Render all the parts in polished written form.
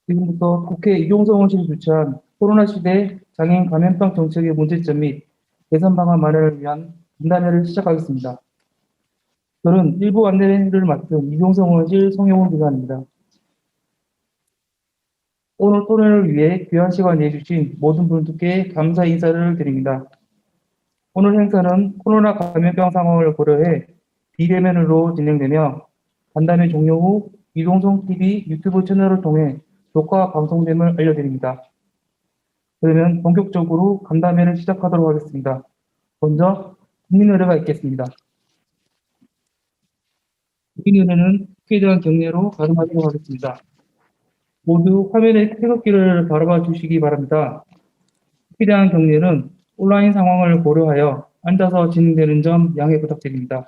지금부터 국회 이종성 의원실이 주최한 코로나 시대 장애인 감염병 정책의 문제점 및 개선 방안 마련을 위한 간담회를 시작하겠습니다. 저는 일부 안내를 맡은 이종성 의원실 송영훈 기자입니다. 오늘 토론을 위해 귀한 시간 내주신 모든 분들께 감사 인사를 드립니다. 오늘 행사는 코로나 감염병 상황을 고려해 비대면으로 진행되며 간담회 종료 후 이종성 TV 유튜브 채널을 통해 녹화 방송됨을 알려드립니다. 그러면 본격적으로 간담회를 시작하도록 하겠습니다. 먼저 국민의례가 있겠습니다. 국민의례는 국회에 대한 경례로 발음하도록 하겠습니다. 모두 화면의 태극기를 바라봐 주시기 바랍니다. 국회에 대한 경례는 온라인 상황을 고려하여 앉아서 진행되는 점 양해 부탁드립니다.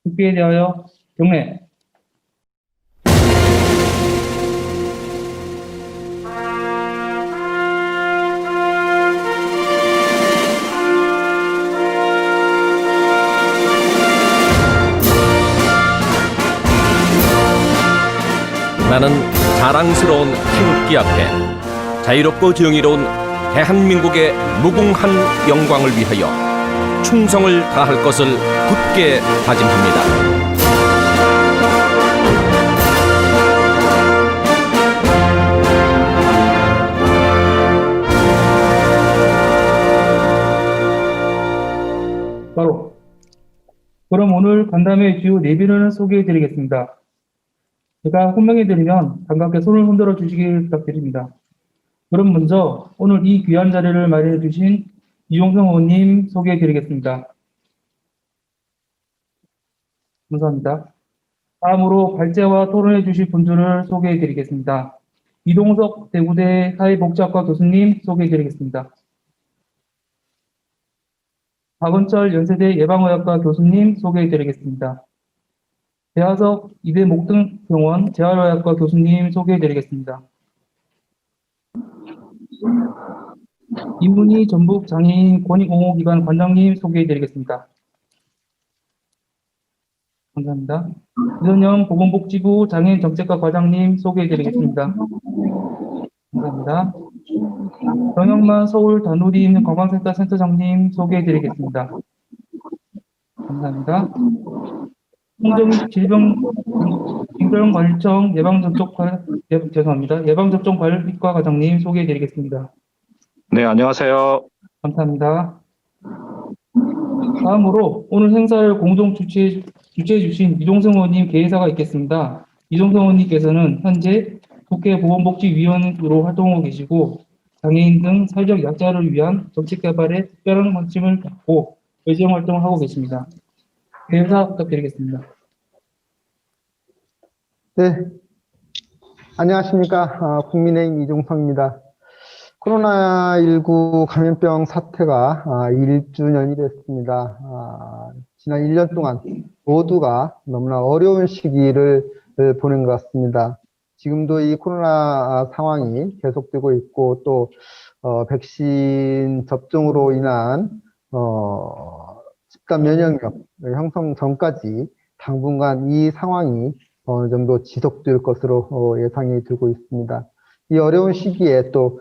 국회에 대하여 경례. 나는 자랑스러운 태극기 앞에 자유롭고 정의로운 대한민국의 무궁한 영광을 위하여 충성을 다할 것을 굳게 다짐합니다. 그럼 오늘 간담회 주요 내비를 소개해 드리겠습니다. 제가 혼명해 드리면 반갑게 손을 흔들어 주시길 부탁드립니다. 그럼 먼저 오늘 이 귀한 자리를 마련해 주신 이종성 의원님 소개해 드리겠습니다. 감사합니다. 다음으로 발제와 토론해 주실 분들을 소개해 드리겠습니다. 이동석 대구대 사회복지학과 교수님 소개해 드리겠습니다. 박은철 연세대 예방의학과 교수님 소개해 드리겠습니다. 배하석 이대 목동병원 재활의학과 교수님 소개해 드리겠습니다. 임문희 전북 장애인 권익옹호기관 관장님 소개해 드리겠습니다. 감사합니다. 이선영 보건복지부 장애인정책과 과장님 소개해 드리겠습니다. 감사합니다. 정영만 서울 다누리 관광센터 센터장님 소개해 드리겠습니다. 감사합니다. 홍정희 질병관리청 예방접종관리과 과장님 소개해 드리겠습니다. 네, 안녕하세요. 감사합니다. 다음으로 오늘 행사를 공동 주최해 주신 이종성 의원님 개회사가 있겠습니다. 이종성 의원님께서는 현재 국회 보건복지위원으로 활동하고 계시고 장애인 등 사회적 약자를 위한 정책 개발에 특별한 관심을 갖고 의정 활동을 하고 계십니다. 개회사 부탁드리겠습니다. 네, 안녕하십니까. 국민의힘 이종성입니다. 코로나19 감염병 사태가 1주년이 됐습니다. 지난 1년 동안 모두가 너무나 어려운 시기를 보낸 것 같습니다. 지금도 이 코로나 상황이 계속되고 있고 또 백신 접종으로 인한 집단 면역력 형성 전까지 당분간 이 상황이 어느 정도 지속될 것으로 예상이 되고 있습니다. 이 어려운 시기에 또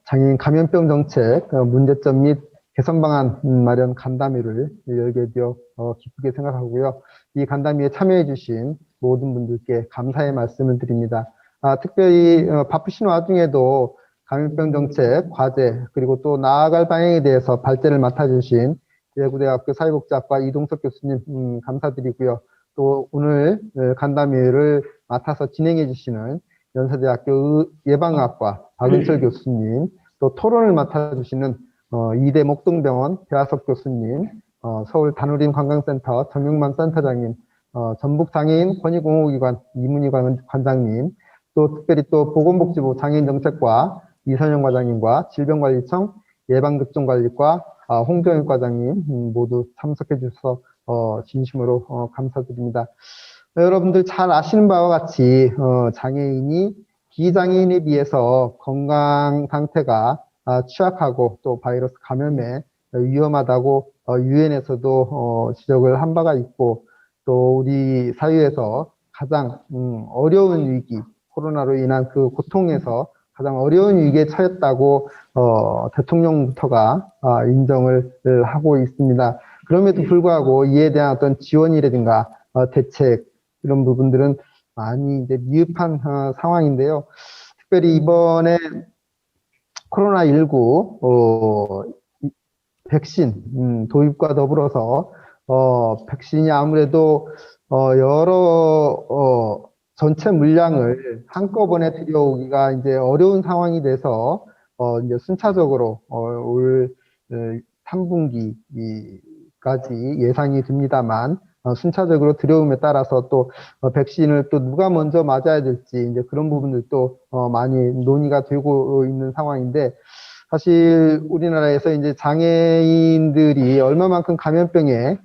장애인 감염병 정책 문제점 및 개선 방안 마련 간담회를 열게 되어 기쁘게 생각하고요. 이 간담회에 참여해 주신 모든 분들께 감사의 말씀을 드립니다. 특별히 바쁘신 와중에도 감염병 정책 과제 그리고 또 나아갈 방향에 대해서 발제를 맡아주신 대구대학교 사회복지학과 이동석 교수님 감사드리고요. 또 오늘 간담회를 맡아서 진행해 주시는 연세대학교 예방학과 박은철 교수님, 또 토론을 맡아주시는 이대 목동병원 배하석 교수님, 서울 다누림 관광센터 정용만 센터장님, 전북장애인 권익옹호기관 이문희 관장님, 또 특별히 또 보건복지부 장애인정책과 이선영 과장님과 질병관리청 예방접종관리과 홍정일 과장님 모두 참석해 주셔서 진심으로 감사드립니다. 여러분들 잘 아시는 바와 같이 장애인이 비장애인에 비해서 건강 상태가 취약하고 또 바이러스 감염에 위험하다고 유엔에서도 지적을 한 바가 있고 또 우리 사회에서 가장 어려운 위기, 코로나로 인한 그 고통에서 가장 어려운 위기에 처했다고 대통령부터가 인정을 하고 있습니다. 그럼에도 불구하고 이에 대한 어떤 지원이라든가 대책 이런 부분들은 많이 이제 미흡한 상황인데요. 특별히 이번에 코로나19 백신 도입과 더불어서 백신이 아무래도 여러 전체 물량을 한꺼번에 들여오기가 이제 어려운 상황이 돼서 이제 순차적으로 올 3분기까지 예상이 듭니다만 순차적으로 들여옴에 따라서 또 백신을 또 누가 먼저 맞아야 될지 이제 그런 부분들도 많이 논의가 되고 있는 상황인데 사실 우리나라에서 이제 장애인들이 얼마만큼 감염병에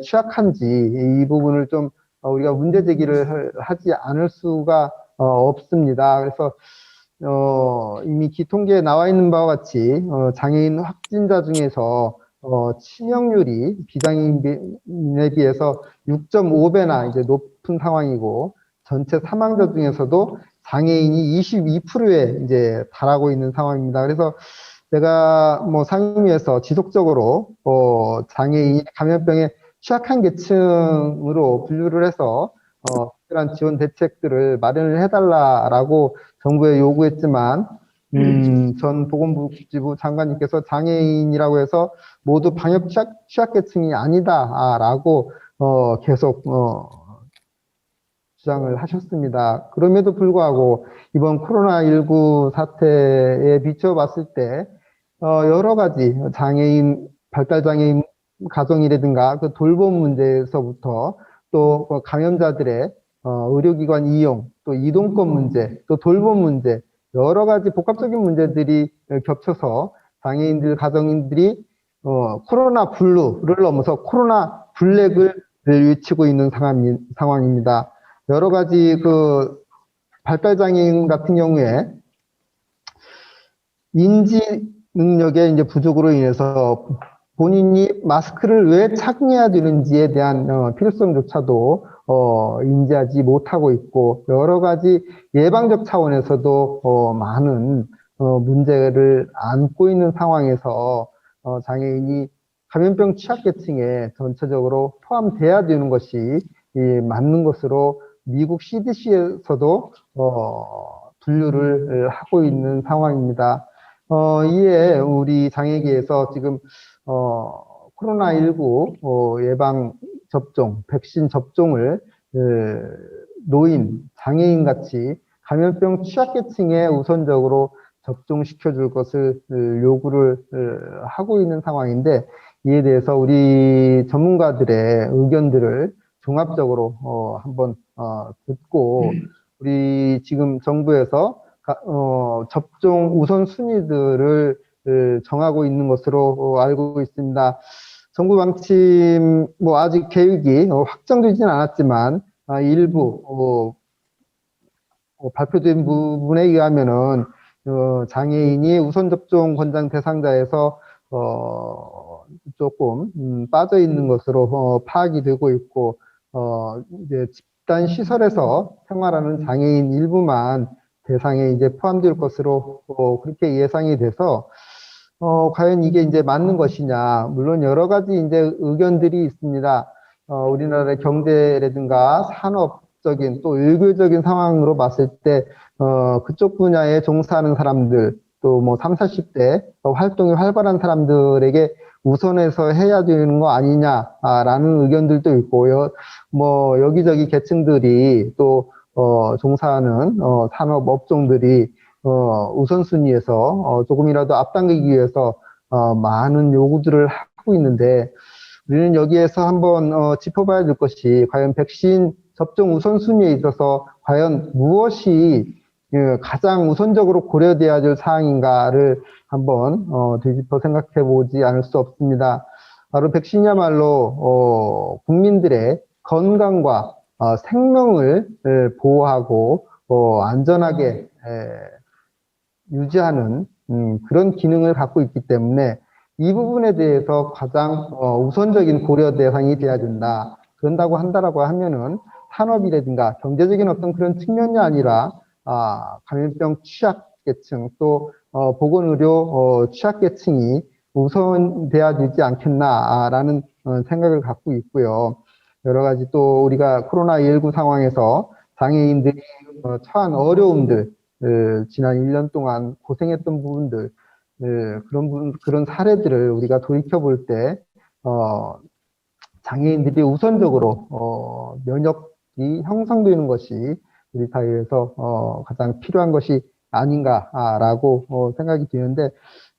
취약한지 이 부분을 좀 우리가 문제 제기를 하지 않을 수가 없습니다. 그래서 이미 기통계에 나와 있는 바와 같이 장애인 확진자 중에서 치명률이 비장애인에 비해서 6.5배나 이제 높은 상황이고 전체 사망자 중에서도 장애인이 22%에 이제 달하고 있는 상황입니다. 그래서 제가 뭐 상임위에서 지속적으로 장애인이 감염병에 취약한 계층으로 분류를 해서 특별한 지원 대책들을 마련을 해달라라고 정부에 요구했지만 전 보건복지부 장관님께서 장애인이라고 해서 모두 방역 취약계층이 아니다라고 계속 주장을 하셨습니다. 그럼에도 불구하고 이번 코로나19 사태에 비춰봤을 때 여러 가지 장애인, 발달장애인 가정이라든가 그 돌봄 문제에서부터 또 감염자들의 의료기관 이용, 또 이동권 문제, 또 돌봄 문제, 여러 가지 복합적인 문제들이 겹쳐서 장애인들, 가정인들이 코로나 블루를 넘어서 코로나 블랙을 외치고 있는 상황입니다. 여러 가지 그 발달장애인 같은 경우에 인지 능력의 이제 부족으로 인해서 본인이 마스크를 왜 착용해야 되는지에 대한 필요성조차도 인지하지 못하고 있고 여러 가지 예방적 차원에서도 많은 문제를 안고 있는 상황에서 장애인이 감염병 취약계층에 전체적으로 포함돼야 되는 것이 맞는 것으로 미국 CDC에서도 분류를 하고 있는 상황입니다. 이에 우리 장애계에서 지금 코로나19 예방 접종, 백신 접종을 노인, 장애인 같이 감염병 취약계층에 우선적으로 접종시켜 줄 것을 요구를 하고 있는 상황인데 이에 대해서 우리 전문가들의 의견들을 종합적으로 한번 듣고 우리 지금 정부에서 접종 우선순위들을 정하고 있는 것으로 알고 있습니다. 정부 방침 뭐 아직 계획이 확정되지는 않았지만 일부 발표된 부분에 의하면은 장애인이 우선 접종 권장 대상자에서 조금 빠져 있는 것으로 파악이 되고 있고 이제 집단 시설에서 생활하는 장애인 일부만 대상에 이제 포함될 것으로 그렇게 예상이 돼서 과연 이게 이제 맞는 것이냐 물론 여러 가지 이제 의견들이 있습니다. 우리나라의 경제라든가 산업적인 또 의료적인 상황으로 봤을 때 그쪽 분야에 종사하는 사람들 또 뭐 30, 40대 활동이 활발한 사람들에게 우선해서 해야 되는 거 아니냐라는 의견들도 있고 뭐 여기저기 계층들이 또 종사하는 산업 업종들이 우선순위에서 조금이라도 앞당기기 위해서 많은 요구들을 하고 있는데 우리는 여기에서 한번 짚어봐야 될 것이 과연 백신 접종 우선순위에 있어서 과연 무엇이 가장 우선적으로 고려돼야 될 사항인가를 한번 되짚어 생각해 보지 않을 수 없습니다. 바로 백신이야말로 국민들의 건강과 생명을 보호하고 안전하게 유지하는 그런 기능을 갖고 있기 때문에 이 부분에 대해서 가장 우선적인 고려 대상이 돼야 된다. 그런다고 한다라고 하면은 산업이라든가 경제적인 어떤 그런 측면이 아니라 감염병 취약계층 또 보건의료 취약계층이 우선돼야 되지 않겠나라는 생각을 갖고 있고요. 여러 가지 또 우리가 코로나19 상황에서 장애인들이 처한 어려움들, 지난 1년 동안 고생했던 부분들, 그런 사례들을 우리가 돌이켜볼 때, 장애인들이 우선적으로, 면역이 형성되는 것이 우리 사회에서, 가장 필요한 것이 아닌가라고 생각이 드는데,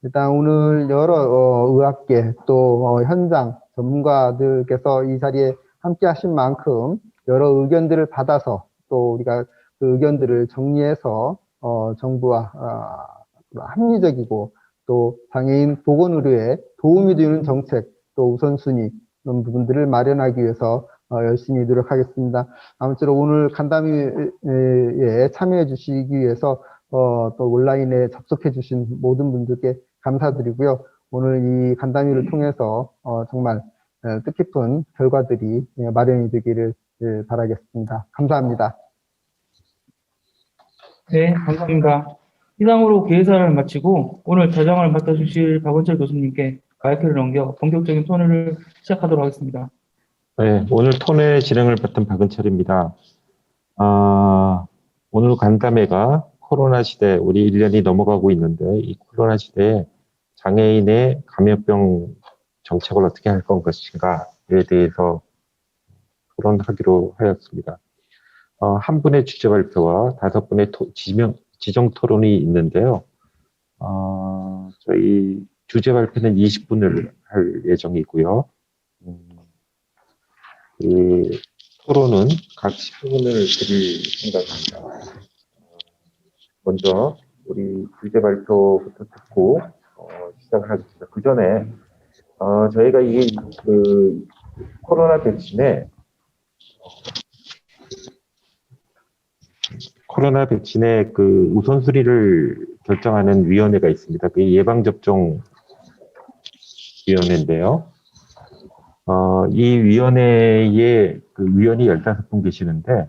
일단 오늘 여러 의학계 또 현장 전문가들께서 이 자리에 함께 하신 만큼 여러 의견들을 받아서 또 우리가 그 의견들을 정리해서 정부와 합리적이고 또 장애인 보건의료에 도움이 되는 정책 또 우선순위 이런 부분들을 마련하기 위해서 열심히 노력하겠습니다. 아무쪼록 오늘 간담회에 참여해 주시기 위해서 또 온라인에 접속해 주신 모든 분들께 감사드리고요. 오늘 이 간담회를 통해서 정말 뜻깊은 결과들이 마련이 되기를 바라겠습니다. 감사합니다. 네, 감사합니다. 이상으로 개회사를 마치고 오늘 자정을 맡아주실 박원철 교수님께 마이크를 넘겨 본격적인 토론을 시작하도록 하겠습니다. 네, 오늘 토론회 진행을 맡은 박은철입니다. 오늘 간담회가 코로나 시대, 우리 1년이 넘어가고 있는데 이 코로나 시대에 장애인의 감염병 정책을 어떻게 할 것인가에 대해서 토론하기로 하였습니다. 한 분의 주제 발표와 5분의 지정 토론이 있는데요. 저희 주제 발표는 20분을 할 예정이고요. 이 토론은 각 10분을 드릴 생각입니다. 먼저 우리 주제 발표부터 듣고 시작을 하겠습니다. 그 전에 저희가 이 코로나 백신의 그 우선순위를 결정하는 위원회가 있습니다. 그게 예방접종 위원회인데요. 이 위원회에 그 위원이 15분 계시는데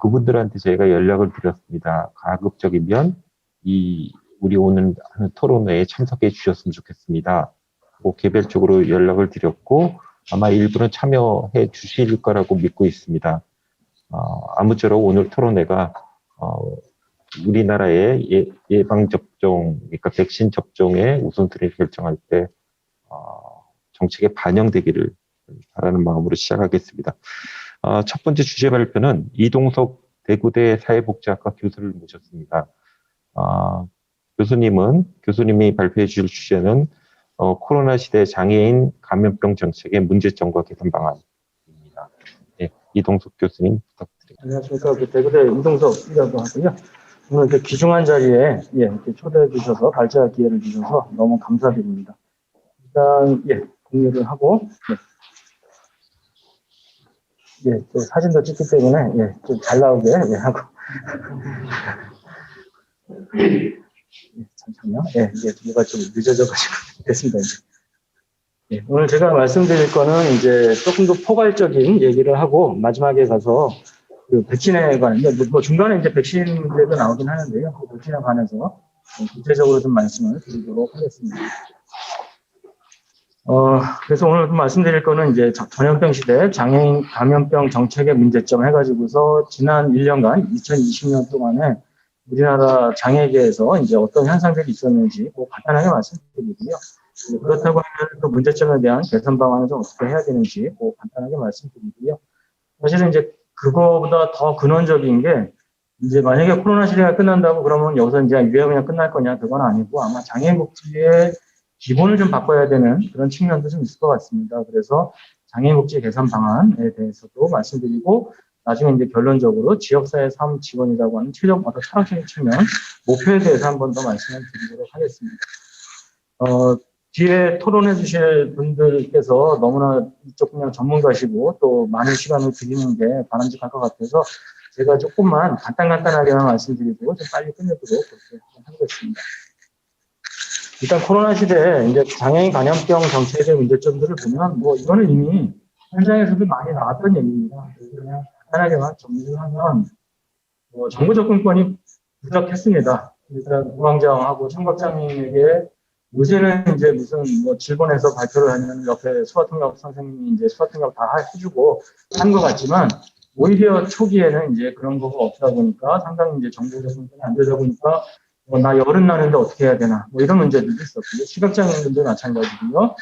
그분들한테 저희가 연락을 드렸습니다. 가급적이면 우리 오늘 하는 토론회에 참석해 주셨으면 좋겠습니다. 개별적으로 연락을 드렸고 아마 일부는 참여해 주실 거라고 믿고 있습니다. 아무쪼록 오늘 토론회가 우리나라의 예방접종, 그러니까 백신 접종의 우선순위를 결정할 때 정책에 반영되기를 바라는 마음으로 시작하겠습니다. 첫 번째 주제 발표는 이동석 대구대 사회복지학과 교수를 모셨습니다. 교수님이 발표해 주실 주제는 코로나 시대 장애인 감염병 정책의 문제점과 개선 방안입니다. 네, 이동석 교수님 부탁드립니다. 안녕하십니까. 대구대 이동석이라고 하고요. 오늘 이렇게 귀중한 자리에 이렇게 초대해 주셔서 발제할 기회를 주셔서 너무 감사드립니다. 일단 공유를 하고 또 사진도 찍기 때문에 좀 잘 나오게 하고 잠시만요. 이게 뭐가 좀 늦어져가지고 됐습니다. 이제. 오늘 제가 말씀드릴 거는 이제 조금 더 포괄적인 얘기를 하고 마지막에 가서 그 백신에 관한 중간에 이제 백신 문제도 나오긴 하는데요. 그 백신에 관해서 구체적으로 좀 말씀을 드리도록 하겠습니다. 그래서 오늘 좀 말씀드릴 거는 이제 전염병 시대 장애인 감염병 정책의 문제점 해가지고서 지난 1년간 2020년 동안에 우리나라 장애계에서 이제 어떤 현상들이 있었는지 간단하게 말씀드리고요. 그렇다고 하면 그 문제점에 대한 개선 방안을 좀 어떻게 해야 되는지 간단하게 말씀드리고요. 사실은 이제 그거보다 더 근원적인 게 이제 만약에 코로나 시대가 끝난다고 그러면 여기서 이제 유행이 그냥 끝날 거냐 그건 아니고 아마 장애인 복지의 기본을 좀 바꿔야 되는 그런 측면도 좀 있을 것 같습니다. 그래서 장애인 복지 개선 방안에 대해서도 말씀드리고 나중에 이제 결론적으로 지역사회 사업 지원이라고 하는 최종 어떤 철학적인 측면 목표에 대해서 한 번 더 말씀을 드리도록 하겠습니다. 뒤에 토론해 주실 분들께서 너무나 이쪽 분야 전문가시고 또 많은 시간을 드리는 게 바람직할 것 같아서 제가 조금만 간단하게만 말씀드리고 좀 빨리 끝내도록 그렇게 하겠습니다. 일단 코로나 시대에 이제 장애인 감염병 정책의 문제점들을 보면 이거는 이미 현장에서도 많이 나왔던 얘기입니다. 그냥 간단하게만 정리를 하면, 정부 접근권이 부족했습니다. 일단 우왕장하고 청각장애인에게 요새는 이제 무슨 질본에서 발표를 하면 옆에 수화통역 선생님이 이제 수화통역 다 해주고 한 것 같지만 오히려 초기에는 이제 그런 거가 없다 보니까 상당히 이제 정보 접근권이 안 되다 보니까 나 열은 나는데 어떻게 해야 되나 이런 문제들도 있었고요. 시각장애인분들 마찬가지고요.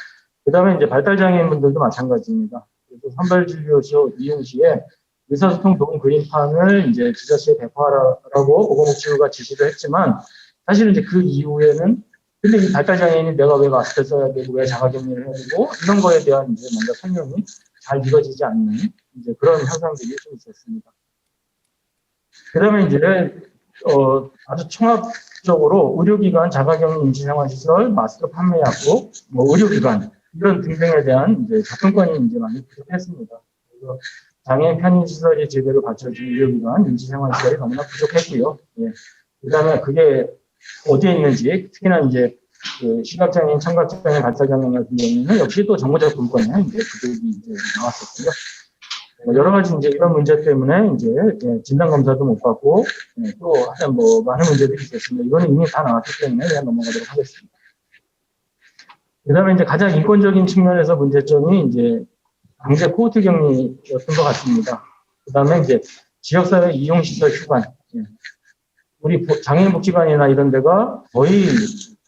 그다음에 이제 발달장애인분들도 마찬가지입니다. 그래서 선별진료 이용 시에 의사소통 도움 그림판을 이제 지자체에 배포하라고 보건복지부가 지시를 했지만 사실은 이제 그 이후에는 근데 이 발달장애인이 내가 왜 마스크를 써야 되고 왜 자가격리를 해야 되고 이런 거에 대한 이제 뭔가 설명이 잘 이루어지지 않는 이제 그런 현상들이 좀 있었습니다. 그다음에 이제 아주 총합적으로 의료기관, 자가격리 임시생활시설, 마스크 판매 약국, 의료기관 이런 등등에 대한 이제 접근권이 이제 많이 부족했습니다. 그래서 장애인 편의시설이 제대로 갖춰진 의료기관, 임시생활시설이 너무나 부족했고요. 예. 그다음에 그게 어디에 있는지 특히나 이제 그 시각장애인, 청각장애인, 발달장애인 같은 경우는 역시 또 정보적 분권에 이제 부족이 이제 나왔었고요. 여러 가지 이제 이런 문제 때문에 이제 진단 검사도 못 받고 또 하여튼 많은 문제들이 있었습니다. 이거는 이미 다 나왔기 때문에 그냥 넘어가도록 하겠습니다. 그다음에 이제 가장 인권적인 측면에서 문제점이 이제 강제 코호트 격리였던 것 같습니다. 그다음에 이제 지역사회 이용시설 휴관. 우리 장애인복지관이나 이런 데가 거의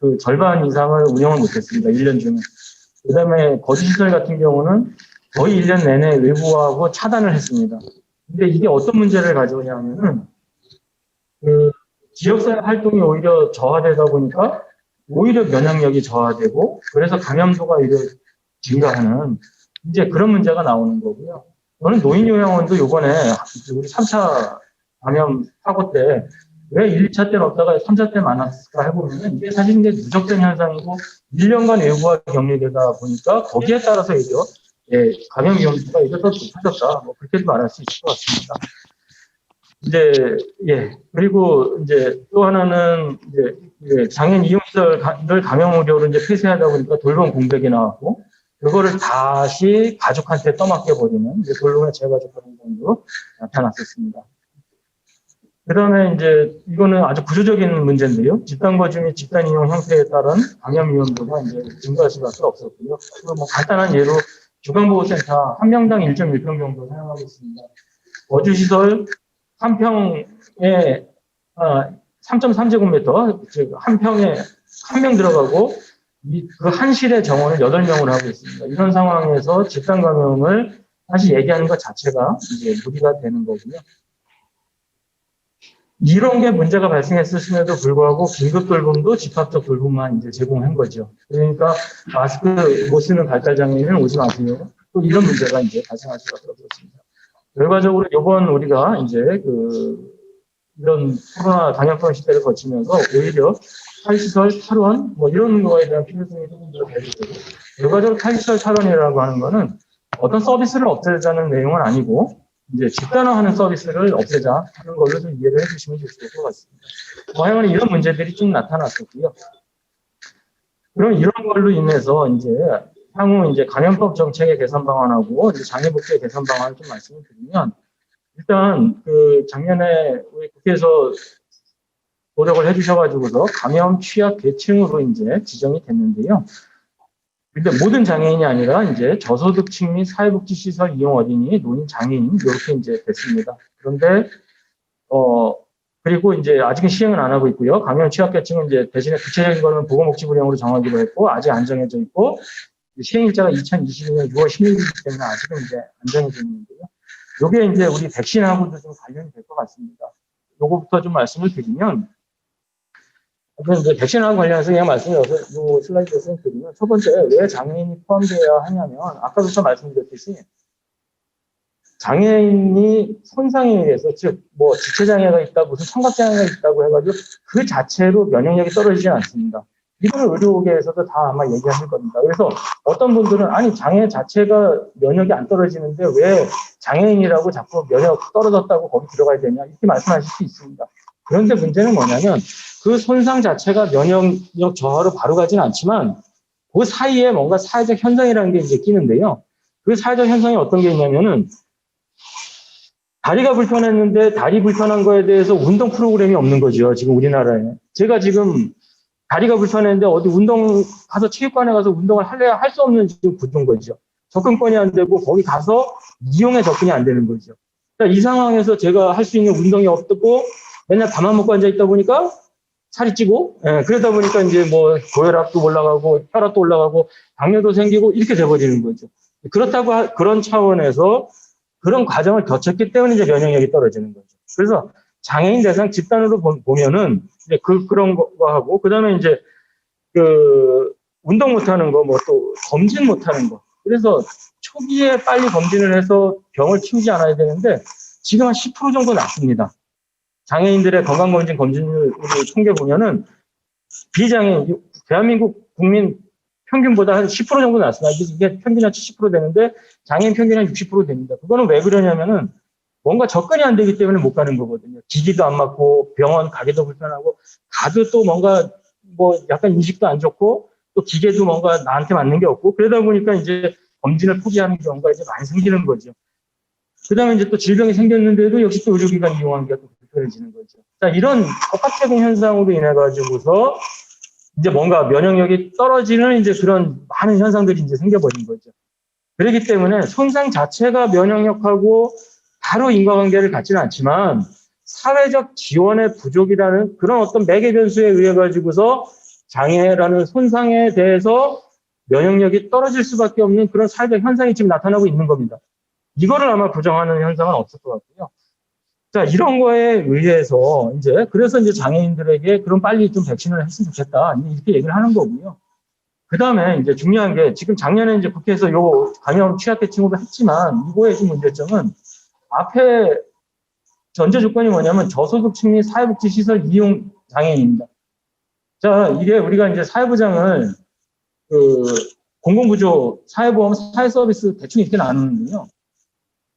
그 절반 이상을 운영을 못했습니다. 1년 중에. 그 다음에 거주시설 같은 경우는 거의 1년 내내 외부하고 차단을 했습니다. 근데 이게 어떤 문제를 가져오냐면은, 그 지역사회 활동이 오히려 저하되다 보니까 오히려 면역력이 저하되고, 그래서 감염도가 오히려 증가하는 이제 그런 문제가 나오는 거고요. 저는 노인요양원도 요번에 우리 3차 감염 사고 때 왜 1, 2차 때는 없다가 3차 때 많았을까 해보면 이게 사실 이제 누적된 현상이고 1년간 외부와 격리되다 보니까 거기에 따라서 이제 감염 위험도가 이제 더 높아졌다. 그렇게도 말할 수 있을 것 같습니다. 이제 그리고 이제 또 하나는 이제 장애인 이용시설을 감염 우려로 이제 폐쇄하다 보니까 돌봄 공백이 나왔고 그거를 다시 가족한테 떠맡겨 버리는 이제 돌봄의 재가족화는 정도 나타났었습니다. 그 다음에 이제 이거는 아주 구조적인 문제인데요. 집단 거주 및 집단 이용 형태에 따른 감염 위험도가 이제 증가할 수밖에 없었고요. 간단한 예로 주간보호센터 한 명당 1.1평 정도 사용하고 있습니다. 거주시설 한 평에 3.3제곱미터, 즉 한 평에 한 명 들어가고 그 한 실의 정원을 8명을 하고 있습니다. 이런 상황에서 집단 감염을 다시 얘기하는 것 자체가 이제 무리가 되는 거고요. 이런 게 문제가 발생했음에도 불구하고 긴급 돌봄도 집합적 돌봄만 이제 제공한 거죠. 그러니까 마스크 못 쓰는 발달장애인은 오지 마세요. 또 이런 문제가 이제 발생할 수밖에 없었습니다. 결과적으로 이번 우리가 이제 이런 코로나 감염병 시대를 거치면서 오히려 탈시설 탈원 이런 거에 대한 필요성이 조금 더 대두되고 결과적으로 탈시설 탈원이라고 하는 거는 어떤 서비스를 없애자는 내용은 아니고 이제 집단화하는 서비스를 없애자 하는 걸로 좀 이해를 해주시면 좋을 것 같습니다. 하여간 이런 문제들이 좀 나타났었고요. 그럼 이런 걸로 인해서 이제 향후 이제 감염법 정책의 개선 방안하고 이제 장애복지의 개선 방안을 좀 말씀을 드리면 일단 그 작년에 우리 국회에서 노력을 해주셔가지고서 감염 취약 계층으로 이제 지정이 됐는데요. 근데 모든 장애인이 아니라 이제 저소득층 및 사회복지시설 이용 어린이, 노인, 장애인 이렇게 이제 됐습니다. 그런데 그리고 이제 아직은 시행은 안 하고 있고요. 감염 취약계층은 이제 대신에 구체적인 거는 보건복지부령으로 정하기로 했고 아직 안 정해져 있고 시행일자가 2022년 6월 16일이기 때문에 아직은 이제 안 정해져 있는데요. 요게 이제 우리 백신하고도 좀 관련이 될 것 같습니다. 요거부터 좀 말씀을 드리면. 이제 백신하고 관련해서 그냥 말씀을 이 슬라이드에서 드리면 첫 번째 왜 장애인이 포함되어야 하냐면 아까부터 말씀드렸듯이 장애인이 손상에 의해서 즉 지체장애가 있다 무슨 청각장애가 있다고 해가지고 그 자체로 면역력이 떨어지지 않습니다. 이걸 의료계에서도 다 아마 얘기하실 겁니다. 그래서 어떤 분들은 아니 장애 자체가 면역이 안 떨어지는데 왜 장애인이라고 자꾸 면역 떨어졌다고 거기 들어가야 되냐 이렇게 말씀하실 수 있습니다. 그런데 문제는 뭐냐면 그 손상 자체가 면역력 저하로 바로 가지는 않지만 그 사이에 뭔가 사회적 현상이라는 게 이제 끼는데요. 그 사회적 현상이 어떤 게 있냐면은 다리가 불편했는데 다리 불편한 거에 대해서 운동 프로그램이 없는 거죠. 지금 우리나라에. 제가 지금 다리가 불편했는데 어디 운동 가서 체육관에 가서 운동을 할래야 할 수 없는 지금 구조인 거죠. 접근권이 안 되고 거기 가서 이용에 접근이 안 되는 거죠. 그러니까 이 상황에서 제가 할 수 있는 운동이 없고 맨날 밥만 먹고 앉아 있다 보니까 살이 찌고, 그러다 보니까 이제 뭐 고혈압도 올라가고 혈압도 올라가고 당뇨도 생기고 이렇게 돼버리는 거죠. 그렇다고 그런 차원에서 그런 과정을 거쳤기 때문에 이제 면역력이 떨어지는 거죠. 그래서 장애인 대상 집단으로 보면은 이제 그런 거 하고, 그 다음에 이제 그 운동 못하는 거, 뭐 또 검진 못하는 거. 그래서 초기에 빨리 검진을 해서 병을 키우지 않아야 되는데 지금 한 10% 정도 낮습니다. 장애인들의 건강검진 검진을 우리 통계 보면은 비장애인, 대한민국 국민 평균보다 한 10% 정도 낮습니다. 이게 평균 한 70% 되는데 장애인 평균 한 60% 됩니다. 그거는 왜 그러냐면은 뭔가 접근이 안 되기 때문에 못 가는 거거든요. 기기도 안 맞고 병원 가기도 불편하고 가도 또 뭔가 뭐 약간 인식도 안 좋고 또 기계도 뭔가 나한테 맞는 게 없고 그러다 보니까 이제 검진을 포기하는 경우가 이제 많이 생기는 거죠. 그 다음에 이제 또 질병이 생겼는데도 역시 또 의료기관 이용하기가 또 불편해지는 거죠. 자, 이런 복합적인 현상으로 인해가지고서 이제 뭔가 면역력이 떨어지는 이제 그런 많은 현상들이 이제 생겨버린 거죠. 그렇기 때문에 손상 자체가 면역력하고 바로 인과관계를 갖지는 않지만 사회적 지원의 부족이라는 그런 어떤 매개 변수에 의해 가지고서 장애라는 손상에 대해서 면역력이 떨어질 수밖에 없는 그런 사회적 현상이 지금 나타나고 있는 겁니다. 이거를 아마 부정하는 현상은 없을 것 같고요. 자, 이런 거에 의해서 그래서 이제 장애인들에게 그럼 빨리 좀 백신을 했으면 좋겠다. 이렇게 얘기를 하는 거고요. 그 다음에 이제 중요한 게 지금 작년에 이제 국회에서 요 감염 취약계층으로 했지만 이거의 좀 문제점은 앞에 전제 조건이 뭐냐면 저소득층 및 사회복지시설 이용 장애인입니다. 자, 이게 우리가 이제 사회보장을 공공부조, 사회보험, 사회서비스 대충 이렇게 나누는데요.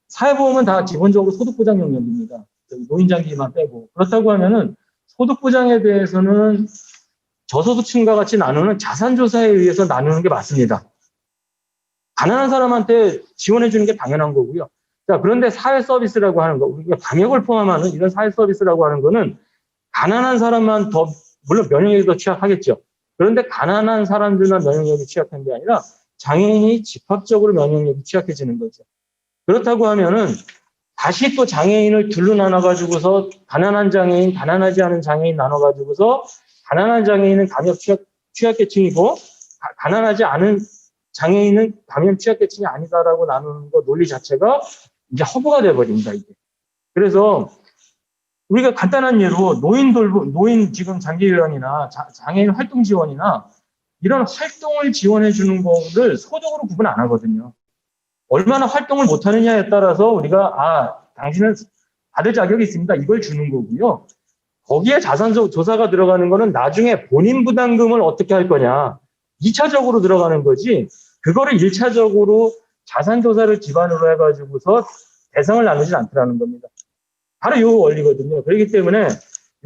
사회보험은 다 기본적으로 소득보장 영역입니다. 노인장기만 빼고. 그렇다고 하면은 소득보장에 대해서는 저소득층과 같이 나누는 자산조사에 의해서 나누는 게 맞습니다. 가난한 사람한테 지원해 주는 게 당연한 거고요. 자, 그런데 사회서비스라고 하는 거, 우리가 방역을 포함하는 이런 사회서비스라고 하는 거는 가난한 사람만 더, 물론 면역력이 더 취약하겠죠. 그런데 가난한 사람들만 면역력이 취약한 게 아니라 장애인이 집합적으로 면역력이 취약해지는 거죠. 그렇다고 하면은 다시 또 장애인을 둘로 나눠가지고서 가난한 장애인, 가난하지 않은 장애인 나눠가지고서 가난한 장애인은 감염 취약계층이고 가난하지 않은 장애인은 감염 취약계층이 아니다라고 나누는 거 논리 자체가 이제 허구가 돼버립니다, 이게. 그래서 우리가 간단한 예로 노인 지금 장기요양이나 장애인 활동 지원이나 이런 활동을 지원해 주는 거를 소득으로 구분 안 하거든요. 얼마나 활동을 못 하느냐에 따라서 우리가 당신은 받을 자격이 있습니다. 이걸 주는 거고요. 거기에 자산적 조사가 들어가는 거는 나중에 본인 부담금을 어떻게 할 거냐. 2차적으로 들어가는 거지. 그거를 1차적으로 자산조사를 기반으로 해가지고서 대상을 나누지 않더라는 겁니다. 바로 요 원리거든요. 그렇기 때문에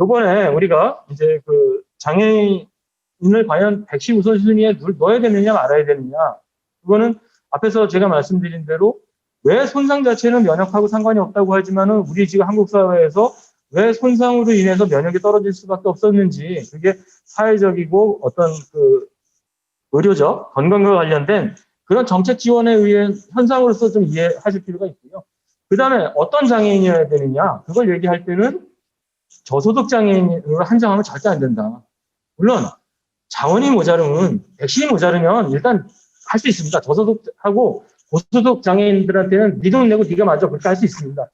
요번에 우리가 이제 그 장애인을 과연 백신 우선순위에 넣어야 되느냐 말아야 되느냐. 그거는 앞에서 제가 말씀드린 대로 왜 손상 자체는 면역하고 상관이 없다고 하지만은 우리 지금 한국 사회에서 왜 손상으로 인해서 면역이 떨어질 수밖에 없었는지 그게 사회적이고 어떤 그 의료적 건강과 관련된 그런 정책 지원에 의한 현상으로서 좀 이해하실 필요가 있고요. 그 다음에 어떤 장애인이어야 되느냐 그걸 얘기할 때는 저소득 장애인으로 한정하면 절대 안 된다. 물론 자원이 모자르면 백신이 모자르면 일단 할 수 있습니다. 저소득하고 고소득 장애인들한테는 네 돈 내고 네가 맞아 그렇게 할 수 있습니다.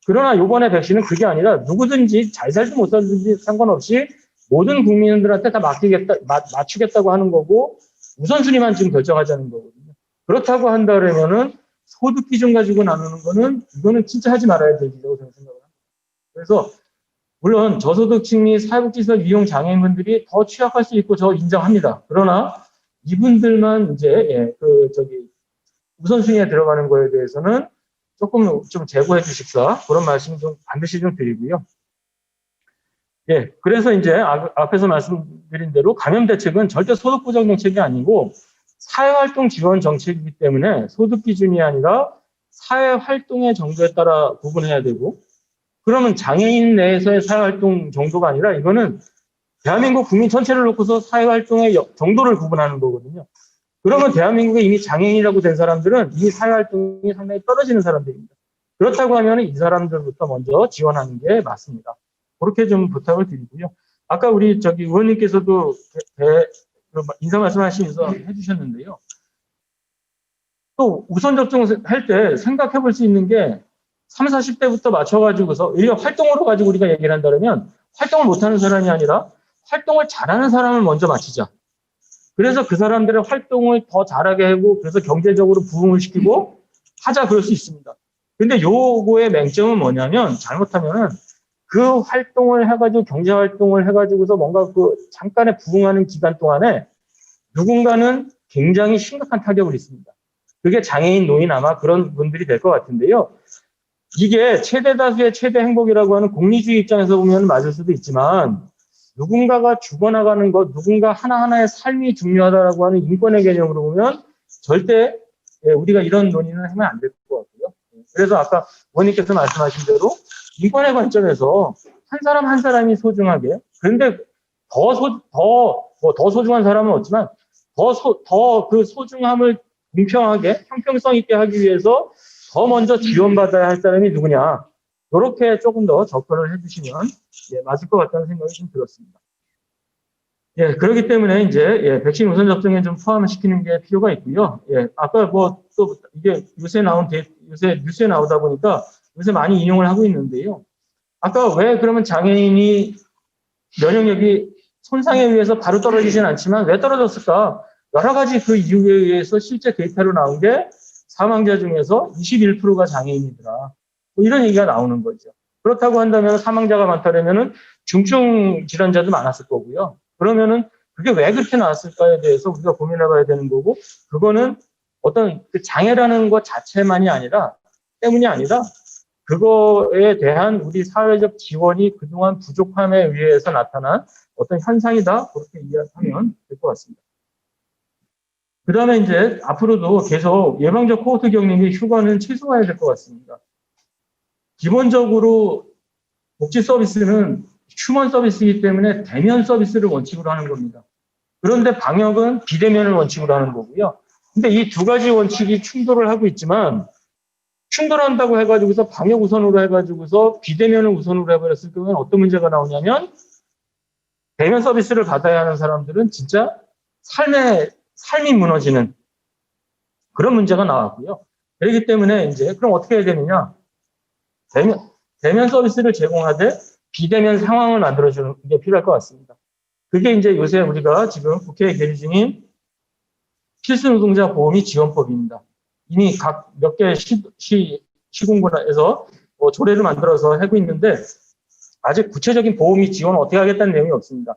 그러나 이번에 백신은 그게 아니라 누구든지 잘 살든 못 살든지 상관없이 모든 국민들한테 다 맞추겠다고 하는 거고 우선순위만 지금 결정하자는 거거든요. 그렇다고 한다면은 소득 기준 가지고 나누는 거는 이거는 진짜 하지 말아야 되겠다고 저는 생각을 합니다. 그래서 물론 저소득층 및 사회복지시설 이용 장애인분들이 더 취약할 수 있고 저 인정합니다. 그러나 이분들만 이제 우선순위에 들어가는 거에 대해서는 조금 좀 제고해 주십사 그런 말씀 좀 반드시 좀 드리고요. 예, 그래서 이제 앞에서 말씀드린 대로 감염 대책은 절대 소득 보장 정책이 아니고 사회활동 지원 정책이기 때문에 소득 기준이 아니라 사회 활동의 정도에 따라 구분해야 되고, 그러면 장애인 내에서의 사회 활동 정도가 아니라 이거는 대한민국 국민 전체를 놓고서 사회 활동의 정도를 구분하는 거거든요. 그러면 대한민국에 이미 장애인이라고 된 사람들은 이미 사회 활동이 상당히 떨어지는 사람들입니다. 그렇다고 하면 이 사람들부터 먼저 지원하는 게 맞습니다. 그렇게 좀 부탁을 드리고요. 아까 우리 의원님께서도 인사 말씀하시면서 해주셨는데요. 또 우선 접종할 때 생각해 볼 수 있는 게 30, 40대부터 맞춰가지고서 오히려 활동으로 가지고 우리가 얘기를 한다면 활동을 못하는 사람이 아니라 활동을 잘하는 사람을 먼저 맞히자. 그래서 그 사람들의 활동을 더 잘하게 하고 그래서 경제적으로 부흥을 시키고 하자 그럴 수 있습니다. 근데 요거의 맹점은 뭐냐면 잘못하면은 그 활동을 해가지고 경제 활동을 해가지고서 뭔가 그 잠깐의 부흥하는 기간 동안에 누군가는 굉장히 심각한 타격을 입습니다. 그게 장애인, 노인 아마 그런 분들이 될 것 같은데요. 이게 최대 다수의 최대 행복이라고 하는 공리주의 입장에서 보면 맞을 수도 있지만 누군가가 죽어나가는 것, 누군가 하나하나의 삶이 중요하다라고 하는 인권의 개념으로 보면 절대 우리가 이런 논의는 하면 안 될 것 같고요. 그래서 아까 의원님께서 말씀하신 대로 인권의 관점에서 한 사람 한 사람이 소중하게, 그런데 더 소중한 사람은 없지만 더 그 소중함을 공평하게 형평성 있게 하기 위해서 더 먼저 지원받아야 할 사람이 누구냐, 이렇게 조금 더 접근을 해주시면 맞을 것 같다는 생각이 좀 들었습니다. 그렇기 때문에 이제 백신 우선 접종에 좀 포함시키는 게 필요가 있고요. 아까 또 이게 요새 뉴스에 나오다 보니까 요새 많이 인용을 하고 있는데요. 아까 왜 그러면 장애인이 면역력이 손상에 의해서 바로 떨어지진 않지만 왜 떨어졌을까? 여러 가지 그 이유에 의해서 실제 데이터로 나온 게 사망자 중에서 21%가 장애인이더라. 뭐 이런 얘기가 나오는 거죠. 그렇다고 한다면 사망자가 많다면은 중증 질환자도 많았을 거고요. 그러면은 그게 왜 그렇게 나왔을까에 대해서 우리가 고민해 봐야 되는 거고, 그거는 어떤 그 장애라는 것 자체만이 아니라, 때문이 아니라, 그거에 대한 우리 사회적 지원이 그동안 부족함에 의해서 나타난 어떤 현상이다. 그렇게 이해하면 될 것 같습니다. 그 다음에 이제 앞으로도 계속 예방적 코호트 격리 및 휴가는 최소화해야 될 것 같습니다. 기본적으로 복지 서비스는 휴먼 서비스이기 때문에 대면 서비스를 원칙으로 하는 겁니다. 그런데 방역은 비대면을 원칙으로 하는 거고요. 근데 이 두 가지 원칙이 충돌을 하고 있지만, 충돌한다고 해가지고서 방역 우선으로 해가지고서 비대면을 우선으로 해버렸을 경우에는 어떤 문제가 나오냐면, 대면 서비스를 받아야 하는 사람들은 진짜 삶이 무너지는 그런 문제가 나왔고요. 그렇기 때문에 이제 그럼 어떻게 해야 되느냐? 대면 서비스를 제공하되 비대면 상황을 만들어주는 게 필요할 것 같습니다. 그게 이제 요새 우리가 지금 국회에 계류 중인 필수노동자 보험이 지원법입니다. 이미 각 몇 개 시군구에서 조례를 만들어서 하고 있는데 아직 구체적인 보험이 지원을 어떻게 하겠다는 내용이 없습니다.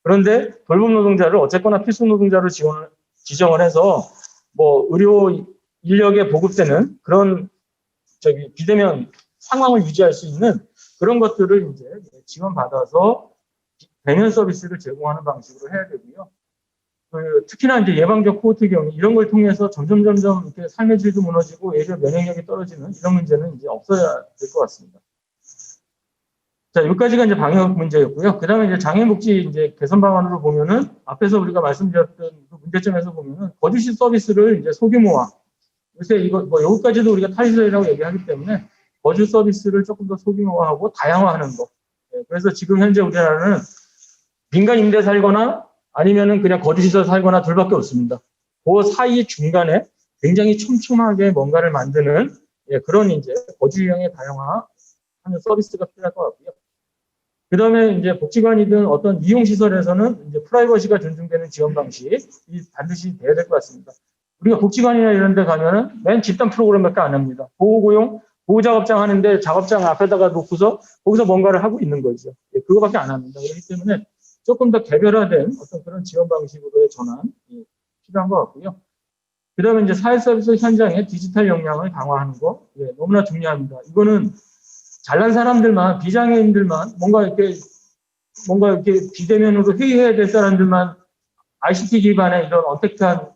그런데 돌봄 노동자를 어쨌거나 필수 노동자로 지정을 해서 의료 인력에 보급되는 그런 비대면 상황을 유지할 수 있는 그런 것들을 이제 지원받아서 대면 서비스를 제공하는 방식으로 해야 되고요. 특히나 이제 예방적 코호트 격리 이런 걸 통해서 점점 이렇게 삶의 질도 무너지고 예를 면역력이 떨어지는 이런 문제는 이제 없어야 될 것 같습니다. 자, 여기까지가 이제 방역 문제였고요. 그 다음에 이제 장애인복지 이제 개선 방안으로 보면은 앞에서 우리가 말씀드렸던 그 문제점에서 보면은 거주시 서비스를 이제 소규모화. 요새 여기까지도 우리가 탈시설이라고 얘기하기 때문에 거주 서비스를 조금 더 소규모화하고 다양화하는 거. 그래서 지금 현재 우리나라는 민간 임대 살거나 아니면은 그냥 거주시설 살거나 둘밖에 없습니다. 그 사이 중간에 굉장히 촘촘하게 뭔가를 만드는 그런 이제 거주 유형의 다양화하는 서비스가 필요할 것 같고요. 그 다음에 이제 복지관이든 어떤 이용시설에서는 이제 프라이버시가 존중되는 지원 방식이 반드시 돼야 될 것 같습니다. 우리가 복지관이나 이런 데 가면은 맨 집단 프로그램밖에 안 합니다. 보호고용, 보호작업장 하는데 작업장 앞에다가 놓고서 거기서 뭔가를 하고 있는 거죠. 그거밖에 안 합니다. 그렇기 때문에 조금 더 개별화된 어떤 그런 지원 방식으로의 전환이 필요한 것 같고요. 그 다음에 이제 사회서비스 현장의 디지털 역량을 강화하는 거, 너무나 중요합니다. 이거는 잘난 사람들만, 비장애인들만, 뭔가 이렇게 비대면으로 회의해야 될 사람들만 ICT 기반의 이런 언택트한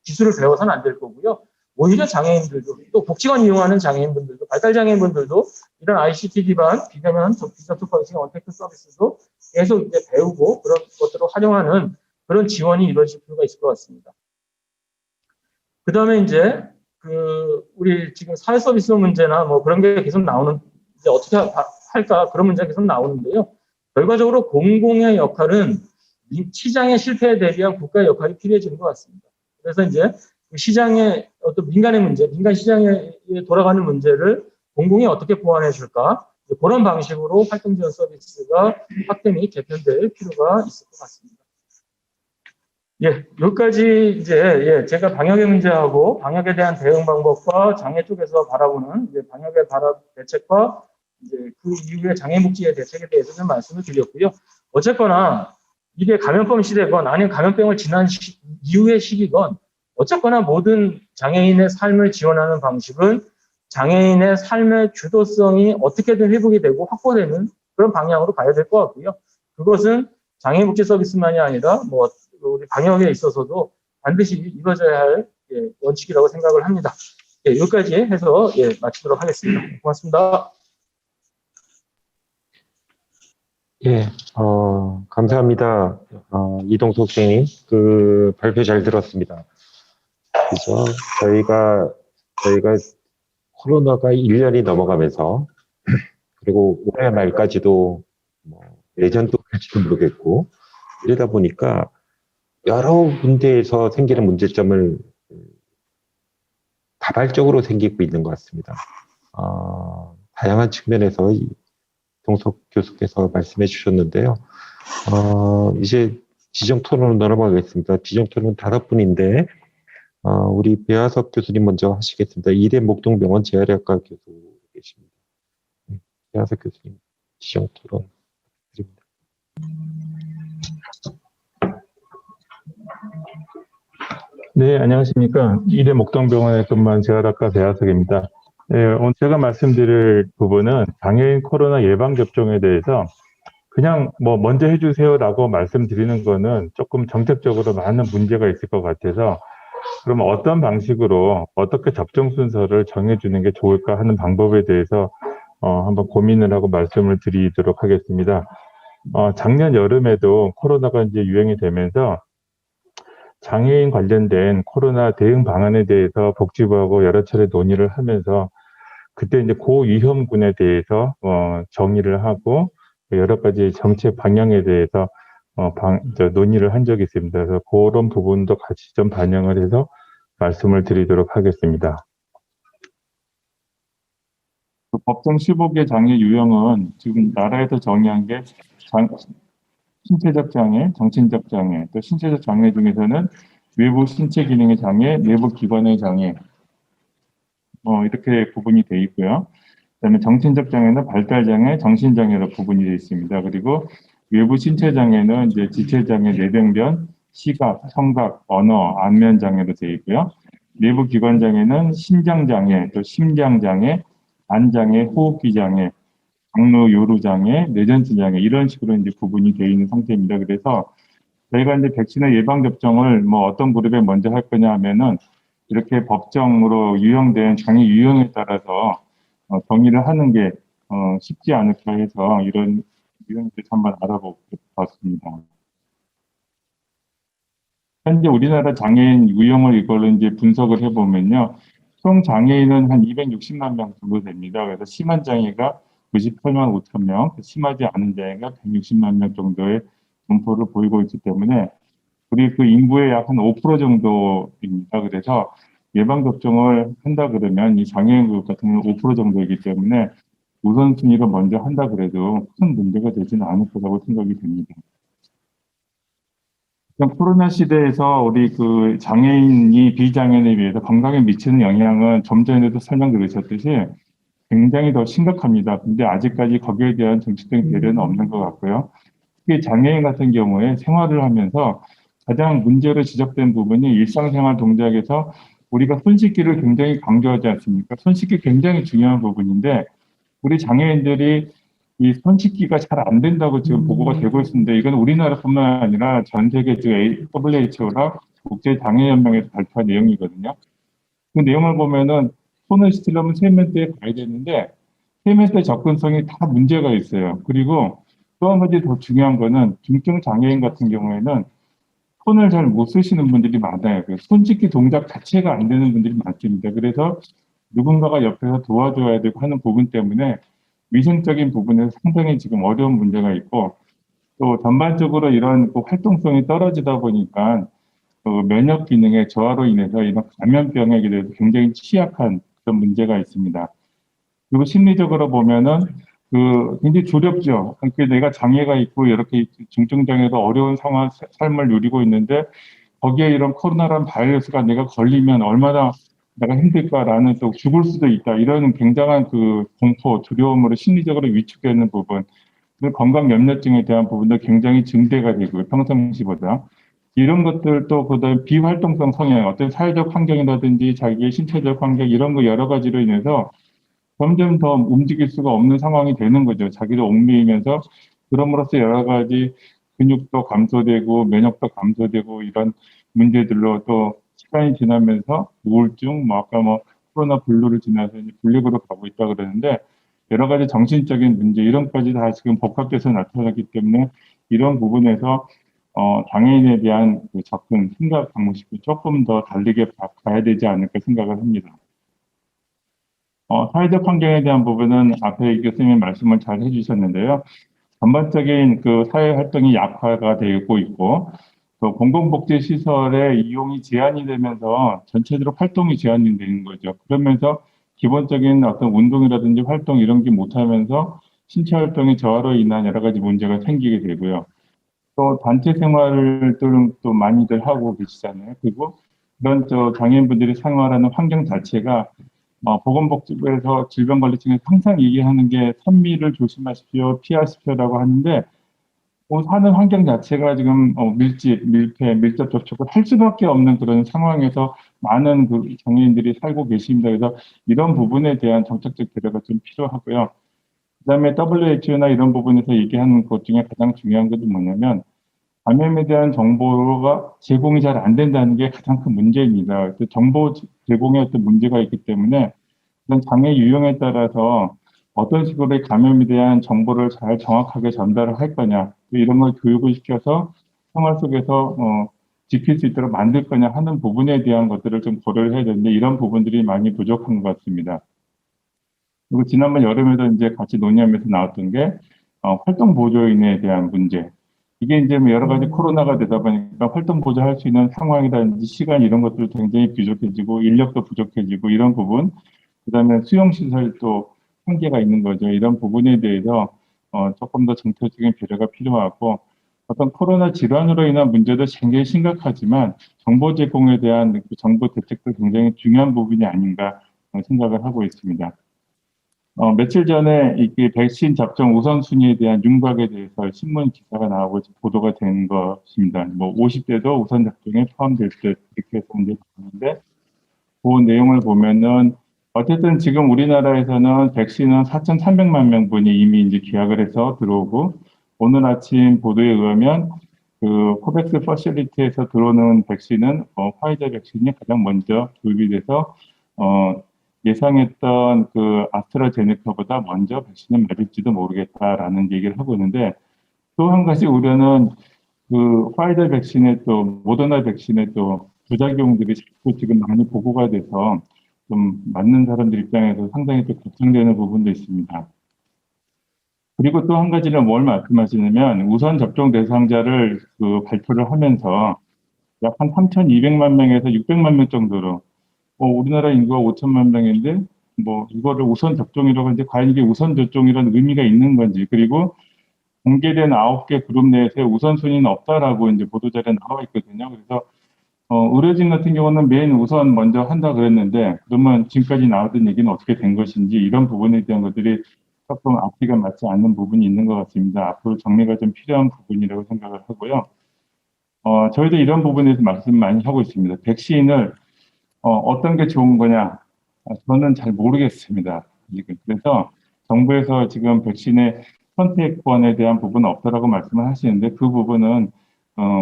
기술을 배워서는 안 될 거고요. 오히려 장애인들도 또 복지관 이용하는 장애인분들도 발달 장애인분들도 이런 ICT 기반 비대면 비접촉 방식 언택트 서비스도 계속 이제 배우고 그런 것들을 활용하는 그런 지원이 이루어질 필요가 있을 것 같습니다. 그 다음에 이제 우리 지금 사회 서비스 문제나 뭐 그런 게 계속 나오는 이제 어떻게 할까 그런 문제가 계속 나오는데요. 결과적으로 공공의 역할은 시장의 실패에 대비한 국가의 역할이 필요해지는 것 같습니다. 그래서 이제 시장의 어떤 민간의 문제, 민간 시장에 돌아가는 문제를 공공이 어떻게 보완해 줄까? 그런 방식으로 활동 지원 서비스가 확대 및 개편될 필요가 있을 것 같습니다. 예, 여기까지 이제 제가 방역의 문제하고 방역에 대한 대응 방법과 장애 쪽에서 바라보는 이제 방역의 대책과 이제 그 이후에 장애 복지의 대책에 대해서 좀 말씀을 드렸고요. 어쨌거나 이게 감염병 시대건 아니면 감염병을 지난 이후의 시기건 어쨌거나 모든 장애인의 삶을 지원하는 방식은 장애인의 삶의 주도성이 어떻게든 회복이 되고 확보되는 그런 방향으로 가야 될 것 같고요. 그것은 장애인복지 서비스만이 아니라 뭐 우리 방역에 있어서도 반드시 이루어져야 할 원칙이라고 생각을 합니다. 예, 여기까지 해서 마치도록 하겠습니다. 고맙습니다. 예, 감사합니다. 이동석 선생님, 발표 잘 들었습니다. 그죠? 저희가 코로나가 1년이 넘어가면서, 그리고 올해 말까지도, 내년도 갈지도 모르겠고, 이러다 보니까, 여러 문제에서 생기는 문제점을 다발적으로 생기고 있는 것 같습니다. 다양한 측면에서 동석 교수께서 말씀해 주셨는데요. 이제 지정 토론으로 넘어가겠습니다. 지정 토론 5분인데, 우리 배화석 교수님 먼저 하시겠습니다. 이대 목동병원 재활의학과 교수 계십니다. 배화석 교수님, 지정 토론 드립니다. 네, 안녕하십니까. 이대 목동병원에 근무한 재활학과 배화석입니다. 네, 오늘 제가 말씀드릴 부분은 장애인 코로나 예방접종에 대해서 그냥 먼저 해주세요라고 말씀드리는 거는 조금 정책적으로 많은 문제가 있을 것 같아서 그러면 어떤 방식으로 어떻게 접종 순서를 정해주는 게 좋을까 하는 방법에 대해서 한번 고민을 하고 말씀을 드리도록 하겠습니다. 작년 여름에도 코로나가 이제 유행이 되면서 장애인 관련된 코로나 대응 방안에 대해서 복지부하고 여러 차례 논의를 하면서 그때 이제 고위험군에 대해서 정의를 하고 여러 가지 정책 방향에 대해서 논의를 한 적이 있습니다. 그래서 그런 부분도 같이 좀 반영을 해서 말씀을 드리도록 하겠습니다. 법정 15개 장애 유형은 지금 나라에서 정의한 게 신체적 장애, 정신적 장애, 또 신체적 장애 중에서는 외부 신체 기능의 장애, 내부 기관의 장애 이렇게 구분이 되어 있고요. 그다음에 정신적 장애는 발달 장애, 정신 장애로 구분이 되어 있습니다. 그리고 외부 신체 장애는 이제 지체 장애, 뇌병변, 시각, 청각, 언어, 안면 장애로 되어 있고요. 내부 기관 장애는 신장 장애, 또 심장 장애, 안 장애, 호흡기 장애, 경로 요로 장애, 뇌전증 장애 이런 식으로 이제 구분이 되어 있는 상태입니다. 그래서 저희가 이제 백신의 예방 접종을 어떤 그룹에 먼저 할 거냐 하면은 이렇게 법정으로 유형된 장애 유형에 따라서 정의를 하는 게 쉽지 않을까 해서 이런 유형에 대해서 한번 알아보고 봤습니다. 현재 우리나라 장애인 유형을 이걸로 이제 분석을 해보면요. 총 장애인은 한 260만 명 정도 됩니다. 그래서 심한 장애가 98만 5천 명, 심하지 않은 장애가 160만 명 정도의 분포를 보이고 있기 때문에 우리 그 인구의 약 한 5% 정도입니다. 그래서 예방접종을 한다 그러면 이 장애인 그룹 같은 경우는 5% 정도이기 때문에 우선순위로 먼저 한다 그래도 큰 문제가 되지는 않을 거라고 생각이 됩니다. 코로나 시대에서 우리 그 장애인이 비장애인에 비해서 건강에 미치는 영향은 좀 전에도 설명드렸듯이 굉장히 더 심각합니다. 근데 아직까지 거기에 대한 정책적인 배려는 없는 것 같고요. 특히 장애인 같은 경우에 생활을 하면서 가장 문제로 지적된 부분이 일상생활 동작에서 우리가 손 씻기를 굉장히 강조하지 않습니까? 손 씻기 굉장히 중요한 부분인데 우리 장애인들이 이 손 씻기가 잘 안 된다고 지금 보고가 되고 있습니다. 이건 우리나라뿐만 아니라 전 세계 WHO랑 국제장애연맹에서 발표한 내용이거든요. 그 내용을 보면은 손을 씻으려면 세면대에 가야 되는데 세면대 접근성이 다 문제가 있어요. 그리고 또 한 가지 더 중요한 거는 중증 장애인 같은 경우에는 손을 잘 못 쓰시는 분들이 많아요. 그 손짓기 동작 자체가 안 되는 분들이 많습니다. 그래서 누군가가 옆에서 도와줘야 되고 하는 부분 때문에 위생적인 부분에서 상당히 지금 어려운 문제가 있고 또 전반적으로 이런 그 활동성이 떨어지다 보니까 그 면역 기능의 저하로 인해서 이런 감염병에 대해서 굉장히 취약한 그런 문제가 있습니다. 그리고 심리적으로 보면은 그 굉장히 두렵죠. 그러니까 내가 장애가 있고 이렇게 중증 장애가 어려운 상황 삶을 누리고 있는데 거기에 이런 코로나라는 바이러스가 내가 걸리면 얼마나 내가 힘들까라는 또 죽을 수도 있다 이런 굉장한 그 공포, 두려움으로 심리적으로 위축되는 부분, 그리고 건강 염려증에 대한 부분도 굉장히 증대가 되고요, 평상시보다. 이런 것들도 그다음 비활동성 성향, 어떤 사회적 환경이라든지 자기의 신체적 환경 이런 거 여러 가지로 인해서 점점 더 움직일 수가 없는 상황이 되는 거죠. 자기도 얽매이면서 그럼으로써 여러 가지 근육도 감소되고 면역도 감소되고 이런 문제들로 또 시간이 지나면서 우울증, 뭐 아까 뭐 코로나 블루를 지나서 이제 블랙으로 가고 있다 그러는데 여러 가지 정신적인 문제 이런 것까지 다 지금 복합돼서 나타나기 때문에 이런 부분에서 장애인에 대한 그 접근, 생각 방식이 조금 더 다르게 봐야 되지 않을까 생각을 합니다. 사회적 환경에 대한 부분은 앞에 이 교수님이 말씀을 잘 해주셨는데요. 전반적인 그 사회 활동이 약화가 되고 있고, 또 공공복지시설의 이용이 제한이 되면서 전체적으로 활동이 제한이 되는 거죠. 그러면서 기본적인 어떤 운동이라든지 활동 이런 게 못하면서 신체 활동의 저하로 인한 여러 가지 문제가 생기게 되고요. 또 단체 생활을 또 많이들 하고 계시잖아요. 그리고 그런 장애인분들이 생활하는 환경 자체가 보건복지부에서 질병관리청에서 항상 얘기하는 게 선미를 조심하십시오, 피하십시오라고 하는데 사는 환경 자체가 지금 밀집, 밀폐, 밀접 접촉을 할 수밖에 없는 그런 상황에서 많은 그 장애인들이 살고 계십니다. 그래서 이런 부분에 대한 정책적 배려가 좀 필요하고요. 그다음에 WHO나 이런 부분에서 얘기하는 것 중에 가장 중요한 것은 뭐냐면 감염에 대한 정보가 제공이 잘 안 된다는 게 가장 큰 문제입니다. 정보 제공에 어떤 문제가 있기 때문에 그런 장애 유형에 따라서 어떤 식으로 감염에 대한 정보를 잘 정확하게 전달을 할 거냐, 이런 걸 교육을 시켜서 생활 속에서 지킬 수 있도록 만들 거냐 하는 부분에 대한 것들을 좀 고려를 해야 되는데 이런 부분들이 많이 부족한 것 같습니다. 그리고 지난번 여름에도 이제 같이 논의하면서 나왔던 게 활동 보조인에 대한 문제. 이게 이제 뭐 여러 가지 코로나가 되다 보니까 활동 보조할 수 있는 상황이라든지 시간 이런 것들 굉장히 부족해지고 인력도 부족해지고 이런 부분, 그다음에 수용시설도 한계가 있는 거죠. 이런 부분에 대해서 조금 더 정책적인 배려가 필요하고 어떤 코로나 질환으로 인한 문제도 굉장히 심각하지만 정보 제공에 대한 그 정보 대책도 굉장히 중요한 부분이 아닌가 생각을 하고 있습니다. 며칠 전에 이 백신 접종 우선순위에 대한 윤곽에 대해서 신문 기사가 나오고 보도가 된 것입니다. 뭐 50대도 우선 접종에 포함될 때 이렇게 해서 이제 봤는데 그 내용을 보면은 어쨌든 지금 우리나라에서는 백신은 4,300만 명분이 이미 이제 계약을 해서 들어오고 오늘 아침 보도에 의하면 그 코백스 퍼실리티에서 들어오는 백신은 화이자 백신이 가장 먼저 도입이 돼서 예상했던 그 아스트라제네카보다 먼저 백신을 맞을지도 모르겠다라는 얘기를 하고 있는데 또 한 가지 우려는 그 화이자 백신의 또 모더나 백신의 또 부작용들이 자꾸 지금 많이 보고가 돼서 좀 맞는 사람들 입장에서 상당히 또 걱정되는 부분도 있습니다. 그리고 또 한 가지는 뭘 말씀하시냐면 우선 접종 대상자를 그 발표를 하면서 약 한 3,200만 명에서 600만 명 정도로 우리나라 인구가 5천만 명인데 뭐 이거를 우선 접종이라고 하는데 과연 이게 우선 접종이라는 의미가 있는 건지, 그리고 공개된 9개 그룹 내에서 우선순위는 없다라고 이제 보도자료에 나와 있거든요. 그래서 의료진 같은 경우는 맨 우선 먼저 한다 그랬는데 그러면 지금까지 나왔던 얘기는 어떻게 된 것인지 이런 부분에 대한 것들이 조금 앞뒤가 맞지 않는 부분이 있는 것 같습니다. 앞으로 정리가 좀 필요한 부분이라고 생각을 하고요. 저희도 이런 부분에서 말씀 많이 하고 있습니다. 백신을 어떤 게 좋은 거냐? 저는 잘 모르겠습니다. 그래서 정부에서 지금 백신의 선택권에 대한 부분은 없다라고 말씀을 하시는데 그 부분은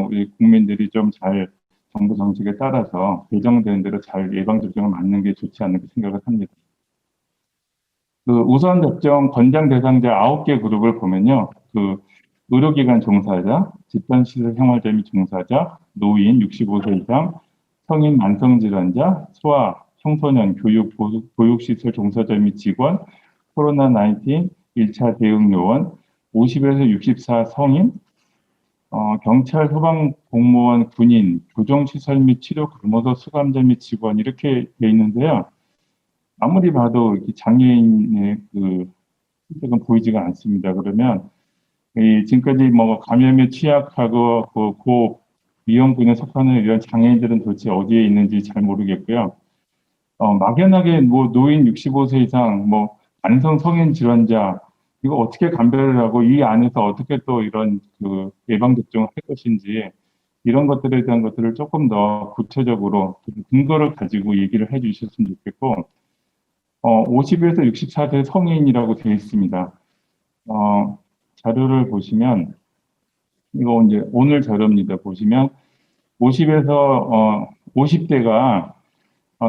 우리 국민들이 좀 잘 정부 정책에 따라서 배정된 대로 잘 예방접종을 맞는 게 좋지 않을까 생각을 합니다. 그 우선 접종 권장 대상자 9개 그룹을 보면요. 그 의료기관 종사자, 집단시설 생활자 및 종사자, 노인 65세 이상, 성인 만성질환자, 소아, 청소년, 보육시설 종사자 및 직원, 코로나19 1차 대응 요원, 50에서 64 성인, 경찰, 소방 공무원, 군인, 교정시설 및 치료 간호사, 수감자 및 직원 이렇게 돼 있는데요. 아무리 봐도 장애인의 그 실적은 보이지가 않습니다. 그러면 지금까지 뭐 감염에 취약하고 고 위험군에 속하는 이런 장애인들은 도대체 어디에 있는지 잘 모르겠고요. 막연하게 뭐 노인 65세 이상, 뭐 만성 성인 질환자 이거 어떻게 감별을 하고 이 안에서 어떻게 또 이런 그 예방 접종을 할 것인지 이런 것들에 대한 것들을 조금 더 구체적으로 근거를 가지고 얘기를 해주셨으면 좋겠고, 50에서 64세 성인이라고 되어 있습니다. 자료를 보시면 이거 이제 오늘 자료입니다. 보시면 50에서 50대가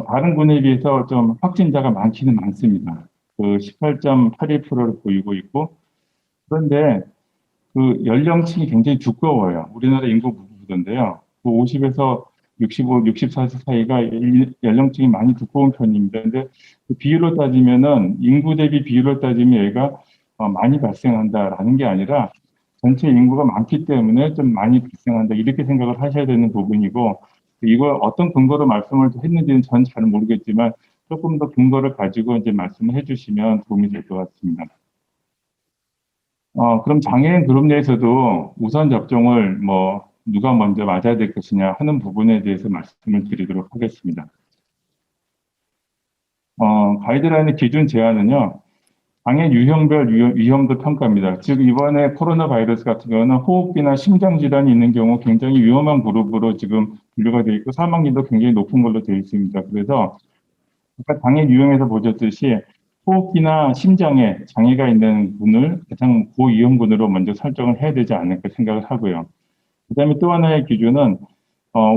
다른 군에 비해서 좀 확진자가 많기는 많습니다. 그 18.81%를 보이고 있고, 그런데 그 연령층이 굉장히 두꺼워요. 우리나라 인구 부부인데요. 그 50에서 65, 64세 사이가 연령층이 많이 두꺼운 편입니다. 근데 그 비율로 따지면은 인구 대비 비율로 따지면 얘가 많이 발생한다라는 게 아니라 전체 인구가 많기 때문에 좀 많이 발생한다 이렇게 생각을 하셔야 되는 부분이고, 이걸 어떤 근거로 말씀을 했는지는 전 잘 모르겠지만 조금 더 근거를 가지고 이제 말씀을 해주시면 도움이 될 것 같습니다. 그럼 장애인 그룹 내에서도 우선 접종을 뭐 누가 먼저 맞아야 될 것이냐 하는 부분에 대해서 말씀을 드리도록 하겠습니다. 가이드라인의 기준 제한은요, 장애 유형별 위험도 평가입니다. 즉 이번에 코로나 바이러스 같은 경우는 호흡기나 심장 질환이 있는 경우 굉장히 위험한 그룹으로 지금 분류가 되어 있고 사망률도 굉장히 높은 걸로 되어 있습니다. 그래서 아까 장애 유형에서 보셨듯이 호흡기나 심장에 장애가 있는 분을 가장 고위험군으로 먼저 설정을 해야 되지 않을까 생각을 하고요. 그다음에 또 하나의 기준은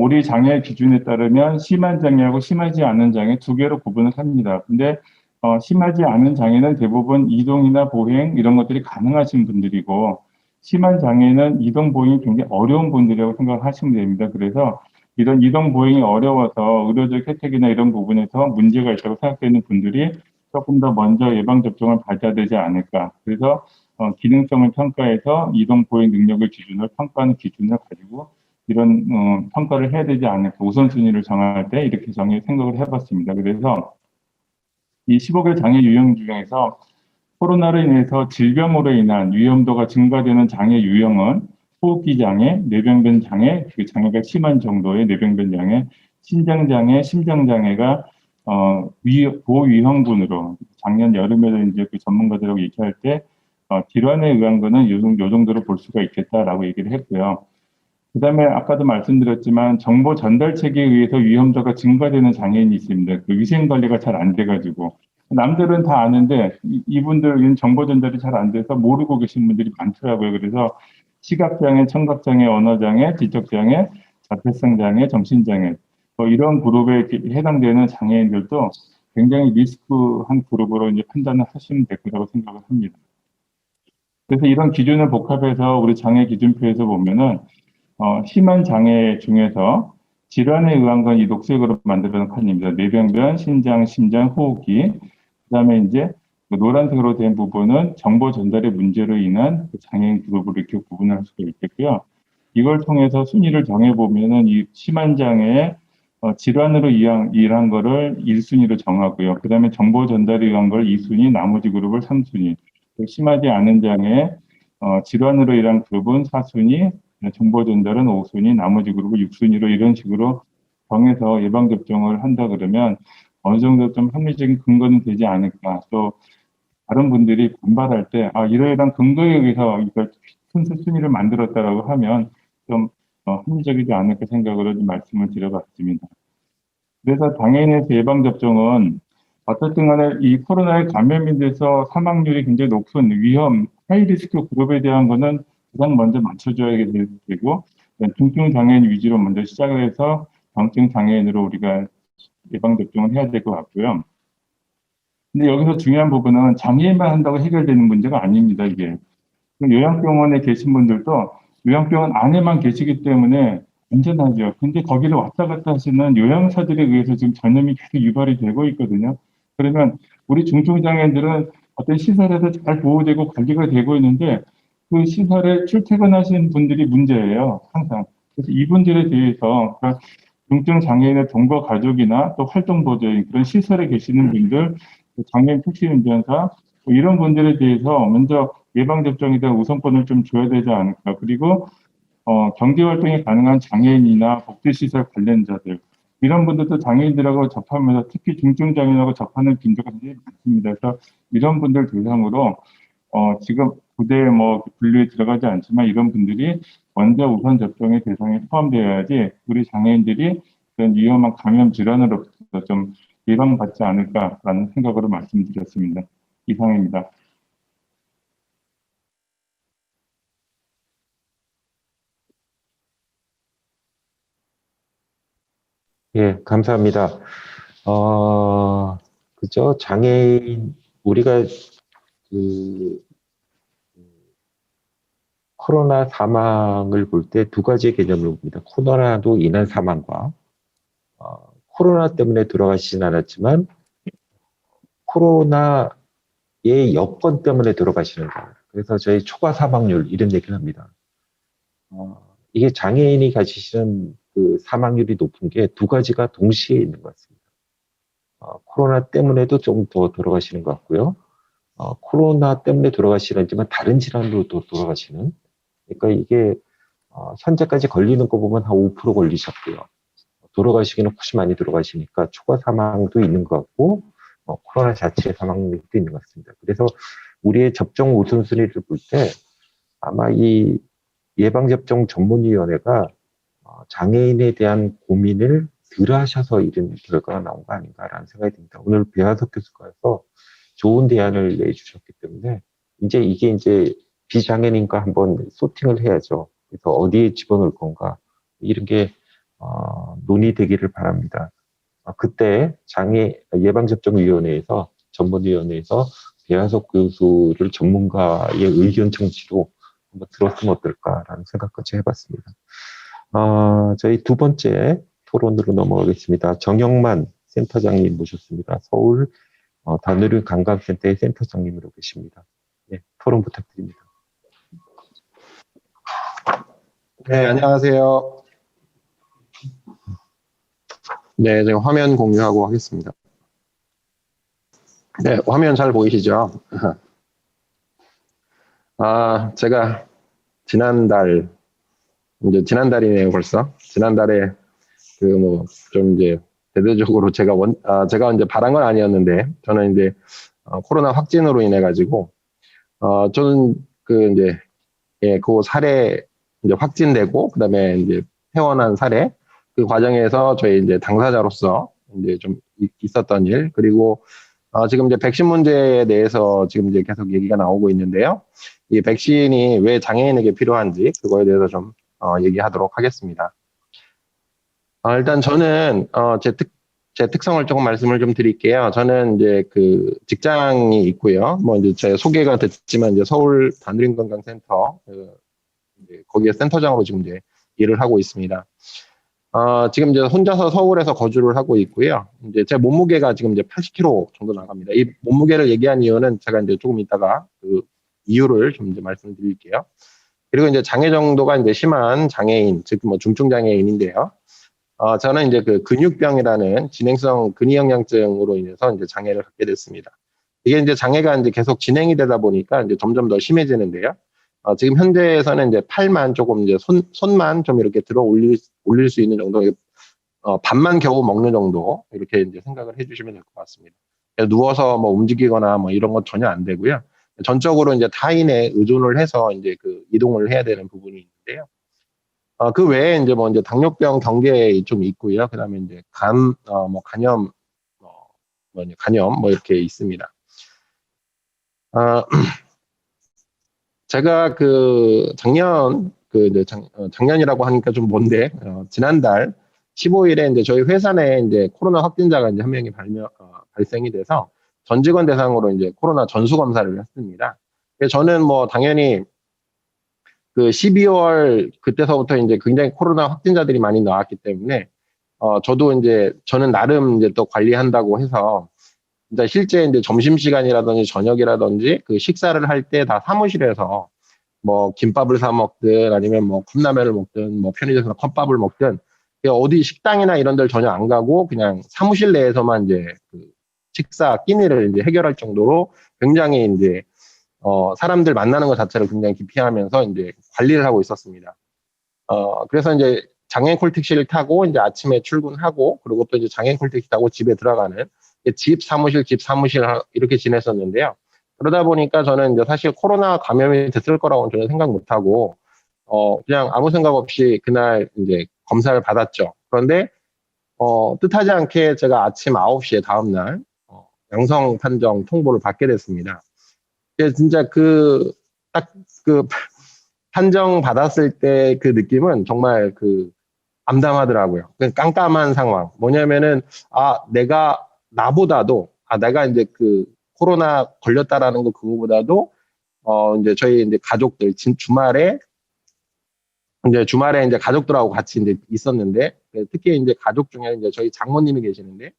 우리 장애 기준에 따르면 심한 장애하고 심하지 않은 장애 두 개로 구분을 합니다. 근데 심하지 않은 장애는 대부분 이동이나 보행 이런 것들이 가능하신 분들이고, 심한 장애는 이동 보행이 굉장히 어려운 분들이라고 생각하시면 됩니다. 그래서 이런 이동 보행이 어려워서 의료적 혜택이나 이런 부분에서 문제가 있다고 생각되는 분들이 조금 더 먼저 예방 접종을 받아야 되지 않을까. 그래서 기능성을 평가해서 이동 보행 능력을 기준으로 평가하는 기준을 가지고 이런 평가를 해야 되지 않을까. 우선순위를 정할 때 이렇게 생각을 해봤습니다. 그래서 이 15개 장애 유형 중에서 코로나로 인해서 질병으로 인한 위험도가 증가되는 장애 유형은 호흡기 장애, 뇌병변 장애, 그 장애가 심한 정도의 뇌병변 장애, 신장 장애, 심장 장애가 고위험군으로 작년 여름에도 이제 그 전문가들하고 얘기할 때 질환에 의한 거는 요 정도로 볼 수가 있겠다라고 얘기를 했고요. 그다음에 아까도 말씀드렸지만 정보 전달 체계에 의해서 위험도가 증가되는 장애인이 있습니다. 그 위생 관리가 잘 안 돼가지고 남들은 다 아는데 이분들은 정보 전달이 잘 안 돼서 모르고 계신 분들이 많더라고요. 그래서 시각장애, 청각장애, 언어장애, 지적장애, 자폐성 장애, 정신장애 이런 그룹에 해당되는 장애인들도 굉장히 리스크한 그룹으로 이제 판단을 하시면 될 거라고 생각을 합니다. 그래서 이런 기준을 복합해서 우리 장애 기준표에서 보면은 심한 장애 중에서 질환에 의한 건 이 녹색으로 만들어 놓은 칸입니다. 뇌병변, 신장, 심장, 호흡기. 그다음에 이제 그 노란색으로 된 부분은 정보 전달의 문제로 인한 그 장애인 그룹으로 이렇게 구분할 수가 있겠고요. 이걸 통해서 순위를 정해보면은 이 심한 장애의 질환으로 의한 거를 1순위로 정하고요. 그 다음에 정보 전달에 의한 걸 2순위, 나머지 그룹을 3순위. 심하지 않은 장애, 질환으로 의한 그룹은 4순위, 정보 전달은 5순위, 나머지 그룹은 6순위로 이런 식으로 정해서 예방접종을 한다 그러면 어느 정도 좀 합리적인 근거는 되지 않을까. 또 다른 분들이 반발할 때 이러이러한 근거에 의해서 이걸 순위를 만들었다라고 하면 좀 합리적이지 않을까 생각으로 좀 말씀을 드려봤습니다. 그래서 장애인의 예방접종은 어쨌든 간에 이 코로나에 감염이 돼서 사망률이 굉장히 높은 위험, 하이리스크 그룹에 대한 거는 가장 먼저 맞춰줘야 되고, 중증 장애인 위주로 먼저 시작을 해서 경증 장애인으로 우리가 예방접종을 해야 될 것 같고요. 근데 여기서 중요한 부분은 장애인만 한다고 해결되는 문제가 아닙니다, 이게. 요양병원에 계신 분들도 요양병원 안에만 계시기 때문에 안전하죠. 근데 거기를 왔다 갔다 하시는 요양사들에 의해서 지금 전염이 계속 유발이 되고 있거든요. 그러면 우리 중증장애인들은 어떤 시설에서 잘 보호되고 관리가 되고 있는데 그 시설에 출퇴근하시는 분들이 문제예요, 항상. 그래서 이분들에 대해서 그러니까 중증장애인의 동거 가족이나 또 활동보조인 그런 시설에 계시는 분들, 장애인 택시운전사 이런 분들에 대해서 먼저 예방접종에 대한 우선권을 좀 줘야 되지 않을까. 그리고 경제활동이 가능한 장애인이나 복지시설 관련자들 이런 분들도 장애인들하고 접하면서 특히 중증장애인하고 접하는 빈도가 굉장히 많습니다. 그래서 이런 분들 대상으로 지금 부대에 뭐 분류에 들어가지 않지만 이런 분들이 먼저 우선 접종의 대상에 포함되어야지 우리 장애인들이 그런 위험한 감염 질환으로부터 좀 예방받지 않을까라는 생각으로 말씀드렸습니다. 이상입니다. 예, 감사합니다. 그죠? 장애인, 우리가 그 코로나 사망을 볼 때 두 가지 개념을 봅니다. 코로나로 인한 사망과 코로나 때문에 돌아가시진 않았지만 코로나의 여건 때문에 돌아가시는 거예요. 그래서 저희 초과 사망률 이런 얘기를 합니다. 이게 장애인이 가지시는 그 사망률이 높은 게 두 가지가 동시에 있는 것 같습니다. 코로나 때문에도 좀 더 돌아가시는 것 같고요. 코로나 때문에 돌아가시는지만 다른 질환으로 또 돌아가시는. 그러니까 이게 현재까지 걸리는 거 보면 한 5% 걸리셨고요. 돌아가시기는 훨씬 많이 돌아가시니까 초과 사망도 있는 것 같고 코로나 자체의 사망률도 있는 것 같습니다. 그래서 우리의 접종 우선순위를 볼 때 아마 이 예방접종 전문위원회가 장애인에 대한 고민을 덜 하셔서 이런 결과가 나온 거 아닌가라는 생각이 듭니다. 오늘 배화석 교수께서 좋은 대안을 내주셨기 때문에 이게 비장애인과 한번 소팅을 해야죠. 그래서 어디에 집어넣을 건가 이런 게 논의되기를 바랍니다. 그때 예방접종위원회에서 전문위원회에서 배화석 교수를 전문가의 의견 청취로 한번 들었으면 어떨까라는 생각까지 해봤습니다. 저희 두 번째 토론으로 넘어가겠습니다. 정영만 센터장님 모셨습니다. 서울 다누리 관광센터의 센터장님으로 계십니다. 네, 토론 부탁드립니다. 네, 안녕하세요. 네, 제가 화면 공유하고 하겠습니다. 네, 화면 잘 보이시죠? 제가 지난달이네요, 벌써. 지난달에 좀 대대적으로 제가 이제 바란 건 아니었는데, 저는 이제 코로나 확진으로 인해 가지고, 저는 그 사례 이제 확진되고, 그다음에 이제 퇴원한 사례, 그 과정에서 저희 이제 당사자로서 이제 좀 있었던 일, 그리고 지금 이제 백신 문제에 대해서 지금 이제 계속 얘기가 나오고 있는데요. 이 백신이 왜 장애인에게 필요한지 그거에 대해서 좀 얘기하도록 하겠습니다. 일단 저는 제 특성을 조금 말씀을 좀 드릴게요. 저는 이제 그 직장이 있고요. 이제 제 소개가 됐지만 이제 서울 다누림건강센터 거기에 센터장으로 지금 이제 일을 하고 있습니다. 지금 이제 혼자서 서울에서 거주를 하고 있고요. 이제 제 몸무게가 지금 이제 80kg 정도 나갑니다. 이 몸무게를 얘기한 이유는 제가 이제 조금 이따가 그 이유를 좀 이제 말씀드릴게요. 그리고 이제 장애 정도가 이제 심한 장애인, 즉 중증 장애인인데요. 저는 이제 그 근육병이라는 진행성 근위영양증으로 인해서 이제 장애를 갖게 됐습니다. 이게 이제 장애가 이제 계속 진행이 되다 보니까 이제 점점 더 심해지는데요. 지금 현재에서는 이제 팔만 조금 이제 손만 좀 이렇게 올릴 수 있는 정도, 밥만 겨우 먹는 정도 이렇게 이제 생각을 해주시면 될 것 같습니다. 누워서 움직이거나 이런 건 전혀 안 되고요. 전적으로 이제 타인에 의존을 해서 이제 그 이동을 해야 되는 부분이 있는데요. 그 외에 이제 이제 당뇨병 경계에 좀 있고요. 그다음에 이제 간염 이렇게 있습니다. 제가 작년이라고 하니까 좀 먼데, 지난달 15일에 이제 저희 회사 내에 이제 코로나 확진자가 이제 한 명이 발생이 돼서 전 직원 대상으로 이제 코로나 전수 검사를 했습니다. 그래서 저는 뭐 당연히 그 12월 그때서부터 이제 굉장히 코로나 확진자들이 많이 나왔기 때문에 저도 이제 저는 나름 이제 또 관리한다고 해서 이제 실제 이제 점심시간이라든지 저녁이라든지 그 식사를 할 때 다 사무실에서 뭐 김밥을 사 먹든 아니면 뭐 컵라면을 먹든 뭐 편의점에서 컵밥을 먹든 어디 식당이나 이런 데를 전혀 안 가고 그냥 사무실 내에서만 이제 그 식사 끼니를 이제 해결할 정도로 굉장히 이제 사람들 만나는 것 자체를 굉장히 기피하면서 이제 관리를 하고 있었습니다. 그래서 이제 장애인 콜택시를 타고 이제 아침에 출근하고 그리고 또 이제 장애인 콜택시 타고 집에 들어가는 집 사무실 이렇게 지냈었는데요. 그러다 보니까 저는 이제 사실 코로나 감염이 됐을 거라고는 전혀 생각 못 하고 그냥 아무 생각 없이 그날 이제 검사를 받았죠. 그런데 뜻하지 않게 제가 아침 9시에 다음날 양성 판정 통보를 받게 됐습니다. 그래서 진짜 딱 그 판정 받았을 때 그 느낌은 정말 암담하더라고요. 깜깜한 상황. 뭐냐면은 내가 이제 코로나 걸렸다라는 거 그거보다도 이제 저희 이제 가족들 주말에 이제 가족들하고 같이 이제 있었는데 특히 이제 가족 중에 이제 저희 장모님이 계시는데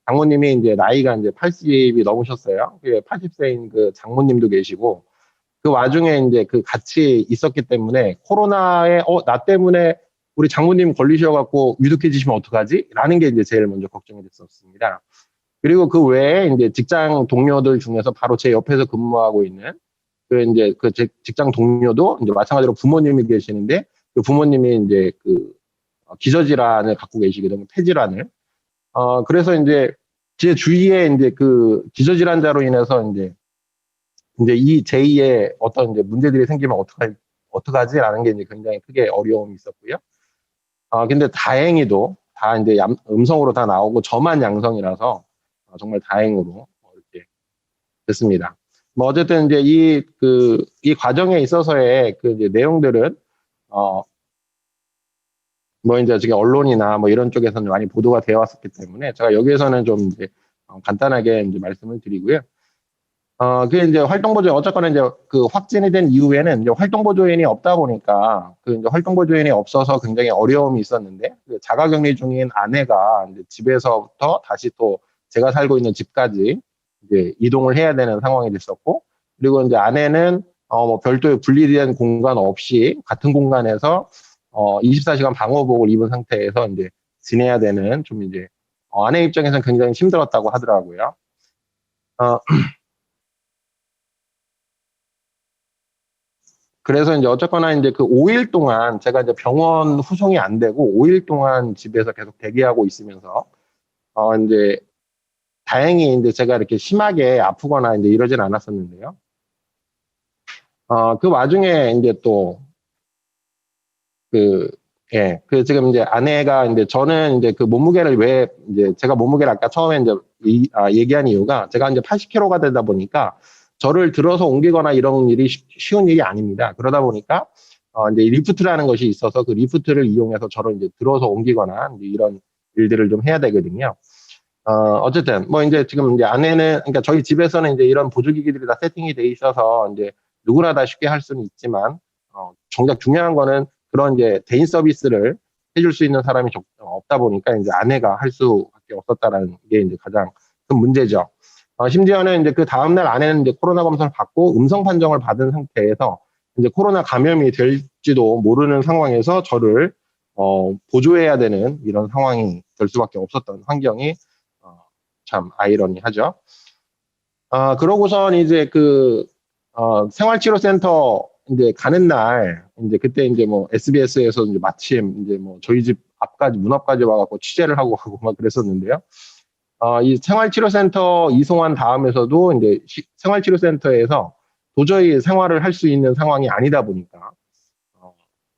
장모님이 이제 나이가 이제 80이 넘으셨어요. 80세인 그 장모님도 계시고 그 와중에 이제 같이 있었기 때문에 코로나에 나 때문에 우리 장모님 걸리셔갖고 위독해지시면 어떡하지? 라는 게 이제 제일 먼저 걱정이 됐었습니다. 그리고 그 외에 이제 직장 동료들 중에서 바로 제 옆에서 근무하고 있는 제 직장 동료도 이제 마찬가지로 부모님이 계시는데 그 부모님이 이제 기저질환을 갖고 계시거든요. 폐질환을. 그래서 이제 제 주위에 이제 기저질환자로 인해서 이제 이 제2의 어떤 이제 문제들이 생기면 어떡하지라는 게 이제 굉장히 크게 어려움이 있었고요. 근데 다행히도 다 이제 음성으로 다 나오고 저만 양성이라서 정말 다행으로 이렇게 됐습니다. 뭐 어쨌든 이제 이 과정에 있어서의 이제 내용들은 뭐 이제 지금 언론이나 뭐 이런 쪽에서는 많이 보도가 되어 왔었기 때문에 제가 여기에서는 좀 이제 간단하게 이제 말씀을 드리고요. 그게 이제 활동보조인, 어쨌거나 이제 확진이 된 이후에는 이제 활동보조인이 없다 보니까 이제 활동보조인이 없어서 굉장히 어려움이 있었는데 자가격리 중인 아내가 이제 집에서부터 다시 또 제가 살고 있는 집까지 이제 이동을 해야 되는 상황이 됐었고 그리고 이제 아내는 뭐 별도의 분리된 공간 없이 같은 공간에서 24시간 방호복을 입은 상태에서 이제 지내야 되는 좀 이제 아내 입장에서는 굉장히 힘들었다고 하더라고요. 그래서 이제 어쨌거나 이제 5일 동안 제가 이제 병원 후송이 안 되고 5일 동안 집에서 계속 대기하고 있으면서 이제 다행히 이제 제가 이렇게 심하게 아프거나 이제 이러진 않았었는데요. 그 와중에 이제 또 지금 이제 아내가 이제 저는 이제 몸무게를 왜 이제 제가 몸무게를 아까 처음에 이제 얘기한 이유가 제가 이제 80kg가 되다 보니까 저를 들어서 옮기거나 이런 일이 쉬운 일이 아닙니다. 그러다 보니까 이제 리프트라는 것이 있어서 그 리프트를 이용해서 저를 이제 들어서 옮기거나 이제 이런 일들을 좀 해야 되거든요. 어쨌든 뭐 이제 지금 이제 아내는 그러니까 저희 집에서는 이제 이런 보조기기들이 다 세팅이 돼 있어서 이제 누구나 다 쉽게 할 수는 있지만 정작 중요한 거는 그런 이제 대인 서비스를 해줄 수 있는 사람이 없다 보니까 이제 아내가 할 수밖에 없었다라는 게 이제 가장 큰 문제죠. 심지어는 이제 그 다음날 아내는 이제 코로나 검사를 받고 음성 판정을 받은 상태에서 이제 코로나 감염이 될지도 모르는 상황에서 저를 보조해야 되는 이런 상황이 될 수밖에 없었던 환경이 참 아이러니하죠. 그러고선 이제 생활치료센터 이제 가는 날 이제 그때 이제 뭐 SBS에서 이제 마침 이제 뭐 저희 집 앞까지 문 앞까지 와갖고 취재를 하고 막 그랬었는데요. 이 생활치료센터 이송한 다음에서도 이제 생활치료센터에서 도저히 생활을 할 수 있는 상황이 아니다 보니까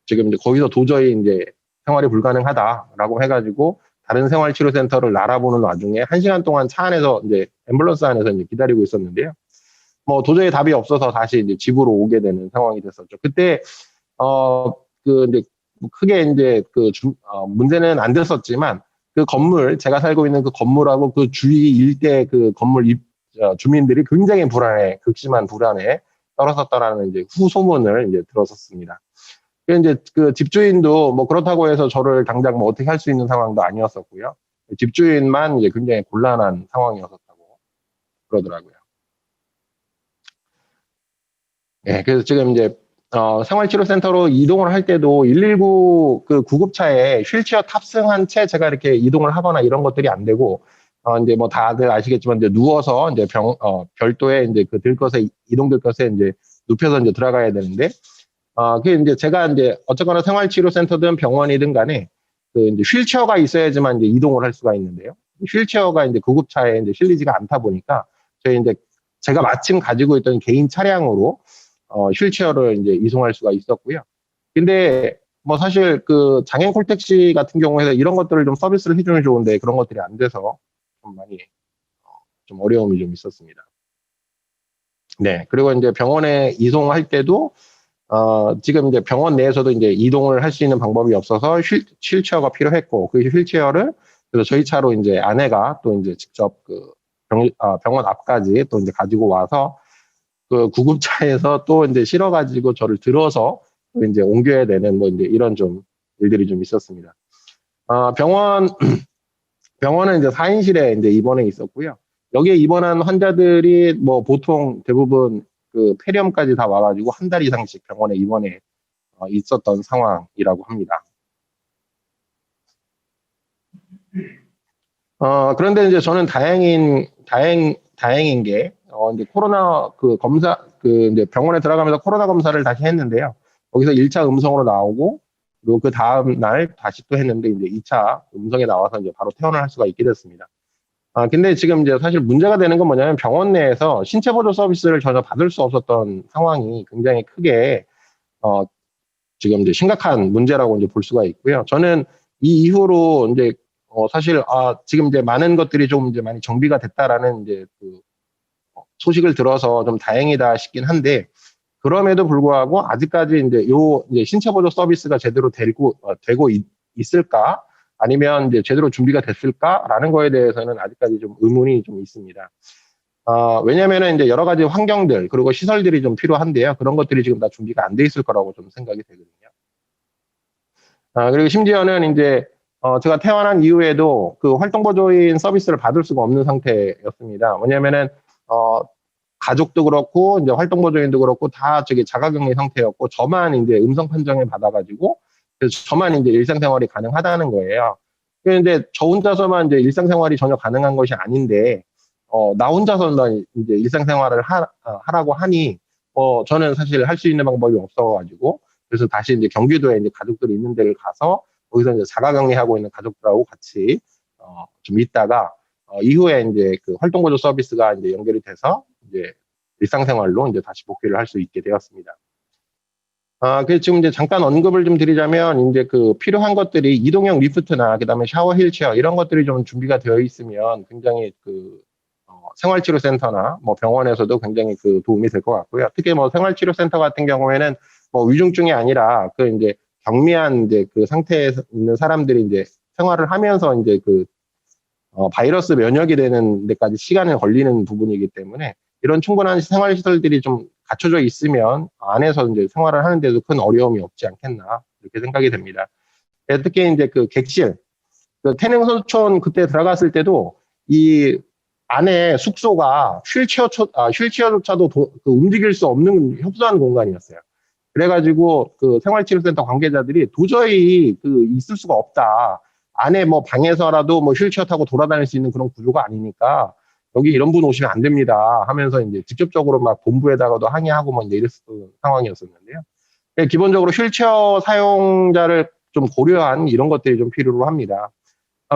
지금 이제 거기서 도저히 이제 생활이 불가능하다라고 해가지고 다른 생활치료센터를 알아보는 와중에 1시간 동안 차 안에서 이제 앰뷸런스 안에서 이제 기다리고 있었는데요. 뭐 도저히 답이 없어서 다시 이제 집으로 오게 되는 상황이 됐었죠. 그때 이제 뭐 크게 이제 문제는 안 됐었지만 그 건물, 제가 살고 있는 그 건물하고 그 주위 일대 그 건물 주민들이 굉장히 극심한 불안에 떨어졌다라는 이제 후소문을 이제 들었었습니다. 이제 그 집주인도 뭐 그렇다고 해서 저를 당장 뭐 어떻게 할 수 있는 상황도 아니었었고요. 집주인만 이제 굉장히 곤란한 상황이었었다고 그러더라고요. 네, 그래서 지금 이제 생활치료센터로 이동을 할 때도 119 그 구급차에 휠체어 탑승한 채 제가 이렇게 이동을 하거나 이런 것들이 안 되고, 이제 뭐 다들 아시겠지만 이제 누워서 이제 별도의 이제 그 들것에 이동 들것에 이제 눕혀서 이제 들어가야 되는데, 그게 이제 제가 이제 어쨌거나 생활치료센터든 병원이든 간에 그 이제 휠체어가 있어야지만 이제 이동을 할 수가 있는데요. 휠체어가 이제 구급차에 이제 실리지가 않다 보니까 저희 이제 제가 마침 가지고 있던 개인 차량으로 휠체어를 이제 이송할 수가 있었고요. 근데 뭐 사실 그 장애인 콜택시 같은 경우에는 이런 것들을 좀 서비스를 해주면 좋은데 그런 것들이 안 돼서 좀 많이 좀 어려움이 좀 있었습니다. 네, 그리고 이제 병원에 이송할 때도 지금 이제 병원 내에서도 이제 이동을 할 수 있는 방법이 없어서 휠체어가 필요했고, 그 휠체어를 그래서 저희 차로 이제 아내가 또 이제 직접 그 병원 앞까지 또 이제 가지고 와서 그 구급차에서 또 이제 실어가지고 저를 들어서 또 이제 옮겨야 되는 뭐 이제 이런 좀 일들이 좀 있었습니다. 병원은 이제 4인실에 이제 입원해 있었고요. 여기에 입원한 환자들이 뭐 보통 대부분 그 폐렴까지 다 와가지고 한 달 이상씩 병원에 입원해 있었던 상황이라고 합니다. 그런데 이제 저는 다행인 게 이제 코로나 그 검사 그 이제 병원에 들어가면서 코로나 검사를 다시 했는데요. 거기서 1차 음성으로 나오고, 그리고 그 다음 날 다시 또 했는데 이제 2차 음성이 나와서 이제 바로 퇴원을 할 수가 있게 됐습니다. 근데 지금 이제 사실 문제가 되는 건 뭐냐면 병원 내에서 신체 보조 서비스를 전혀 받을 수 없었던 상황이 굉장히 크게 지금 이제 심각한 문제라고 이제 볼 수가 있고요. 저는 이 이후로 이제 사실 지금 이제 많은 것들이 좀 이제 많이 정비가 됐다라는 이제 그 소식을 들어서 좀 다행이다 싶긴 한데, 그럼에도 불구하고 아직까지 이제 신체 보조 서비스가 제대로 되고 있을까? 아니면 이제 제대로 준비가 됐을까라는 거에 대해서는 아직까지 좀 의문이 좀 있습니다. 왜냐면은 이제 여러 가지 환경들, 그리고 시설들이 좀 필요한데요. 그런 것들이 지금 다 준비가 안 돼 있을 거라고 좀 생각이 되거든요. 그리고 심지어는 이제, 제가 퇴원한 이후에도 그 활동보조인 서비스를 받을 수가 없는 상태였습니다. 왜냐면은, 가족도 그렇고, 이제 활동보조인도 그렇고, 다 자가격리 상태였고, 저만 이제 음성 판정을 받아가지고, 그래서 저만 이제 일상생활이 가능하다는 거예요. 그런데 저 혼자서만 이제 일상생활이 전혀 가능한 것이 아닌데, 나 혼자서만 이제 일상생활을 하라고 하니, 저는 사실 할 수 있는 방법이 없어가지고, 그래서 다시 이제 경기도에 이제 가족들이 있는 데를 가서, 거기서 이제 자가격리하고 있는 가족들하고 같이, 좀 있다가, 이후에 이제 그 활동보조 서비스가 이제 연결이 돼서, 이제 일상생활로 이제 다시 복귀를 할 수 있게 되었습니다. 그래서 지금 이제 잠깐 언급을 좀 드리자면, 이제 그 필요한 것들이 이동형 리프트나 그다음에 샤워 휠체어 이런 것들이 좀 준비가 되어 있으면 굉장히 그 생활치료센터나 뭐 병원에서도 굉장히 그 도움이 될 것 같고요. 특히 뭐 생활치료센터 같은 경우에는 뭐 위중증이 아니라 그 이제 경미한 이제 그 상태에 있는 사람들이 이제 생활을 하면서 이제 그 바이러스 면역이 되는 데까지 시간이 걸리는 부분이기 때문에 이런 충분한 생활시설들이 좀 갖춰져 있으면 안에서 이제 생활을 하는데도 큰 어려움이 없지 않겠나 이렇게 생각이 됩니다. 특히 이제 그 객실, 그 태릉소촌 그때 들어갔을 때도 이 안에 숙소가 휠체어조차도 그 움직일 수 없는 협소한 공간이었어요. 그래가지고 그 생활치료센터 관계자들이 도저히 그 있을 수가 없다. 안에 뭐 방에서라도 뭐 휠체어 타고 돌아다닐 수 있는 그런 구조가 아니니까 여기 이런 분 오시면 안 됩니다 하면서 이제 직접적으로 막 본부에다가도 항의하고 뭐 이제 이랬던 상황이었었는데요. 기본적으로 휠체어 사용자를 좀 고려한 이런 것들이 좀 필요로 합니다.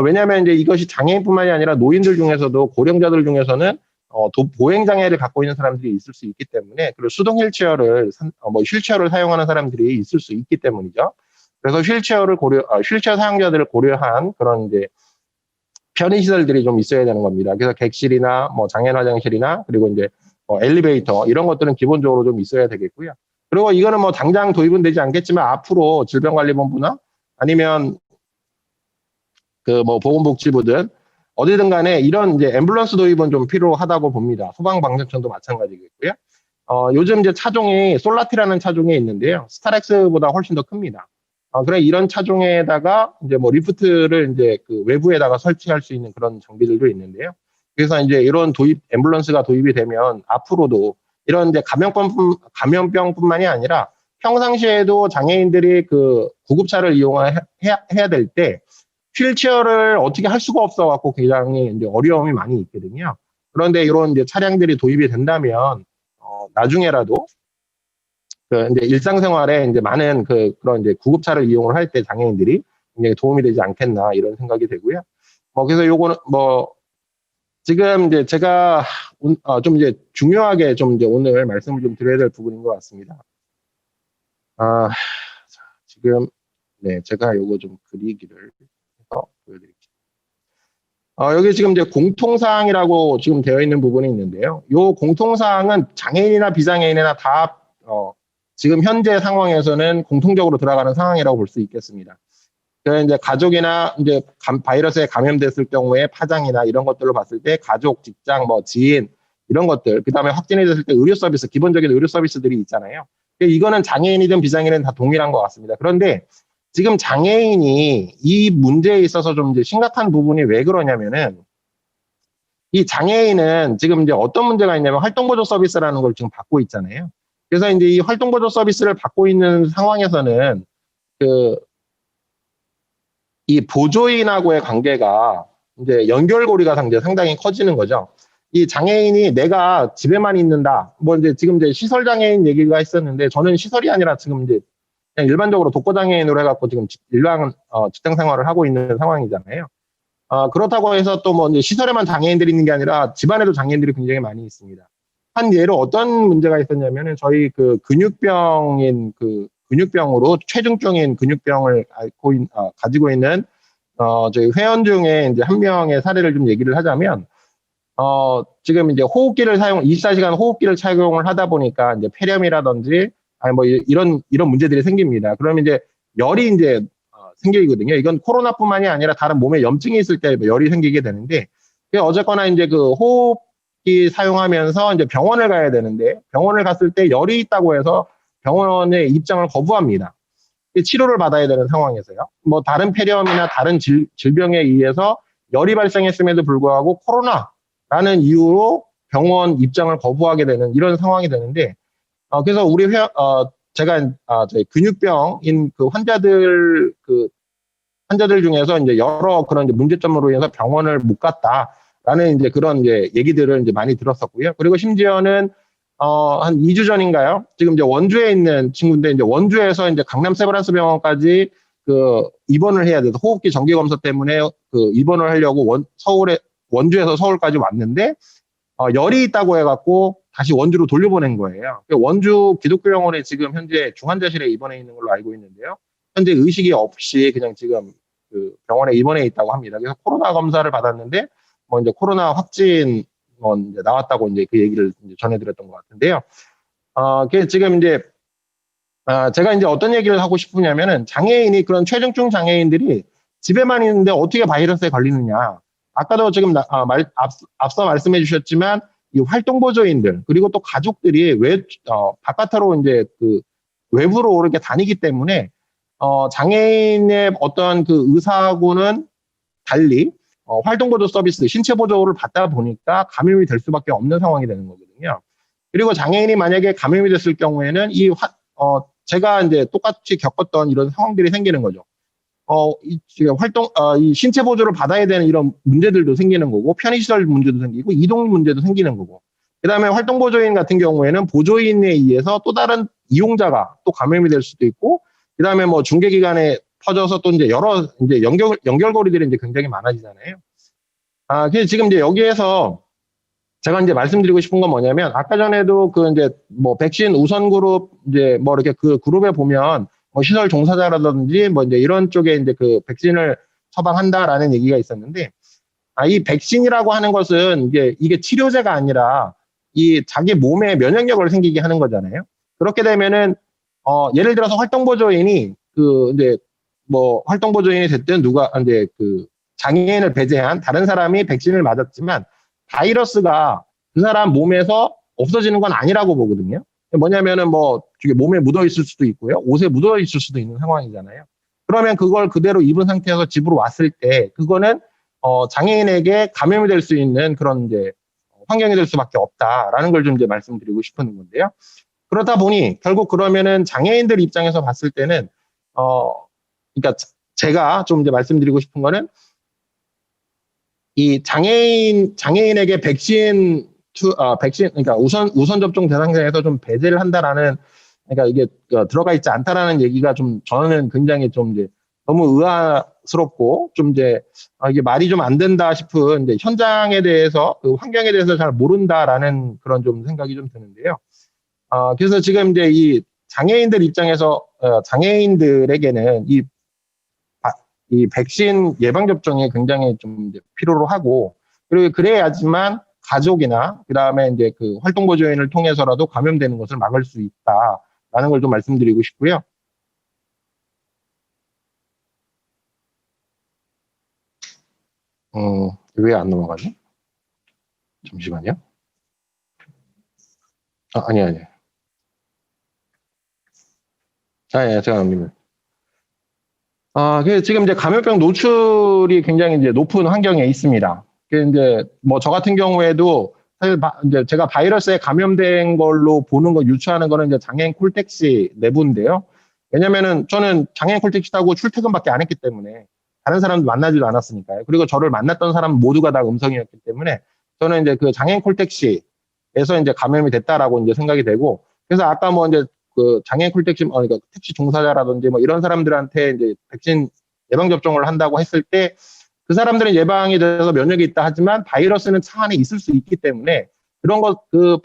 왜냐하면 이제 이것이 장애인뿐만이 아니라 노인들 중에서도 고령자들 중에서는 보행장애를 갖고 있는 사람들이 있을 수 있기 때문에, 그리고 수동 휠체어를 휠체어를 사용하는 사람들이 있을 수 있기 때문이죠. 그래서 휠체어 사용자들을 고려한 그런 이제 편의시설들이 좀 있어야 되는 겁니다. 그래서 객실이나 뭐 장애인 화장실이나 그리고 이제 엘리베이터 이런 것들은 기본적으로 좀 있어야 되겠고요. 그리고 이거는 뭐 당장 도입은 되지 않겠지만 앞으로 질병관리본부나 아니면 그 뭐 보건복지부든 어디든 간에 이런 이제 앰뷸런스 도입은 좀 필요하다고 봅니다. 소방방재청도 마찬가지겠고요. 요즘 이제 차종이 솔라티라는 차종이 있는데요. 스타렉스보다 훨씬 더 큽니다. 그래 이런 차종에다가 이제 뭐 리프트를 이제 그 외부에다가 설치할 수 있는 그런 장비들도 있는데요. 그래서 이제 이런 앰뷸런스가 도입이 되면 앞으로도 이런 이제 감염병뿐만이 아니라 평상시에도 장애인들이 그 구급차를 해야 될 때 휠체어를 어떻게 할 수가 없어갖고 굉장히 이제 어려움이 많이 있거든요. 그런데 이런 이제 차량들이 도입이 된다면 나중에라도 그 이제 일상생활에 이제 많은 그런 이제 구급차를 이용을 할 때 장애인들이 굉장히 도움이 되지 않겠나 이런 생각이 되고요. 그래서 요거는 뭐 지금 이제 제가 좀 이제 중요하게 좀 이제 오늘 말씀을 좀 드려야 될 부분인 것 같습니다. 지금 네 제가 요거 좀 그리기를 해서 보여드릴게요. 여기 지금 이제 공통사항이라고 지금 되어 있는 부분이 있는데요. 요 공통사항은 장애인이나 비장애인이나 다 지금 현재 상황에서는 공통적으로 들어가는 상황이라고 볼 수 있겠습니다. 그래서 이제 가족이나 이제 바이러스에 감염됐을 경우에 파장이나 이런 것들로 봤을 때 가족, 직장, 뭐 지인 이런 것들, 그 다음에 확진이 됐을 때 의료 서비스, 기본적인 의료 서비스들이 있잖아요. 이거는 장애인이든 비장애인은 다 동일한 것 같습니다. 그런데 지금 장애인이 이 문제에 있어서 좀 이제 심각한 부분이 왜 그러냐면은 이 장애인은 지금 이제 어떤 문제가 있냐면 활동보조 서비스라는 걸 지금 받고 있잖아요. 그래서 이제 이 활동보조 서비스를 받고 있는 상황에서는 이 보조인하고의 관계가 이제 연결고리가 상당히 커지는 거죠. 이 장애인이 내가 집에만 있는다. 뭐 이제 지금 이제 시설 장애인 얘기가 있었는데 저는 시설이 아니라 지금 이제 그냥 일반적으로 독거장애인으로 해갖고 지금 일반 직장 생활을 하고 있는 상황이잖아요. 그렇다고 해서 또 뭐 이제 시설에만 장애인들이 있는 게 아니라 집안에도 장애인들이 굉장히 많이 있습니다. 한 예로 어떤 문제가 있었냐면은 저희 그 근육병으로 최중증인 근육병을 가지고 있는 저희 회원 중에 이제 한 명의 사례를 좀 얘기를 하자면 지금 이제 24시간 호흡기를 착용을 하다 보니까 이제 폐렴이라든지 아니 뭐 이런 문제들이 생깁니다. 그러면 이제 열이 이제 생기거든요. 이건 코로나뿐만이 아니라 다른 몸에 염증이 있을 때 열이 생기게 되는데 어쨌거나 이제 그 호흡기 사용하면서 이제 병원을 가야 되는데 병원을 갔을 때 열이 있다고 해서 병원에 입장을 거부합니다. 치료를 받아야 되는 상황에서요. 뭐 다른 폐렴이나 다른 질병에 의해서 열이 발생했음에도 불구하고 코로나라는 이유로 병원 입장을 거부하게 되는 이런 상황이 되는데 그래서 우리 제가 저희 근육병인 그 환자들 중에서 이제 여러 그런 이제 문제점으로 인해서 병원을 못 갔다라는 이제 그런 이제 얘기들을 이제 많이 들었었고요. 그리고 심지어는 한 2주 전인가요? 지금 이제 원주에 있는 친구인데 이제 원주에서 이제 강남 세브란스 병원까지 입원을 해야 돼서 호흡기 정기 검사 때문에 입원을 하려고 원주에서 서울까지 왔는데 열이 있다고 해갖고 다시 원주로 돌려보낸 거예요. 원주 기독교병원에 지금 현재 중환자실에 입원해 있는 걸로 알고 있는데요. 현재 의식이 없이 그냥 지금 그 병원에 입원해 있다고 합니다. 그래서 코로나 검사를 받았는데 뭐 이제 코로나 확진 이제 나왔다고 이제 그 얘기를 이제 전해드렸던 것 같은데요. 그게 지금 이제 제가 이제 어떤 얘기를 하고 싶으냐면은 장애인이 그런 최중증 장애인들이 집에만 있는데 어떻게 바이러스에 걸리느냐. 아까도 지금 앞서 말씀해 주셨지만 이 활동보조인들 그리고 또 가족들이 바깥으로 이제 외부로 이렇게 다니기 때문에 장애인의 어떤 그 의사하고는 달리 활동보조 서비스, 신체 보조를 받다 보니까 감염이 될 수밖에 없는 상황이 되는 거거든요. 그리고 장애인이 만약에 감염이 됐을 경우에는 제가 이제 똑같이 겪었던 이런 상황들이 생기는 거죠. 이 신체 보조를 받아야 되는 이런 문제들도 생기는 거고, 편의시설 문제도 생기고, 이동 문제도 생기는 거고. 그 다음에 활동보조인 같은 경우에는 보조인에 의해서 또 다른 이용자가 또 감염이 될 수도 있고, 그 다음에 뭐 중개기관에 퍼져서 또 이제 여러 이제 연결고리들이 이제 굉장히 많아지잖아요. 그래서 지금 이제 여기에서 제가 이제 말씀드리고 싶은 건 뭐냐면, 아까 전에도 이제 뭐 백신 우선 그룹 이제 뭐 이렇게 그 그룹에 보면 뭐 시설 종사자라든지 뭐 이제 이런 쪽에 이제 그 백신을 처방한다라는 얘기가 있었는데, 이 백신이라고 하는 것은 이게 치료제가 아니라 이 자기 몸에 면역력을 생기게 하는 거잖아요. 그렇게 되면은 예를 들어서 활동보조인이 이제 뭐 활동보조인이 됐든 누가 이제 그 장애인을 배제한 다른 사람이 백신을 맞았지만 바이러스가 그 사람 몸에서 없어지는 건 아니라고 보거든요. 뭐냐면은 뭐 저게 몸에 묻어 있을 수도 있고요, 옷에 묻어 있을 수도 있는 상황이잖아요. 그러면 그걸 그대로 입은 상태에서 집으로 왔을 때 그거는 장애인에게 감염이 될 수 있는 그런 이제 환경이 될 수밖에 없다라는 걸 좀 이제 말씀드리고 싶은 건데요. 그러다 보니 결국 그러면은 장애인들 입장에서 봤을 때는 그러니까 제가 좀 이제 말씀드리고 싶은 거는 이 장애인에게 백신 그러니까 우선 접종 대상자에서 좀 배제를 한다라는, 그러니까 이게 들어가 있지 않다라는 얘기가 좀 저는 굉장히 좀 이제 너무 의아스럽고 좀 이제 이게 말이 좀 안 된다 싶은 이제 현장에 대해서 그 환경에 대해서 잘 모른다라는 그런 좀 생각이 좀 드는데요. 그래서 지금 이제 이 장애인들 입장에서 장애인들에게는 이 백신 예방 접종이 굉장히 좀 이제 필요로 하고, 그리고 그래야지만 가족이나 그다음에 이제 그 활동보조인을 통해서라도 감염되는 것을 막을 수 있다라는 걸 좀 말씀드리고 싶고요. 왜 안 넘어가지? 잠시만요. 아니. 예, 제가 넘깁니다. 그래서 지금 이제 감염병 노출이 굉장히 이제 높은 환경에 있습니다. 이제 뭐 저 같은 경우에도 사실 이제 제가 바이러스에 감염된 걸로 보는 거 유추하는 거는 이제 장애인 콜택시 내부인데요. 왜냐면은 저는 장애인 콜택시 타고 출퇴근밖에 안 했기 때문에 다른 사람도 만나지도 않았으니까요. 그리고 저를 만났던 사람 모두가 다 음성이었기 때문에 저는 이제 그 장애인 콜택시에서 이제 감염이 됐다라고 이제 생각이 되고, 그래서 아까 뭐 이제 그 장애인 콜택시, 그러니까 택시 종사자라든지 뭐 이런 사람들한테 이제 백신 예방 접종을 한다고 했을 때 그 사람들은 예방이 돼서 면역이 있다 하지만 바이러스는 차 안에 있을 수 있기 때문에 그런 그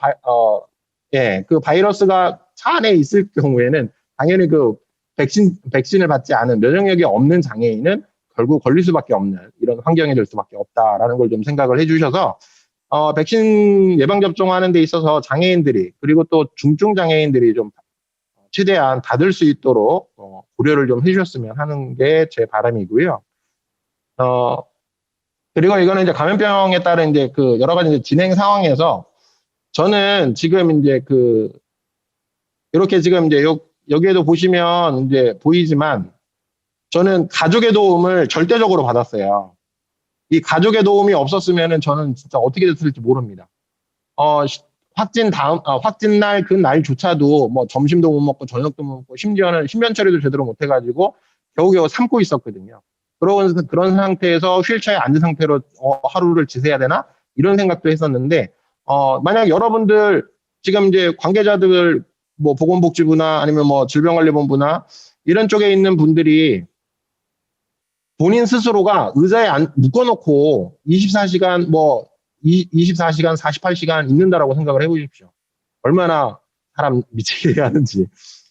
바이러스가 차 안에 있을 경우에는 당연히 그 백신을 받지 않은 면역력이 없는 장애인은 결국 걸릴 수밖에 없는 이런 환경이 될 수밖에 없다라는 걸 좀 생각을 해주셔서 백신 예방 접종하는 데 있어서 장애인들이, 그리고 또 중증 장애인들이 좀 최대한 받을 수 있도록 고려를 좀 해주셨으면 하는 게 제 바람이고요. 그리고 이거는 이제 감염병에 따른 이제 그 여러 가지 이제 진행 상황에서 저는 지금 이제 이렇게 지금 이제 여기에도 보시면 이제 보이지만 저는 가족의 도움을 절대적으로 받았어요. 이 가족의 도움이 없었으면은 저는 진짜 어떻게 됐을지 모릅니다. 확진 날 그 날조차도 뭐 점심도 못 먹고 저녁도 못 먹고 심지어는 신변 처리도 제대로 못 해가지고 겨우겨우 참고 있었거든요. 그런 상태에서 휠체어에 앉은 상태로 하루를 지새야 되나 이런 생각도 했었는데, 만약 여러분들 지금 이제 관계자들 뭐 보건복지부나 아니면 뭐 질병관리본부나 이런 쪽에 있는 분들이 본인 스스로가 의자에 묶어놓고 24시간 48시간 있는다라고 생각을 해보십시오. 얼마나 사람 미치게 하는지.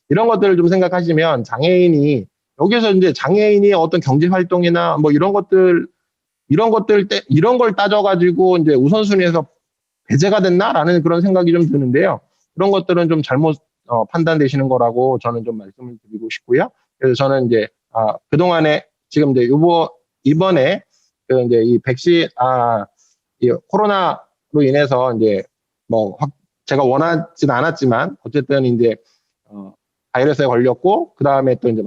이런 것들을 좀 생각하시면 장애인이 여기서 이제 장애인이 어떤 경제 활동이나 뭐 이런 걸 따져가지고 이제 우선순위에서 배제가 됐나라는 그런 생각이 좀 드는데요. 그런 것들은 좀 잘못 판단되시는 거라고 저는 좀 말씀을 드리고 싶고요. 그래서 저는 이제 그동안에 지금 이제 이번에 이제 이 백신 이 코로나로 인해서 이제 뭐 제가 원하진 않았지만 어쨌든 이제 바이러스에 걸렸고 그 다음에 또 이제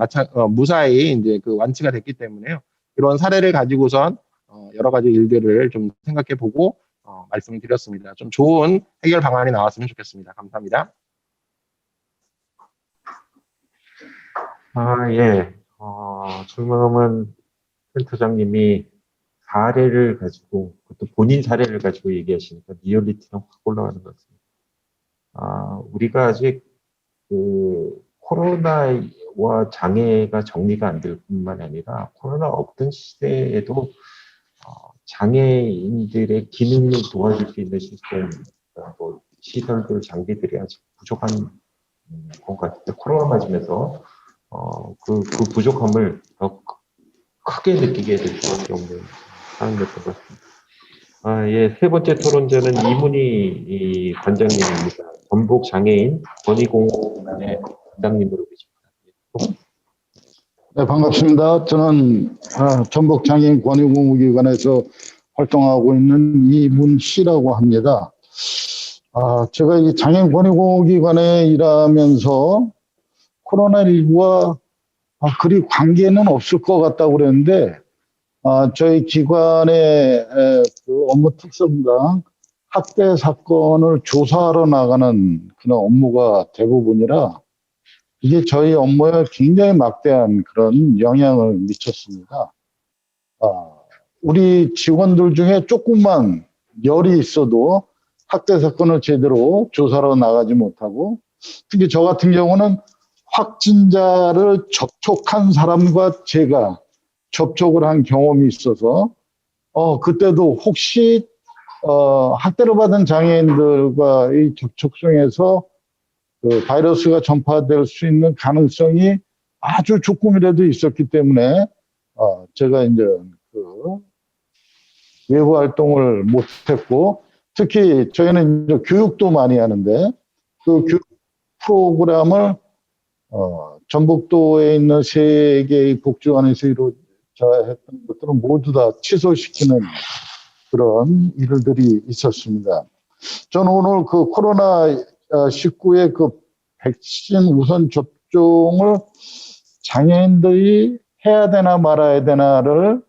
무사히 이제 그 완치가 됐기 때문에요. 이런 사례를 가지고선 여러 가지 일들을 좀 생각해보고 말씀을 드렸습니다. 좀 좋은 해결 방안이 나왔으면 좋겠습니다. 감사합니다. 예. 지금은 센터장님이 사례를 가지고, 그것도 본인 사례를 가지고 얘기하시니까 리얼리티는 확 올라가는 것 같습니다. 우리가 아직 코로나와 장애가 정리가 안 될 뿐만 아니라 코로나 없던 시대에도 장애인들의 기능을 도와줄 수 있는 시스템, 뭐 시설들, 장비들이 아직 부족한 것 같은데, 코로나 맞으면서 그 부족함을 더 크게 느끼게 될 수밖에 없는 상황이었던 것 같습니다. 예, 세 번째 토론자는 이문희 관장님입니다. 전북 장애인 권익공단의 관장님으로 계십니다. 네, 반갑습니다. 저는 전북 장애인 권익공무기관에서 활동하고 있는 이문씨라고 합니다. 제가 이 장애인 권익공무기관에 일하면서 코로나19와 그리 관계는 없을 것 같다고 그랬는데, 저희 기관의 그 업무 특성상 학대 사건을 조사하러 나가는 그런 업무가 대부분이라 이게 저희 업무에 굉장히 막대한 그런 영향을 미쳤습니다. 우리 직원들 중에 조금만 열이 있어도 학대 사건을 제대로 조사로 나가지 못하고, 특히 저 같은 경우는 확진자를 접촉한 사람과 제가 접촉을 한 경험이 있어서 그때도 혹시 학대를 받은 장애인들과의 접촉성에서 그 바이러스가 전파될 수 있는 가능성이 아주 조금이라도 있었기 때문에 제가 이제 그 외부 활동을 못했고, 특히 저희는 이제 교육도 많이 하는데 그 교육 프로그램을 전북도에 있는 세 개의 복지관에서 이루어졌던 것들은 모두 다 취소시키는 그런 일들이 있었습니다. 저는 오늘 그 코로나19의 그 백신 우선 접종을 장애인들이 해야 되나 말아야 되나를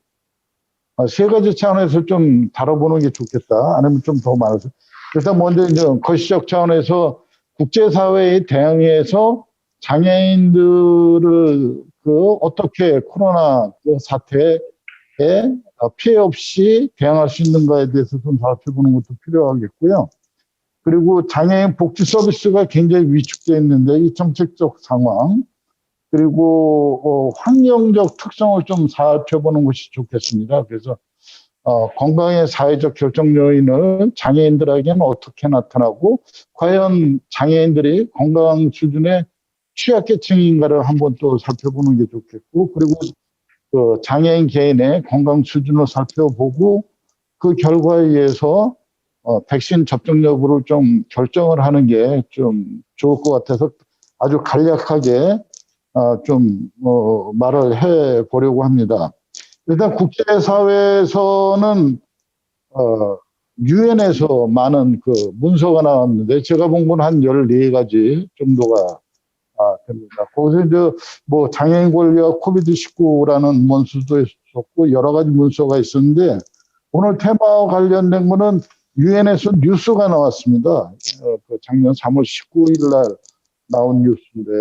세 가지 차원에서 좀 다뤄보는 게 좋겠다. 아니면 좀 더 많아서. 일단 먼저 이제 거시적 차원에서 국제사회의 대응에서 장애인들을 어떻게 코로나 사태에 피해 없이 대응할 수 있는가에 대해서 좀 살펴보는 것도 필요하겠고요. 그리고 장애인 복지 서비스가 굉장히 위축되어 있는데 이 정책적 상황, 그리고 환경적 특성을 좀 살펴보는 것이 좋겠습니다. 그래서 건강의 사회적 결정 요인을 장애인들에게는 어떻게 나타나고, 과연 장애인들이 건강 수준의 취약계층인가를 한번 또 살펴보는 게 좋겠고, 그리고 그 장애인 개인의 건강 수준을 살펴보고 그 결과에 의해서 백신 접종 여부를 좀 결정을 하는 게 좀 좋을 것 같아서 아주 간략하게 좀 말을 해 보려고 합니다. 일단 국제사회에서는 유엔에서 많은 그 문서가 나왔는데 제가 본 건 한 14가지 정도가 됩니다. 거기서 이제 뭐 장애인 권리와 코비드19라는 문서도 있었고 여러 가지 문서가 있었는데, 오늘 테마와 관련된 거는 유엔에서 뉴스가 나왔습니다. 그 작년 3월 19일 날 나온 뉴스인데,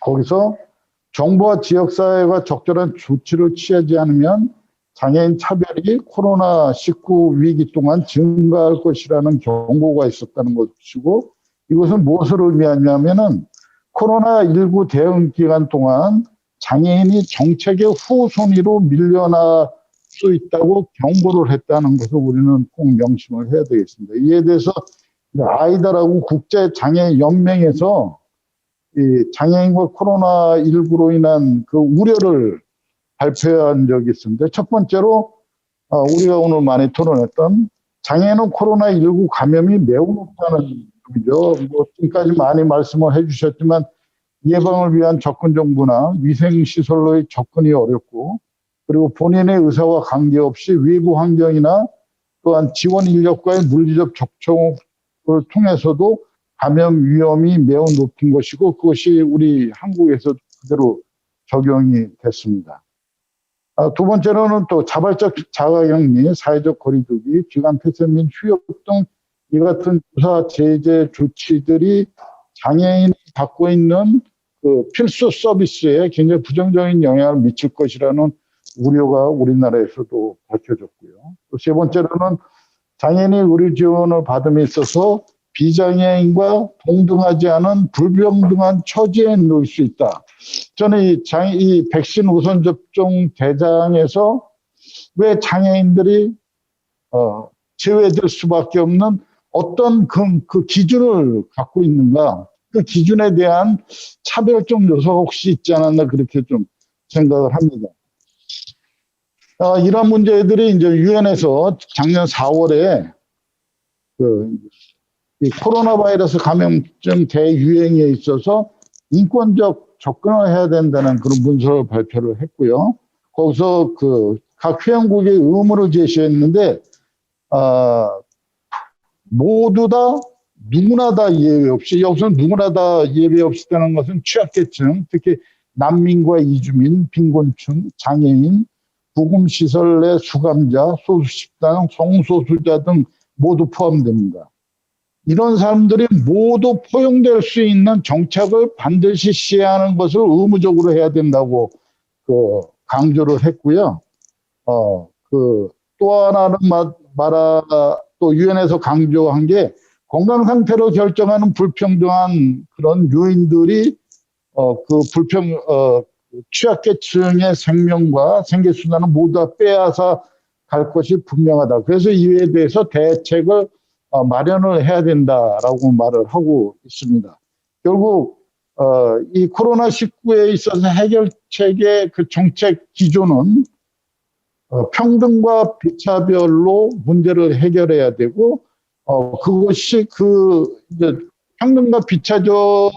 거기서 정부와 지역사회가 적절한 조치를 취하지 않으면 장애인 차별이 코로나19 위기 동안 증가할 것이라는 경고가 있었다는 것이고, 이것은 무엇을 의미하냐면은 코로나19 대응 기간 동안 장애인이 정책의 후순위로 밀려날 수 있다고 경고를 했다는 것을 우리는 꼭 명심을 해야 되겠습니다. 이에 대해서 아이다라고 국제장애연맹에서 이 장애인과 코로나19로 인한 그 우려를 발표한 적이 있습니다. 첫 번째로 우리가 오늘 많이 토론했던 장애인은 코로나19 감염이 매우 높다는 점이죠. 뭐 지금까지 많이 말씀을 해주셨지만 예방을 위한 접근 정보나 위생시설로의 접근이 어렵고, 그리고 본인의 의사와 관계없이 외부 환경이나 또한 지원 인력과의 물리적 접촉을 통해서도 감염 위험이 매우 높은 것이고, 그것이 우리 한국에서 그대로 적용이 됐습니다. 두 번째로는 또 자발적 자가격리, 사회적 거리두기, 기간 폐쇄 및 휴업 등 이 같은 조사 제재 조치들이 장애인이 갖고 있는 그 필수 서비스에 굉장히 부정적인 영향을 미칠 것이라는 우려가 우리나라에서도 밝혀졌고요. 또 세 번째로는 장애인이 의료 지원을 받음에 있어서 비장애인과 동등하지 않은 불평등한 처지에 놓일 수 있다. 저는 이 백신 우선 접종 대장에서 왜 장애인들이 제외될 수밖에 없는 어떤 그 기준을 갖고 있는가, 그 기준에 대한 차별적 요소가 혹시 있지 않았나 그렇게 좀 생각을 합니다. 이런 문제들이 이제 유엔에서 작년 4월에 이 코로나 바이러스 감염증 대유행에 있어서 인권적 접근을 해야 된다는 그런 문서를 발표를 했고요. 거기서 각 회원국의 의무를 제시했는데, 모두 다 누구나 다 예외 없이, 여기서 누구나 다 예외 없이 되는 것은 취약계층, 특히 난민과 이주민, 빈곤층, 장애인, 부금시설 내 수감자, 소수집단, 성소수자 등 모두 포함됩니다. 이런 사람들이 모두 포용될 수 있는 정책을 반드시 시행하는 것을 의무적으로 해야 된다고 강조를 했고요. 또 하나는 또 유엔에서 강조한 게 건강 상태로 결정하는 불평등한 그런 요인들이 취약계층의 생명과 생계수단을 모두 다 빼앗아 갈 것이 분명하다. 그래서 이에 대해서 대책을 마련을 해야 된다라고 말을 하고 있습니다. 결국 이 코로나19에 있어서 해결책의 그 정책 기조는 평등과 비차별로 문제를 해결해야 되고, 그것이 이제 평등과 비차별에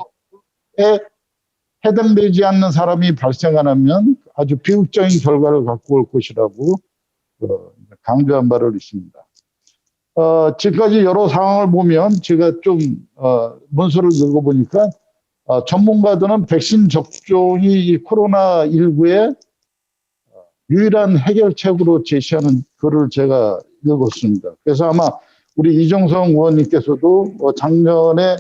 해당되지 않는 사람이 발생하면 아주 비극적인 결과를 갖고 올 것이라고 강조한 바를 있습니다. 지금까지 여러 상황을 보면 제가 좀 문서를 읽어보니까 전문가들은 백신 접종이 이 코로나19의 유일한 해결책으로 제시하는 글을 제가 읽었습니다. 그래서 아마 우리 이정성 의원님께서도 작년에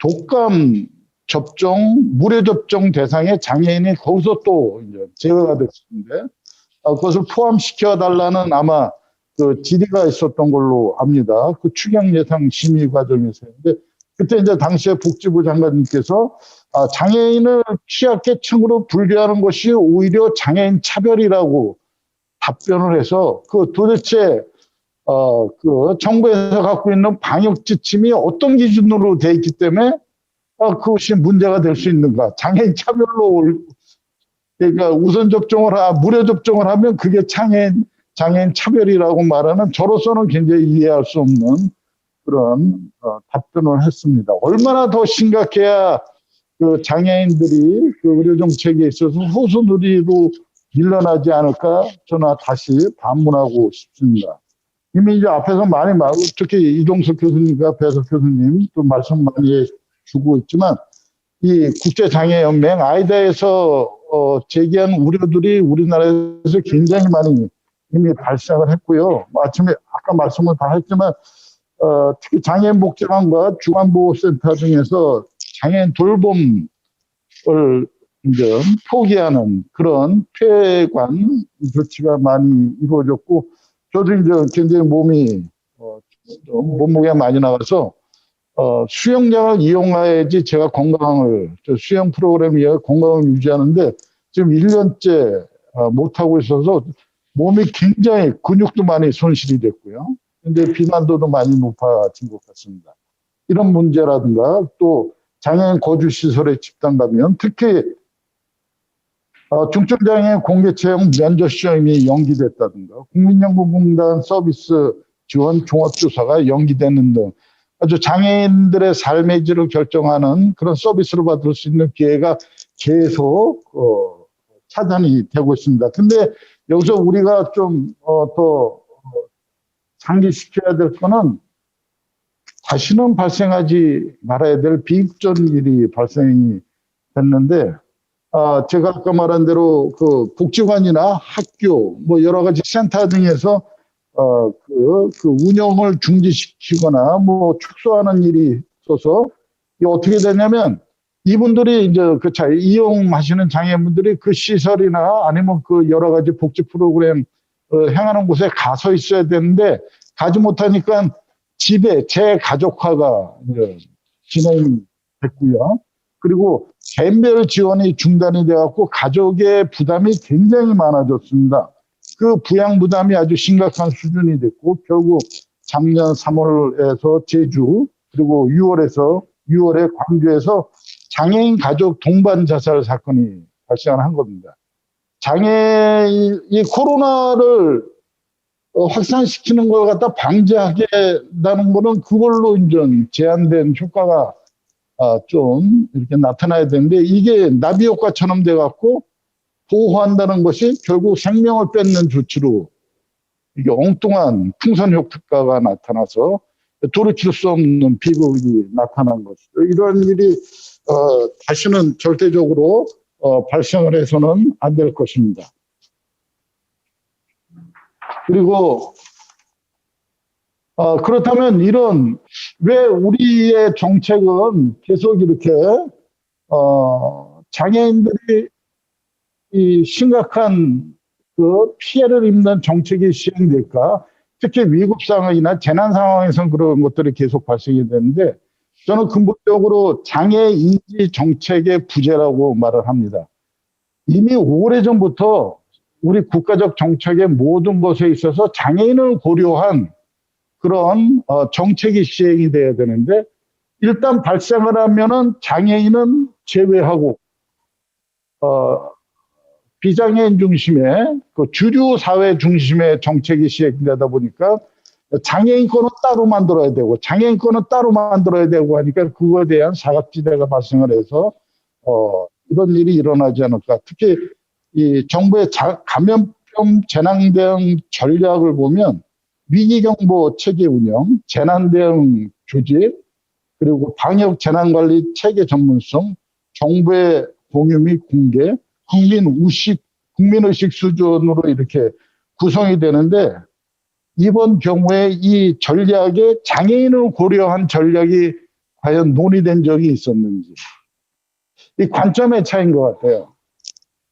독감 접종, 무료 접종 대상의 장애인이 거기서 또 이제 제외가 됐었는데, 그것을 포함시켜 달라는 아마 질의가 있었던 걸로 압니다. 추경 예산 심의 과정에서인데, 그때 이제 당시에 복지부 장관님께서 장애인을 취약계층으로 분류하는 것이 오히려 장애인 차별이라고 답변을 해서 도대체 정부에서 갖고 있는 방역 지침이 어떤 기준으로 돼 있기 때문에 그것이 문제가 될 수 있는가? 장애인 차별로, 그러니까 우선 무료 접종을 하면 그게 장애인 차별이라고 말하는, 저로서는 굉장히 이해할 수 없는 그런 답변을 했습니다. 얼마나 더 심각해야 장애인들이 의료 정책에 있어서 소수누리로 밀려나지 않을까, 저는 다시 반문하고 싶습니다. 이미 이제 앞에서 많이 특히 이종석 교수님과 배석 교수님 또 말씀 많이 주고 있지만, 이 국제장애연맹 아이다에서 제기한 우려들이 우리나라에서 굉장히 많이 이미 발생을 했고요. 아까 말씀을 다 했지만, 특히 장애인 복지관과 주간보호센터 중에서 장애인 돌봄을 이제 포기하는 그런 폐관 조치가 많이 이루어졌고, 저도 이제 굉장히 몸무게가 많이 나가서 수영장을 이용해야지 제가 수영 프로그램 이용해 건강을 유지하는데 지금 1년째 못하고 있어서 몸이 굉장히 근육도 많이 손실이 됐고요. 근데 비만도도 많이 높아진 것 같습니다. 이런 문제라든가 또 장애인 거주시설에 집단 감염, 특히 중증장애인 공개채용 면접 시험이 연기됐다든가 국민연금공단 서비스 지원 종합조사가 연기되는 등 아주 장애인들의 삶의 질을 결정하는 그런 서비스를 받을 수 있는 기회가 계속 차단이 되고 있습니다. 근데 여기서 우리가 좀 더 상기시켜야 될 거는 다시는 발생하지 말아야 될 비극적인 일이 발생이 됐는데, 제가 아까 말한 대로 복지관이나 학교, 여러 가지 센터 등에서 운영을 중지시키거나 축소하는 일이 있어서, 이게 어떻게 되냐면, 이분들이 이제 이용하시는 장애인분들이 그 시설이나 아니면 여러 가지 복지 프로그램 행하는 곳에 가서 있어야 되는데, 가지 못하니까 집에 재가족화가 이제 진행됐고요. 그리고 개인별 지원이 중단이 되었고 가족의 부담이 굉장히 많아졌습니다. 그 부양 부담이 아주 심각한 수준이 됐고, 결국 작년 3월에서 제주, 그리고 6월에 광주에서 장애인 가족 동반 자살 사건이 발생한 겁니다. 이 코로나를 확산시키는 걸 갖다 방지하겠다는 거는 그걸로 이제 제한된 효과가 좀 이렇게 나타나야 되는데 이게 나비 효과처럼 돼갖고 보호한다는 것이 결국 생명을 뺏는 조치로 이게 엉뚱한 풍선 효과가 나타나서 돌이킬 수 없는 비극이 나타난 것이죠. 이런 일이 다시는 절대적으로 발생을 해서는 안 될 것입니다. 그리고 그렇다면 왜 우리의 정책은 계속 이렇게 장애인들이 이 심각한 그 피해를 입는 정책이 시행될까? 특히 위급 상황이나 재난 상황에서는 그런 것들이 계속 발생이 되는데 저는 근본적으로 장애 인지 정책의 부재라고 말을 합니다. 이미 오래전부터 우리 국가적 정책의 모든 것에 있어서 장애인을 고려한 그런 정책이 시행이 돼야 되는데 일단 발생을 하면은 장애인은 제외하고 비장애인 중심의 그 주류 사회 중심의 정책이 시행되다 보니까 장애인 거는 따로 만들어야 되고 장애인 거는 따로 만들어야 되고 하니까 그거에 대한 사각지대가 발생을 해서 이런 일이 일어나지 않을까. 특히 이 정부의 감염병 재난 대응 전략을 보면 위기경보 체계 운영, 재난 대응 조직, 그리고 방역 재난관리 체계 전문성, 정부의 공유 및 공개, 국민의식 수준으로 이렇게 구성이 되는데 이번 경우에 이 전략에 장애인을 고려한 전략이 과연 논의된 적이 있었는지 이 관점의 차이인 것 같아요.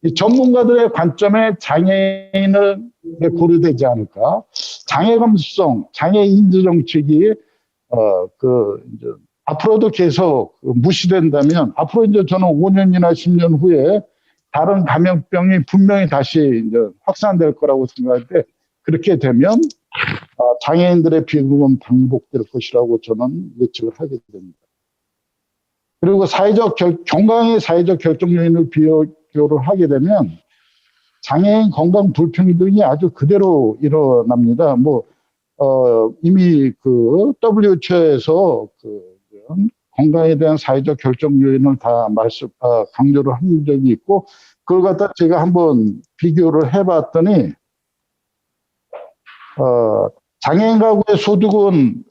이 전문가들의 관점에 장애인을 고려되지 않을까? 장애 감수성, 장애 인지 정책이 이제 앞으로도 계속 무시된다면 앞으로 이제 저는 5년이나 10년 후에 다른 감염병이 분명히 다시 이제 확산될 거라고 생각할 때 그렇게 되면 장애인들의 비극은 반복될 것이라고 저는 예측을 하게 됩니다. 그리고 경강의 사회적 결정 요인을 비교를 하게 되면 장애인 건강 불평등이 아주 그대로 일어납니다. 이미 그 WHO에서 건강에 대한 사회적 결정 요인을 다 강조를 한 적이 있고 그걸 갖다 제가 한번 비교를 해봤더니 장애인 가구의 소득은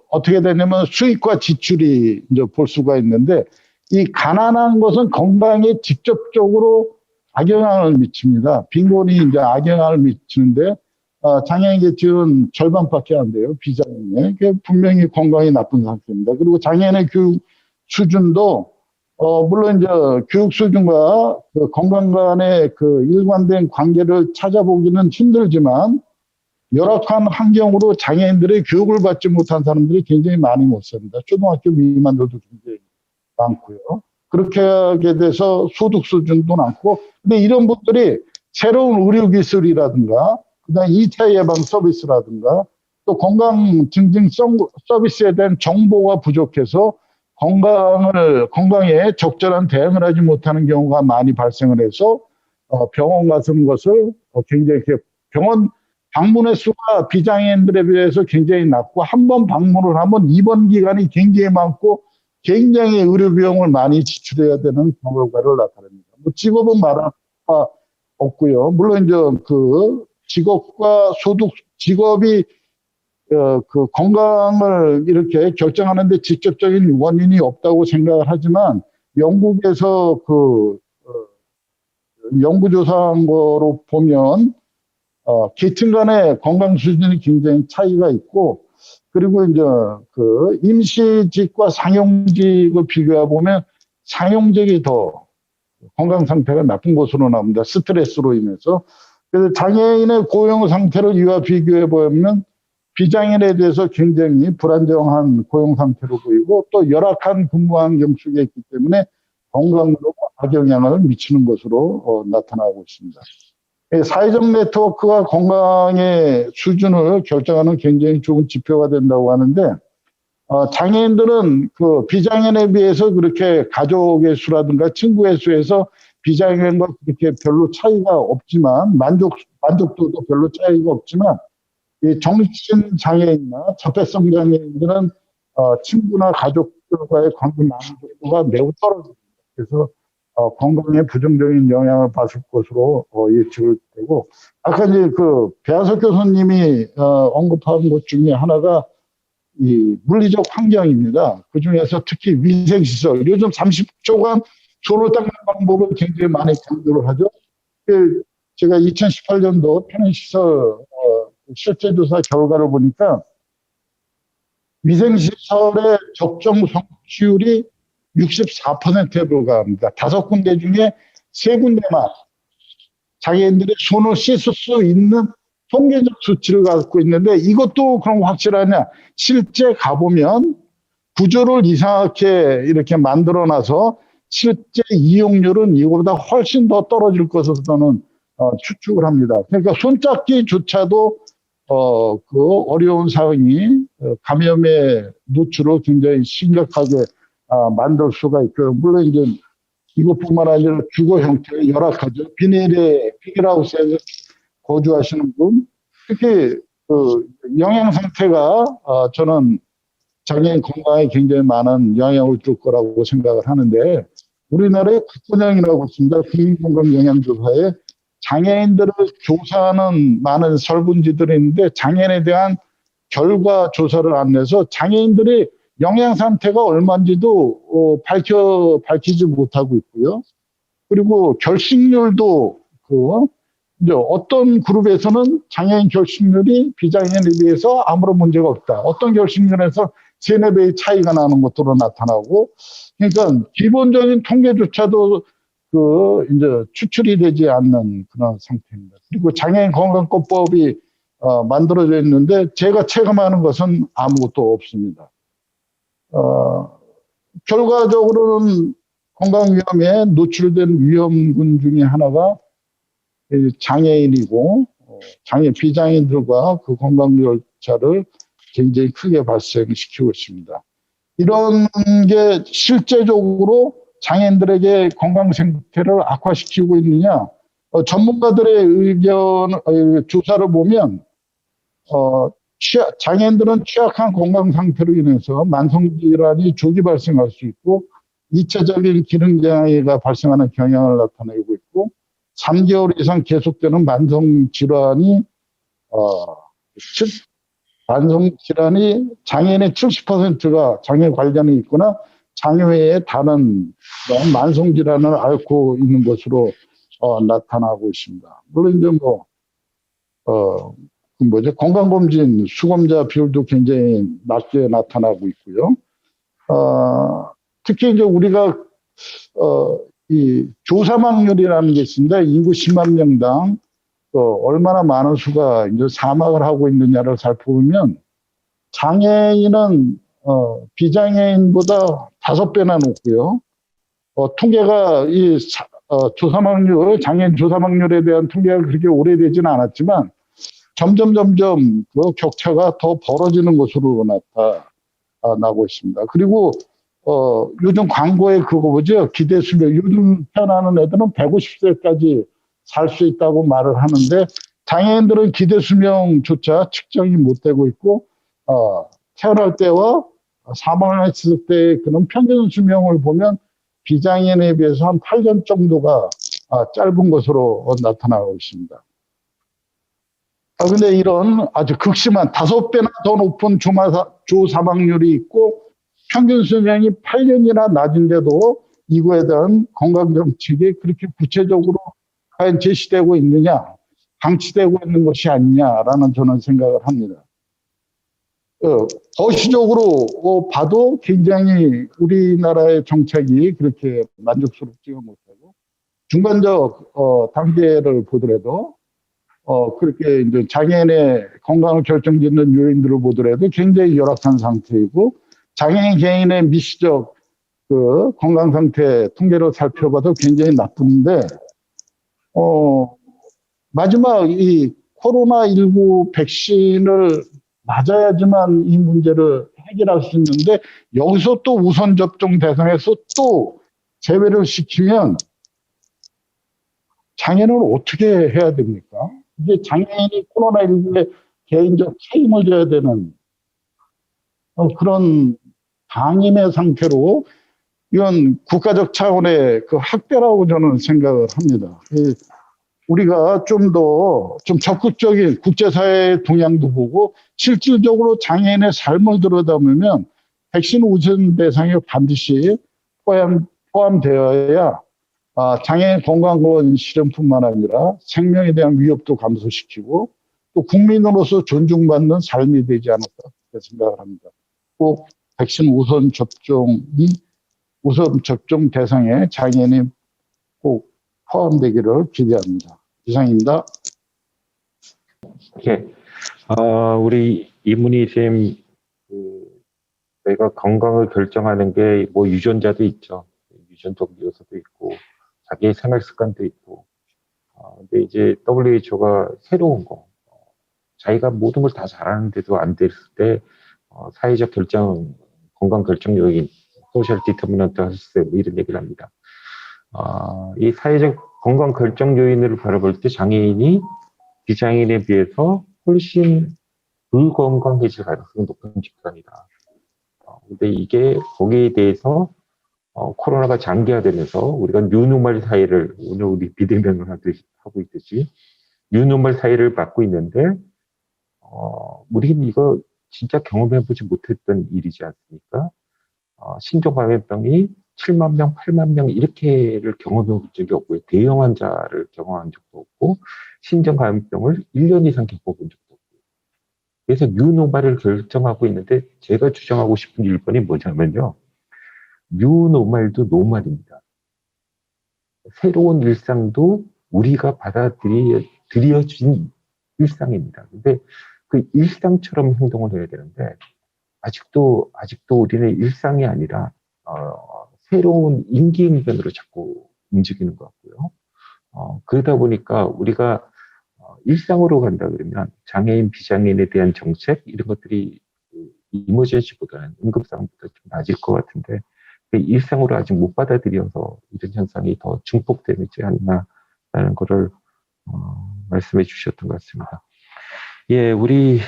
어떻게 되냐면 수입과 지출이 이제 볼 수가 있는데 이 가난한 것은 건강에 직접적으로 악영향을 미칩니다. 빈곤이 이제 악영향을 미치는데 장애인 계층은 절반밖에 안 돼요. 비장애인의. 분명히 건강이 나쁜 상태입니다. 그리고 장애인의 교육 수준도 물론 이제 교육 수준과 건강 간의 일관된 관계를 찾아보기는 힘들지만 열악한 환경으로 장애인들의 교육을 받지 못한 사람들이 굉장히 많이 못 삽니다. 초등학교 미만들도 굉장히 많고요. 그렇게 하게 돼서 소득 수준도 많고, 근데 이런 분들이 새로운 의료기술이라든가, 그 다음에 2차 예방 서비스라든가, 또 건강 증진 서비스에 대한 정보가 부족해서 건강에 적절한 대응을 하지 못하는 경우가 많이 발생을 해서 병원 가는 것을 굉장히 병원 방문의 수가 비장애인들에 비해서 굉장히 낮고 한 번 방문을 하면 입원 기간이 굉장히 많고 굉장히 의료 비용을 많이 지출해야 되는 결과를 나타냅니다. 직업은 말할 바 없고요. 물론 이제 직업과 소득, 직업이 건강을 이렇게 결정하는데 직접적인 원인이 없다고 생각을 하지만 영국에서 연구조사한 거로 보면 계층 간의 건강 수준이 굉장히 차이가 있고, 그리고 이제 임시직과 상용직을 비교해 보면 상용직이 더 건강 상태가 나쁜 것으로 나옵니다. 스트레스로 인해서. 그래서 장애인의 고용 상태를 이와 비교해 보면 비장애인에 대해서 굉장히 불안정한 고용 상태로 보이고 또 열악한 근무 환경 속에 있기 때문에 건강으로 악영향을 미치는 것으로 나타나고 있습니다. 사회적 네트워크가 건강의 수준을 결정하는 굉장히 좋은 지표가 된다고 하는데 장애인들은 비장애인에 비해서 그렇게 가족의 수라든가 친구의 수에서 비장애인과 그렇게 별로 차이가 없지만, 만족도도 별로 차이가 없지만, 이 정신 장애인이나 자폐성 장애인들은 친구나 가족들과의 관계 만족도가 매우 떨어집니다. 그래서 건강에 부정적인 영향을 받을 것으로 예측을 되고, 아까 이제 그 배아석 교수님이 언급한 것 중에 하나가 이 물리적 환경입니다. 그 중에서 특히 위생시설, 요즘 30초간 손을 닦는 방법을 굉장히 많이 강조를 하죠. 제가 2018년도 편의시설 실제조사 결과를 보니까 위생시설의 적정 성취율이 64%에 불과합니다. 5군데 중에 3군데만 장애인들이 손을 씻을 수 있는 통계적 수치를 갖고 있는데, 이것도 그럼 확실하냐? 실제 가보면 구조를 이상하게 이렇게 만들어놔서 실제 이용률은 이거보다 훨씬 더 떨어질 것으로 저는 추측을 합니다. 그러니까 손잡기조차도 그 어려운 상황이 감염의 노출을 굉장히 심각하게 만들 수가 있고요. 물론 이제 이것뿐만 아니라 주거 형태가 열악하죠. 비닐하우스에서 거주하시는 분, 특히 그 영양 상태가 저는 장애인 건강에 굉장히 많은 영향을 줄 거라고 생각을 하는데, 우리나라의 국건영이라고 있습니다. 국민건강영양조사에 장애인들을 조사하는 많은 설문지들이 있는데, 장애인에 대한 결과 조사를 안 내서 장애인들이 영양 상태가 얼마인지도 밝히지 못하고 있고요. 그리고 결식률도 이제 어떤 그룹에서는 장애인 결식률이 비장애인에 비해서 아무런 문제가 없다. 어떤 결식률에서 3, 4배의 차이가 나는 것으로 나타나고, 그러니까 기본적인 통계조차도 이제 추출이 되지 않는 그런 상태입니다. 그리고 장애인 건강권법이 만들어져 있는데, 제가 체감하는 것은 아무것도 없습니다. 결과적으로는 건강위험에 노출된 위험군 중에 하나가 장애인이고, 비장애인들과 그 건강열차를 굉장히 크게 발생시키고 있습니다. 이런 게 실제적으로 장애인들에게 건강 상태를 악화시키고 있느냐? 전문가들의 의견, 조사를 보면, 장애인들은 취약한 건강 상태로 인해서 만성질환이 조기 발생할 수 있고, 2차적인 기능장애가 발생하는 경향을 나타내고 있고, 3개월 이상 계속되는 만성질환이 장애인의 70%가 장애 관련이 있거나 장애 외에 다른 만성질환을 앓고 있는 것으로 나타나고 있습니다. 물론 이제 건강검진 수검자 비율도 굉장히 낮게 나타나고 있고요. 특히 이제 우리가 이 조사망률이라는 게 있습니다. 인구 10만 명당 얼마나 많은 수가 이제 사망을 하고 있느냐를 살펴보면, 장애인은 비장애인보다 5배나 높고요. 통계가 장애인 조사망률에 대한 통계가 그렇게 오래되지는 않았지만, 점점 그 격차가 더 벌어지는 것으로 나타나고 있습니다. 그리고 요즘 광고에 그거 보죠. 기대수명. 요즘 태어나는 애들은 150세까지 살 수 있다고 말을 하는데, 장애인들은 기대수명조차 측정이 못 되고 있고, 태어날 때와 사망했을 때 그런 평균 수명을 보면 비장애인에 비해서 한 8년 정도가 짧은 것으로 나타나고 있습니다. 근데 이런 아주 극심한 5배나 더 높은 조사망률이 있고, 평균 수명이 8년이나 낮은데도 이거에 대한 건강정책이 그렇게 구체적으로 과연 제시되고 있느냐, 방치되고 있는 것이 아니냐라는 저는 생각을 합니다. 거시적으로 봐도 굉장히 우리나라의 정책이 그렇게 만족스럽지가 못하고, 중간적 단계를 보더라도 그렇게 이제 장애인의 건강을 결정짓는 요인들을 보더라도 굉장히 열악한 상태이고, 장애인 개인의 미시적 그 건강 상태 통계를 살펴봐도 굉장히 나쁜데, 마지막 이 코로나19 백신을 맞아야지만 이 문제를 해결할 수 있는데, 여기서 또 우선 접종 대상에서 또 제외를 시키면 장애인은 어떻게 해야 됩니까? 이게 장애인이 코로나19에 개인적 책임을 져야 되는 그런 방임의 상태로 이건 국가적 차원의 그 학대라고 저는 생각을 합니다. 우리가 좀 더 적극적인 국제사회의 동향도 보고 실질적으로 장애인의 삶을 들여다보면 백신 우선 대상에 반드시 포함되어야 장애인 건강보건 실현뿐만 아니라 생명에 대한 위협도 감소시키고 또 국민으로서 존중받는 삶이 되지 않을까 생각을 합니다. 꼭 백신 우선 접종 대상에 장애인이 꼭 포함되기를 기대합니다. 이상입니다. 예. 우리 이문희 쌤, 저희가 건강을 결정하는 게 뭐 유전자도 있죠. 유전적 요소도 있고, 자기의 생활 습관도 있고. 근데 이제 WHO가 새로운 거, 자기가 모든 걸 다 잘하는데도 안 됐을 때, 사회적 건강 결정 요인, 소셜 디터미넌트 헬스, 이런 얘기를 합니다. 이 사회적 건강 결정 요인을 바라볼 때 장애인이 비장애인에 비해서 훨씬 불건강해질 가능성이 높은 집단이다. 근데 이게 거기에 대해서 코로나가 장기화되면서 우리가 뉴노멀 사회를 오늘 우리 비대면을 하고 있듯이 뉴노멀 사회를 맞고 있는데 우리는 이거 진짜 경험해보지 못했던 일이지 않습니까? 신종 감염병이 7만 명, 8만 명 이렇게를 경험해 본 적이 없고요. 대형 환자를 경험한 적도 없고 신종 감염병을 1년 이상 겪어본 적도 없고요. 그래서 뉴노멀을 결정하고 있는데 제가 주장하고 싶은 일본이 뭐냐면요. 뉴노멀도 노멀입니다. 새로운 일상도 우리가 받아들여진 일상입니다. 근데 그 일상처럼 행동을 해야 되는데 아직도 우리는 일상이 아니라 새로운 임기응변으로 자꾸 움직이는 것 같고요. 그러다 보니까 우리가 일상으로 간다 그러면 장애인, 비장애인에 대한 정책 이런 것들이 이머전시보다는 응급상황보다 좀 낮을 것 같은데 일상으로 아직 못 받아들여서 이런 현상이 더 증폭되지 않나라는 것을 말씀해 주셨던 것 같습니다. 예, 우리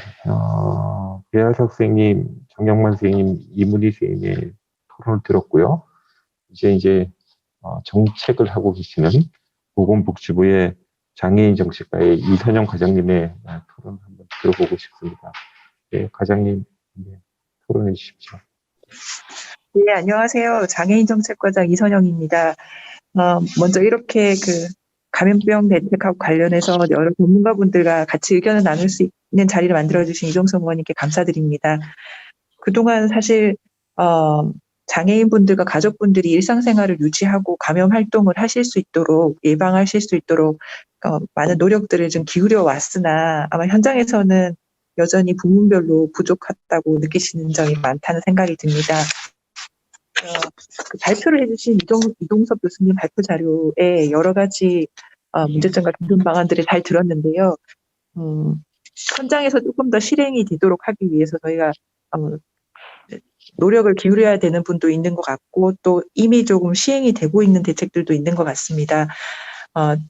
배아석 선생님, 정영만 선생님, 이문희 선생님의 토론을 들었고요. 이제 정책을 하고 계시는 보건복지부의 장애인 정책과의 이선영 과장님의 토론 한번 들어보고 싶습니다. 예, 과장님, 토론해 주십시오. 네, 안녕하세요. 장애인 정책과장 이선영입니다. 먼저 이렇게 감염병 대책하고 관련해서 여러 전문가분들과 같이 의견을 나눌 수 있는 자리를 만들어주신 이종석 의원님께 감사드립니다. 그동안 사실 장애인분들과 가족분들이 일상생활을 유지하고 감염 활동을 하실 수 있도록 예방하실 수 있도록 많은 노력들을 좀 기울여 왔으나 아마 현장에서는 여전히 부문별로 부족하다고 느끼시는 점이 많다는 생각이 듭니다. 발표를 해주신 이동섭 교수님 발표 자료에 여러 가지 문제점과 개선 방안들을 잘 들었는데요. 현장에서 조금 더 실행이 되도록 하기 위해서 저희가 노력을 기울여야 되는 분도 있는 것 같고 또 이미 조금 시행이 되고 있는 대책들도 있는 것 같습니다.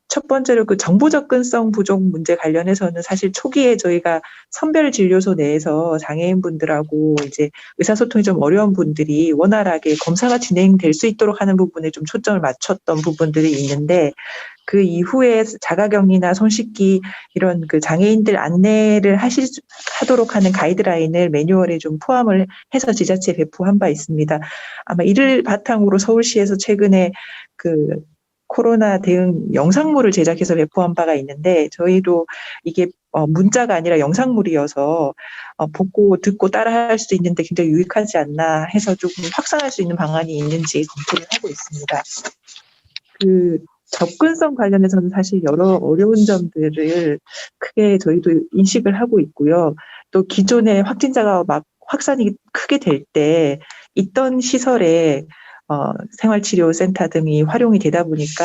첫 번째로 정보 접근성 부족 문제 관련해서는 사실 초기에 저희가 선별 진료소 내에서 장애인분들하고 이제 의사소통이 좀 어려운 분들이 원활하게 검사가 진행될 수 있도록 하는 부분에 좀 초점을 맞췄던 부분들이 있는데 그 이후에 자가격리나 손 씻기 이런 장애인들 안내를 하도록 하는 가이드라인을 매뉴얼에 좀 포함을 해서 지자체에 배포한 바 있습니다. 아마 이를 바탕으로 서울시에서 최근에 코로나 대응 영상물을 제작해서 배포한 바가 있는데 저희도 이게 문자가 아니라 영상물이어서 보고 듣고 따라할 수 있는데 굉장히 유익하지 않나 해서 조금 확산할 수 있는 방안이 있는지 검토를 하고 있습니다. 접근성 관련해서는 사실 여러 어려운 점들을 크게 저희도 인식을 하고 있고요. 또 기존의 확진자가 막 확산이 크게 될 때 있던 시설에 생활치료센터 등이 활용이 되다 보니까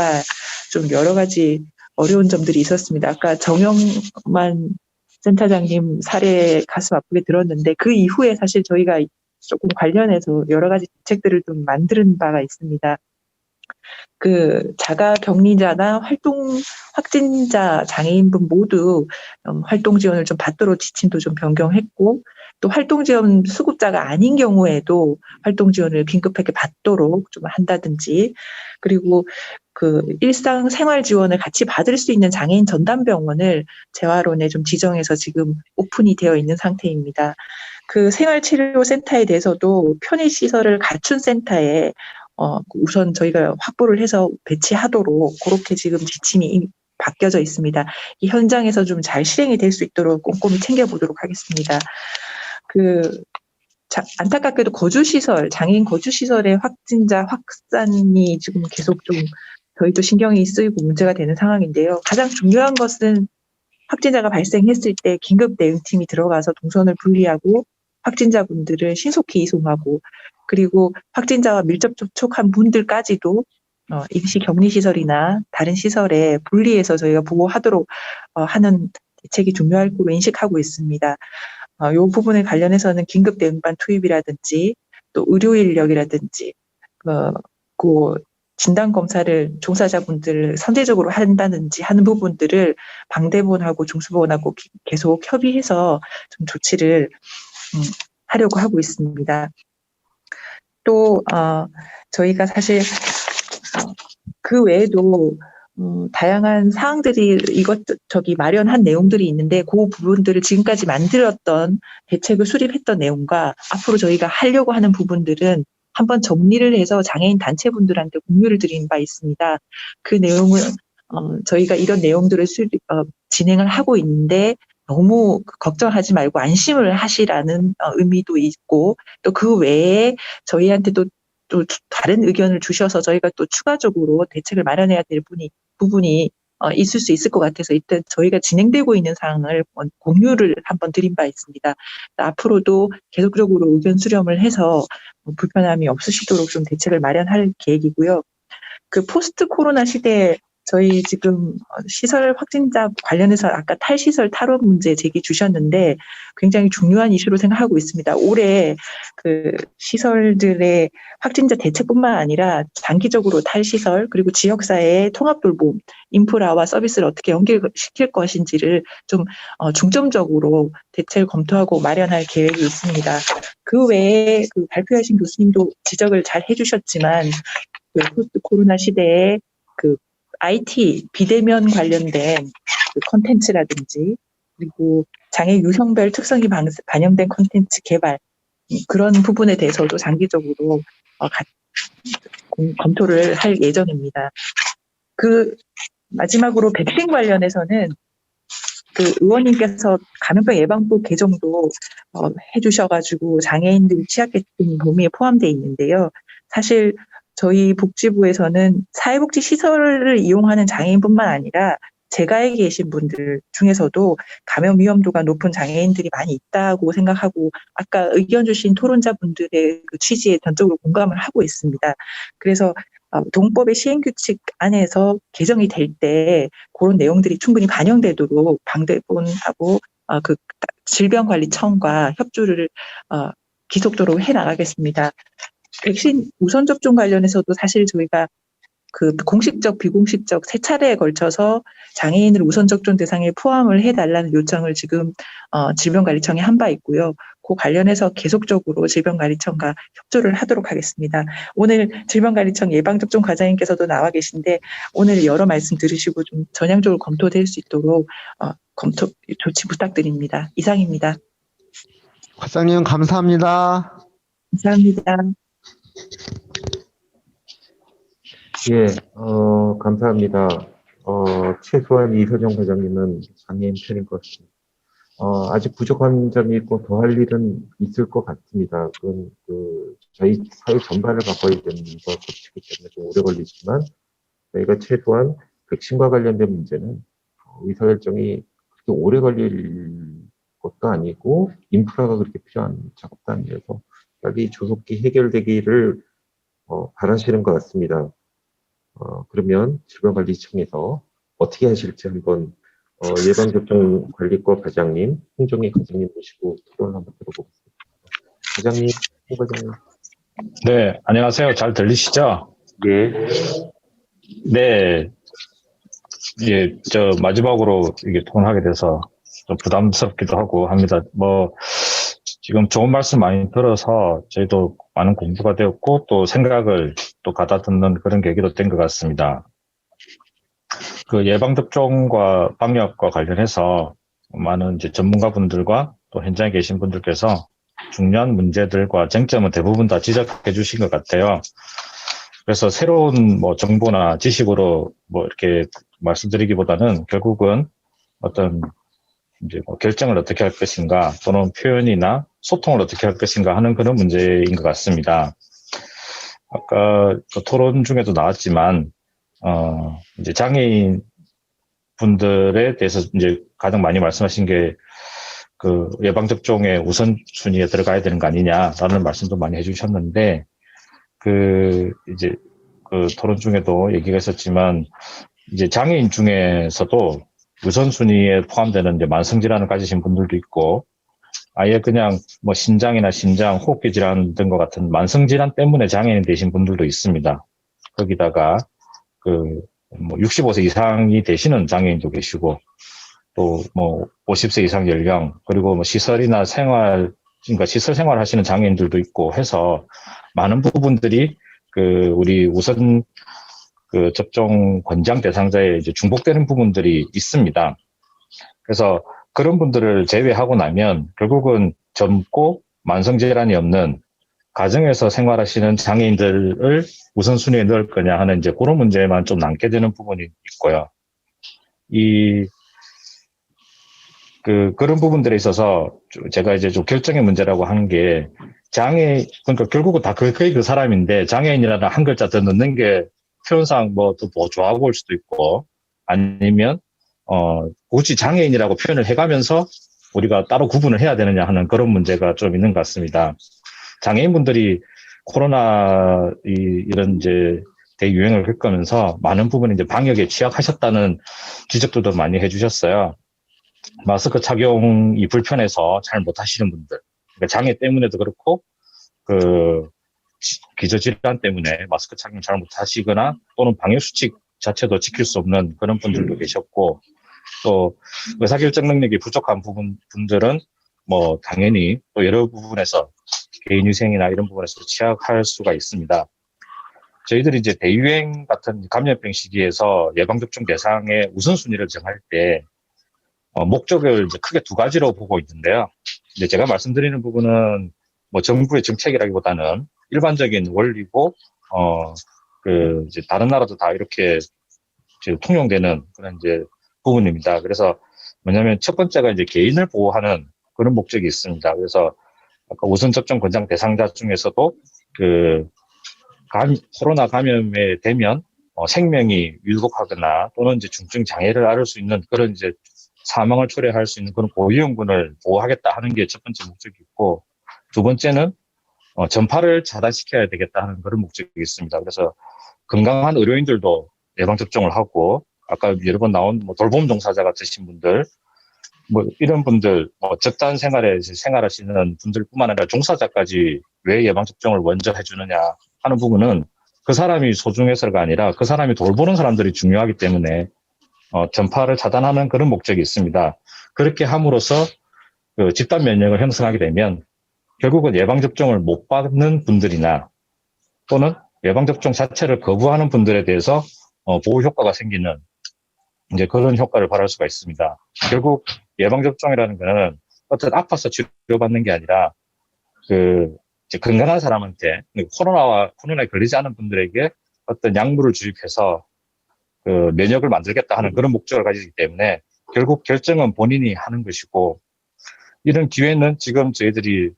좀 여러 가지 어려운 점들이 있었습니다. 아까 정영만 센터장님 사례 가슴 아프게 들었는데 그 이후에 사실 저희가 조금 관련해서 여러 가지 대책들을 좀 만드는 바가 있습니다. 그 자가 격리자나 확진자 장애인분 모두 활동 지원을 좀 받도록 지침도 좀 변경했고, 또 활동 지원 수급자가 아닌 경우에도 활동 지원을 긴급하게 받도록 좀 한다든지, 그리고 그 일상 생활 지원을 같이 받을 수 있는 장애인 전담병원을 재활원에 좀 지정해서 지금 오픈이 되어 있는 상태입니다. 그 생활치료센터에 대해서도 편의시설을 갖춘 센터에 우선 저희가 확보를 해서 배치하도록 그렇게 지금 지침이 이미 바뀌어져 있습니다. 이 현장에서 좀 잘 실행이 될 수 있도록 꼼꼼히 챙겨보도록 하겠습니다. 안타깝게도 장애인 거주시설의 확진자 확산이 지금 계속 좀 저희도 신경이 쓰이고 문제가 되는 상황인데요. 가장 중요한 것은 확진자가 발생했을 때 긴급 대응팀이 들어가서 동선을 분리하고 확진자분들을 신속히 이송하고, 그리고 확진자와 밀접 접촉한 분들까지도 임시 격리시설이나 다른 시설에 분리해서 저희가 보호하도록 하는 대책이 중요할 거로 인식하고 있습니다. 이 부분에 관련해서는 긴급 대응반 투입이라든지 또 의료 인력이라든지 그 진단 검사를 종사자분들 선제적으로 한다든지 하는 부분들을 방대본하고 중수본하고 계속 협의해서 좀 조치를 하려고 하고 있습니다. 또 저희가 사실 그 외에도 다양한 사항들이 마련한 내용들이 있는데, 그 부분들을 지금까지 만들었던 대책을 수립했던 내용과 앞으로 저희가 하려고 하는 부분들은 한번 정리를 해서 장애인 단체분들한테 공유를 드린 바 있습니다. 그 내용을 저희가 이런 내용들을 진행을 하고 있는데 너무 걱정하지 말고 안심을 하시라는 의미도 있고, 또 그 외에 저희한테 또 다른 의견을 주셔서 저희가 또 추가적으로 대책을 마련해야 될 부분이 있을 수 있을 것 같아서 일단 저희가 진행되고 있는 사항을 공유를 한번 드린 바 있습니다. 앞으로도 계속적으로 의견 수렴을 해서 불편함이 없으시도록 좀 대책을 마련할 계획이고요. 그 포스트 코로나 시대에 저희 지금 시설 확진자 관련해서 아까 탈시설 탈원 문제 제기 주셨는데 굉장히 중요한 이슈로 생각하고 있습니다. 올해 그 시설들의 확진자 대책뿐만 아니라 장기적으로 탈시설 그리고 지역사회의 통합돌봄, 인프라와 서비스를 어떻게 연결시킬 것인지를 좀 중점적으로 대책을 검토하고 마련할 계획이 있습니다. 그 외에 그 발표하신 교수님도 지적을 잘 해주셨지만 그 포스트 코로나 시대에 그 IT 비대면 관련된 그 콘텐츠라든지 그리고 장애 유형별 특성이 반영된 콘텐츠 개발, 그런 부분에 대해서도 장기적으로 검토를 할 예정입니다. 그 마지막으로 백신 관련해서는 그 의원님께서 감염병 예방법 개정도 해주셔가지고 장애인들 취약계층 범위에 포함되어 있는데요. 사실 저희 복지부에서는 사회복지 시설을 이용하는 장애인뿐만 아니라 재가에 계신 분들 중에서도 감염 위험도가 높은 장애인들이 많이 있다고 생각하고 아까 의견 주신 토론자분들의 그 취지에 전적으로 공감을 하고 있습니다. 그래서 동법의 시행규칙 안에서 개정이 될 때 그런 내용들이 충분히 반영되도록 방대본하고 그 질병관리청과 협조를 기속도로 해나가겠습니다. 백신 우선 접종 관련해서도 사실 저희가 그 공식적, 비공식적 세 차례에 걸쳐서 장애인을 우선 접종 대상에 포함을 해달라는 요청을 지금 질병관리청에 한 바 있고요. 그 관련해서 계속적으로 질병관리청과 협조를 하도록 하겠습니다. 오늘 질병관리청 예방접종 과장님께서도 나와 계신데 오늘 여러 말씀 들으시고 좀 전향적으로 검토될 수 있도록 검토 조치 부탁드립니다. 이상입니다. 과장님 감사합니다. 감사합니다. 예, 감사합니다. 최소한 이서정 과장님은 장애인 편인 것 같습니다. 아직 부족한 점이 있고 더 할 일은 있을 것 같습니다. 그건 저희 사회 전반을 바꿔야 되는 것이기 때문에 좀 오래 걸리지만 저희가 최소한 백신과 관련된 문제는 의사결정이 그렇게 오래 걸릴 것도 아니고 인프라가 그렇게 필요한 작업도 아니어서 빨리 조속히 해결되기를 바라시는 것 같습니다. 그러면 질병관리청에서 어떻게 하실지 한번 예방접종관리과 과장님, 홍정희 과장님 모시고 토론을 한번 들어보겠습니다. 과장님, 홍 과장님. 네, 안녕하세요. 잘 들리시죠? 예. 네, 예, 마지막으로 이게 통화하게 돼서 좀 부담스럽기도 하고 합니다. 지금 좋은 말씀 많이 들어서 저희도 많은 공부가 되었고 또 생각을 또 가다듬는 그런 계기도 된 것 같습니다. 그 예방접종과 방역과 관련해서 많은 이제 전문가분들과 또 현장에 계신 분들께서 중요한 문제들과 쟁점은 대부분 다 지적해 주신 것 같아요. 그래서 새로운 정보나 지식으로 이렇게 말씀드리기보다는 결국은 어떤 이제 결정을 어떻게 할 것인가 또는 표현이나 소통을 어떻게 할 것인가 하는 그런 문제인 것 같습니다. 아까 그 토론 중에도 나왔지만 이제 장애인 분들에 대해서 이제 가장 많이 말씀하신 게 그 예방접종의 우선순위에 들어가야 되는 거 아니냐라는 말씀도 많이 해주셨는데 이제 그 토론 중에도 얘기가 있었지만 이제 장애인 중에서도 우선순위에 포함되는 이제 만성질환을 가지신 분들도 있고 아예 그냥 신장이나 심장, 호흡기 질환 등과 같은 만성질환 때문에 장애인이 되신 분들도 있습니다. 거기다가 65세 이상이 되시는 장애인도 계시고 또 50세 이상 연령 그리고 시설이나 그러니까 시설 생활 하시는 장애인들도 있고 해서 많은 부분들이 우리 우선 접종 권장 대상자에 이제 중복되는 부분들이 있습니다. 그래서 그런 분들을 제외하고 나면 결국은 젊고 만성질환이 없는 가정에서 생활하시는 장애인들을 우선순위에 넣을 거냐 하는 이제 그런 문제만 좀 남게 되는 부분이 있고요. 그런 부분들에 있어서 제가 이제 좀 결정의 문제라고 하는 게 그러니까 결국은 다 거의 그 사람인데 장애인이라는 한 글자 더 넣는 게 표현상 더 좋아 보일 수도 있고 아니면 굳이 장애인이라고 표현을 해가면서 우리가 따로 구분을 해야 되느냐 하는 그런 문제가 좀 있는 것 같습니다. 장애인분들이 코로나 이런 이제 대유행을 겪으면서 많은 부분이 이제 방역에 취약하셨다는 지적들도 많이 해주셨어요. 마스크 착용이 불편해서 잘 못하시는 분들, 그러니까 장애 때문에도 그렇고 기저질환 때문에 마스크 착용 잘 못하시거나 또는 방역 수칙 자체도 지킬 수 없는 그런 분들도 계셨고 또 의사결정 능력이 부족한 분들은 당연히 또 여러 부분에서 개인위생이나 이런 부분에서 취약할 수가 있습니다. 저희들이 이제 대유행 같은 감염병 시기에서 예방접종 대상의 우선순위를 정할 때 목적을 이제 크게 두 가지로 보고 있는데요. 이제 제가 말씀드리는 부분은 정부의 정책이라기보다는 일반적인 원리고 이제 다른 나라도 다 이렇게 이제 통용되는 그런 이제 부분입니다. 그래서 뭐냐면 첫 번째가 이제 개인을 보호하는 그런 목적이 있습니다. 그래서 아까 우선 접종 권장 대상자 중에서도 코로나 감염에 되면 생명이 위독하거나 또는 이제 중증 장애를 앓을 수 있는 그런 이제 사망을 초래할 수 있는 그런 고위험군을 보호하겠다 하는 게 첫 번째 목적이 있고 두 번째는 전파를 차단시켜야 되겠다 하는 그런 목적이 있습니다. 그래서 건강한 의료인들도 예방접종을 하고 아까 여러 번 나온 돌봄 종사자 같으신 분들 이런 분들 적단 생활에 생활하시는 분들뿐만 아니라 종사자까지 왜 예방접종을 먼저 해주느냐 하는 부분은 그 사람이 소중해서가 아니라 그 사람이 돌보는 사람들이 중요하기 때문에 전파를 차단하는 그런 목적이 있습니다. 그렇게 함으로써 집단 면역을 형성하게 되면 결국은 예방접종을 못 받는 분들이나 또는 예방접종 자체를 거부하는 분들에 대해서 보호 효과가 생기는 이제 그런 효과를 발할 수가 있습니다. 결국 예방접종이라는 거는 어떤 아파서 치료받는 게 아니라 이제 건강한 사람한테 코로나에 걸리지 않은 분들에게 어떤 약물을 주입해서 면역을 만들겠다 하는 그런 목적을 가지기 때문에 결국 결정은 본인이 하는 것이고 이런 기회는 지금 저희들이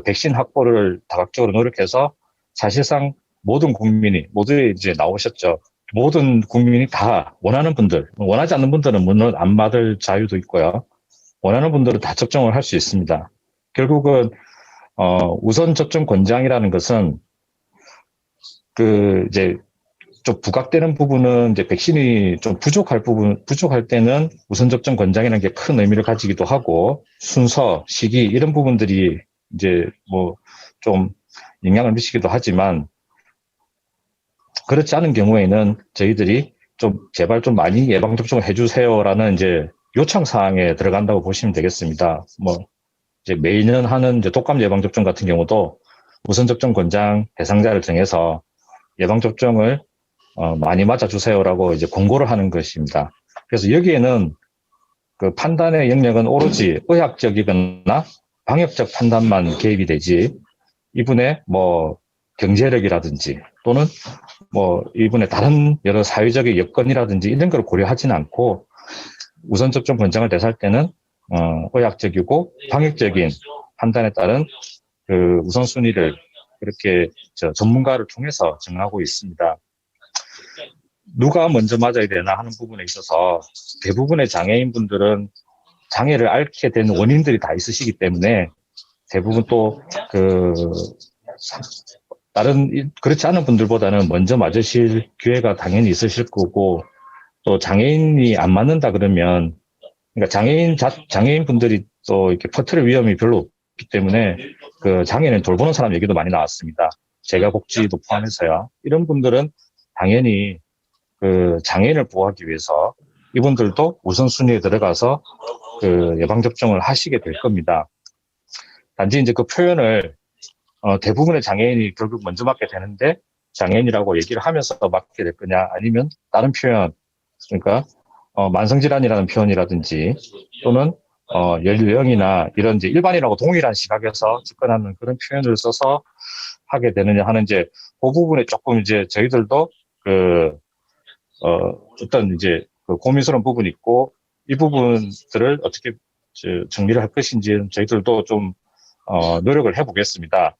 백신 확보를 다각적으로 노력해서 사실상 모든 국민이 모두 이제 나오셨죠. 모든 국민이 다 원하는 분들, 원하지 않는 분들은 물론 안 받을 자유도 있고요. 원하는 분들은 다 접종을 할 수 있습니다. 결국은 우선 접종 권장이라는 것은 이제 좀 부각되는 부분은 이제 백신이 좀 부족할 때는 우선 접종 권장이라는 게 큰 의미를 가지기도 하고 순서, 시기 이런 부분들이 이제 좀 영향을 미치기도 하지만 그렇지 않은 경우에는 저희들이 좀 제발 좀 많이 예방접종을 해주세요라는 이제 요청 사항에 들어간다고 보시면 되겠습니다. 뭐 이제 매년 하는 이제 독감 예방접종 같은 경우도 우선 접종 권장 대상자를 정해서 예방접종을 많이 맞아주세요라고 이제 권고를 하는 것입니다. 그래서 여기에는 그 판단의 영역은 오로지 의학적이거나 방역적 판단만 개입이 되지, 이분의 뭐 경제력이라든지 또는 뭐 이분의 다른 여러 사회적인 여건이라든지 이런 걸 고려하지는 않고 우선 접종 권장을 대상할 때는 의학적이고 방역적인 판단에 따른 그 우선순위를 그렇게 전문가를 통해서 정하고 있습니다. 누가 먼저 맞아야 되나 하는 부분에 있어서 대부분의 장애인분들은 장애를 앓게 된 원인들이 다 있으시기 때문에 대부분 또 다른 그렇지 않은 분들보다는 먼저 맞으실 기회가 당연히 있으실 거고, 또 장애인이 안 맞는다 그러면, 그러니까 장애인 분들이 또 이렇게 퍼뜨릴 위험이 별로 없기 때문에 그 장애인을 돌보는 사람 얘기도 많이 나왔습니다. 재가복지도 포함해서요. 이런 분들은 당연히 그 장애인을 보호하기 위해서 이분들도 우선순위에 들어가서 그 예방접종을 하시게 될 겁니다. 단지 이제 그 표현을 대부분의 장애인이 결국 먼저 맞게 되는데 장애인이라고 얘기를 하면서 맞게 될 거냐, 아니면 다른 표현, 그러니까 만성질환이라는 표현이라든지 또는 연령이나 이런 이제 일반인하고 동일한 시각에서 접근하는 그런 표현을 써서 하게 되느냐 하는 이제 그 부분에 조금 이제 저희들도 어떤 이제 그 고민스러운 부분이 있고, 이 부분들을 어떻게 정리를 할 것인지 저희들도 좀 노력을 해보겠습니다.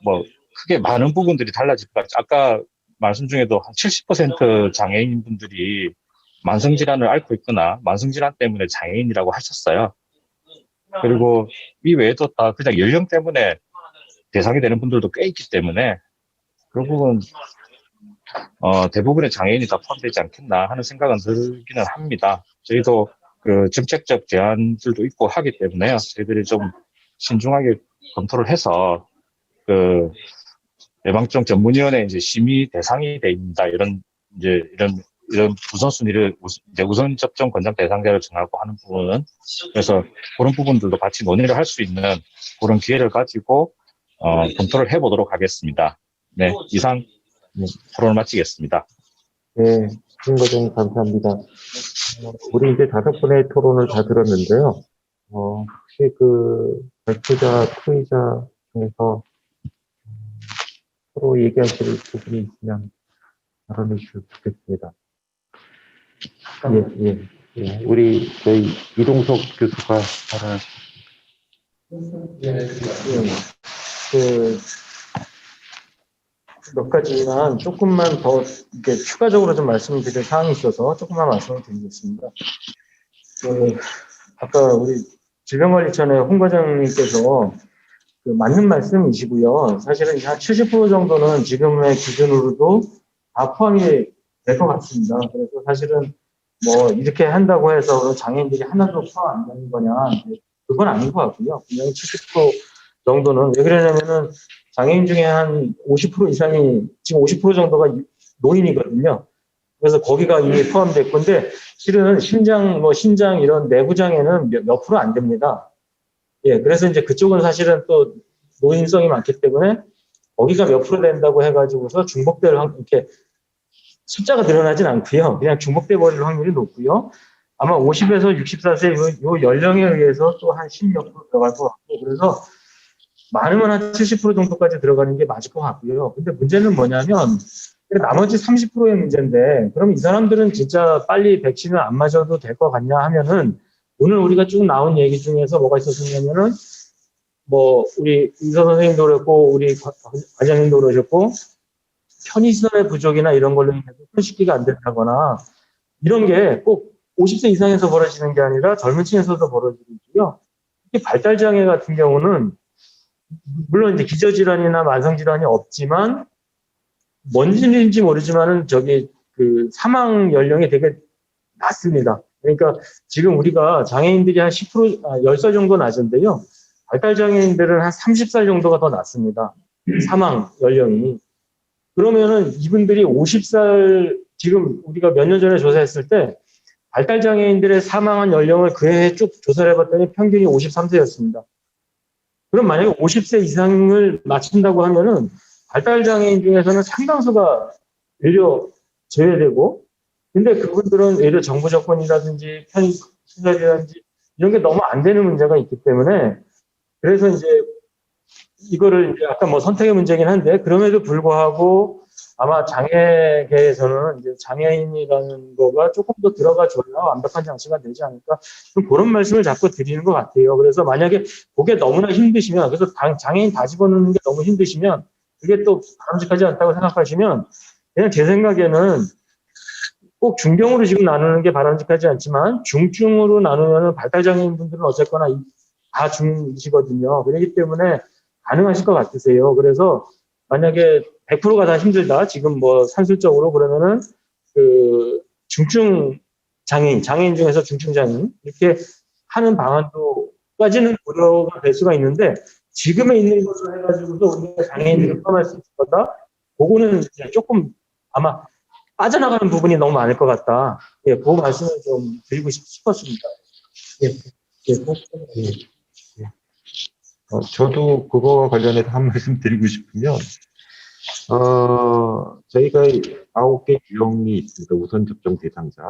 뭐 크게 많은 부분들이 달라질 것 같아요. 아까 말씀 중에도 한 70% 장애인분들이 만성질환을 앓고 있거나 만성질환 때문에 장애인이라고 하셨어요. 그리고 이 외에도 다 그냥 연령 때문에 대상이 되는 분들도 꽤 있기 때문에 결국은 대부분의 장애인이 다 포함되지 않겠나 하는 생각은 들기는 합니다. 저희도 그 정책적 제안들도 있고 하기 때문에요. 저희들이 좀 신중하게 검토를 해서 그 예방접종 전문위원회 이제 심의 대상이 돼 있다, 이런 우선순위를 이제 우선 접종 권장 대상자를 정하고 하는 부분은, 그래서 그런 부분들도 같이 논의를 할 수 있는 그런 기회를 가지고 검토를 해보도록 하겠습니다. 네, 이상 토론을 마치겠습니다. 네, 김과장 감사합니다. 우리 이제 5분의 토론을 다 들었는데요. 혹시 그 발표자, 토의자 중에서 서로 얘기하실 부분이 있으면 발언해 주시면 좋겠습니다. 예. 우리 저희 이동석 교수가 발언하시겠습니다. 몇 가지만 조금만 더 이렇게 추가적으로 좀 말씀드릴 사항이 있어서 조금만 말씀을 드리겠습니다. 아까 우리 질병관리청의 홍 과장님께서 맞는 말씀이시고요. 사실은 한 70% 정도는 지금의 기준으로도 다 포함이 될 것 같습니다. 그래서 사실은 뭐 이렇게 한다고 해서 장애인들이 하나도 포함 안 되는 거냐, 그건 아닌 것 같고요. 분명히 70% 정도는, 왜 그러냐면은 장애인 중에 한 50% 이상이, 지금 50% 정도가 노인이거든요. 그래서 거기가 이미 포함될 건데, 실은 신장 이런 내부 장애는 몇 프로 안 됩니다. 예, 그래서 이제 그쪽은 사실은 또 노인성이 많기 때문에 거기가 몇 프로 된다고 해가지고서 중복될 이렇게 숫자가 늘어나진 않고요. 그냥 중복돼 버릴 확률이 높고요. 아마 50에서 64세 요 연령에 의해서 또 한 10몇 프로 들어갈 것 같고, 그래서 많으면 한 70% 정도까지 들어가는 게 맞을 것 같고요. 근데 문제는 뭐냐면 나머지 30%의 문제인데, 그럼 이 사람들은 진짜 빨리 백신을 안 맞아도 될 것 같냐 하면은, 오늘 우리가 쭉 나온 얘기 중에서 뭐가 있었냐면은, 뭐 우리 의사 선생님도 그랬고 우리 과장님도 그러셨고, 편의시설의 부족이나 이런 걸로 인해서 손쉽기가 안 된다거나, 이런 게 꼭 50세 이상에서 벌어지는 게 아니라 젊은 층에서도 벌어지고 있고요. 특히 발달장애 같은 경우는 물론 이제 기저질환이나 만성질환이 없지만, 뭔지인지 모르지만은 그 사망 연령이 되게 낮습니다. 그러니까 지금 우리가 장애인들이 한 10살 정도 낮은데요. 발달장애인들은 한 30살 정도가 더 낮습니다. 사망 연령이. 그러면은 이분들이 50살, 지금 우리가 몇 년 전에 조사했을 때 발달장애인들의 사망한 연령을 그 해에 쭉 조사를 해봤더니 평균이 53세였습니다. 그럼 만약에 50세 이상을 맞춘다고 하면은 발달장애인 중에서는 상당수가 오히려 제외되고, 근데 그분들은 예를 정부 조건이라든지 편의시설이라든지 이런 게 너무 안 되는 문제가 있기 때문에, 그래서 이제 이거를 이제 아까 뭐 선택의 문제긴 한데, 그럼에도 불구하고 아마 장애계에서는 이제 장애인이라는 거가 조금 더 들어가 줘야 완벽한 장치가 되지 않을까, 좀 그런 말씀을 자꾸 드리는 것 같아요. 그래서 만약에 그게 너무나 힘드시면, 그래서 장애인 다 집어넣는 게 너무 힘드시면, 그게 또 바람직하지 않다고 생각하시면, 그냥 제 생각에는 꼭 중병으로 지금 나누는 게 바람직하지 않지만, 중증으로 나누면 발달장애인 분들은 어쨌거나 다 중이시거든요. 그렇기 때문에 가능하실 것 같으세요. 그래서 만약에 100%가 다 힘들다, 지금 뭐 산술적으로, 그러면은 그 중증 장애인 중에서 중증 장애인 이렇게 하는 방안도까지는 고려가 될 수가 있는데, 지금에 있는 것으로 해가지고도 우리가 장애인들을 포함할 수 있을 거다. 그거는 이제 조금 아마 빠져나가는 부분이 너무 많을 것 같다. 예, 그 말씀을 좀 드리고 싶었습니다. 예, 저도 그거와 관련해서 한 말씀 드리고 싶으면, 저희가 9개 유형이 있습니다. 우선 접종 대상자.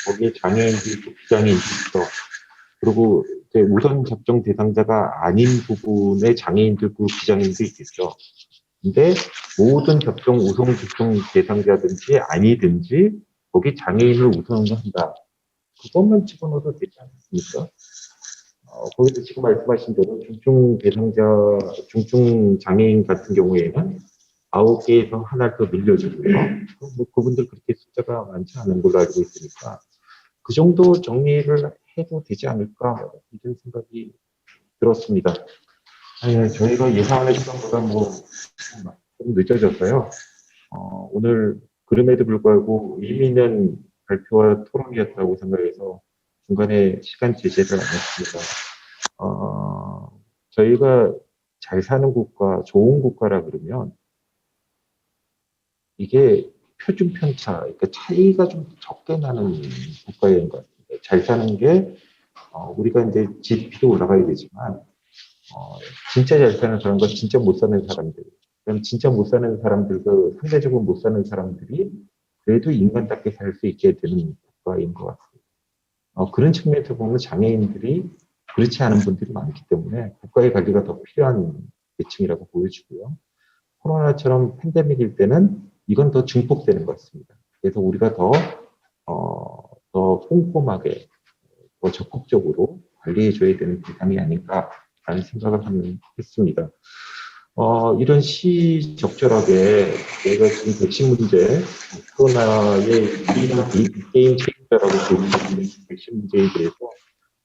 거기에 장애인도 있고 비장애인도 있어. 그리고 이제 우선 접종 대상자가 아닌 부분에 장애인도 있고 비장애인도 있겠죠. 근데 모든 우선 접종 대상자든지 아니든지 거기 장애인을 우선한다. 그것만 집어넣어도 되지 않습니까? 거기서 지금 말씀하신 대로 중증 장애인 같은 경우에는 9개에서 하나를 더 늘려주고요. 뭐 그분들 그렇게 숫자가 많지 않은 걸로 알고 있으니까 그 정도 정리를 해도 되지 않을까, 이런 생각이 들었습니다. 저희가 예상하는 시간보다 좀 늦어졌어요. 오늘 그럼에도 불구하고 의미 있는 발표와 토론이었다고 생각해서 중간에 시간 제재를 안 했습니다. 저희가 잘 사는 국가, 좋은 국가라 그러면 이게 표준 편차, 그러니까 차이가 좀 적게 나는 국가인 것 같아요. 잘 사는 게 우리가 이제 GDP도 올라가야 되지만 진짜 잘 사는 사람과 진짜 못 사는 사람들, 그럼 진짜 못 사는 사람들, 그 상대적으로 못 사는 사람들이 그래도 인간답게 살 수 있게 되는 국가인 것 같아요. 그런 측면에서 보면 장애인들이 그렇지 않은 분들이 많기 때문에 국가의 관리가 더 필요한 계층이라고 보여지고요. 코로나처럼 팬데믹일 때는 이건 더 증폭되는 것 같습니다. 그래서 우리가 더 꼼꼼하게, 더 적극적으로 관리해줘야 되는 대상이 아닌가라는 생각을 했습니다. 이런 시적절하게 내가 지금 백신 문제, 코로나의 게임 체인저라고 보여지는 백신 문제에 대해서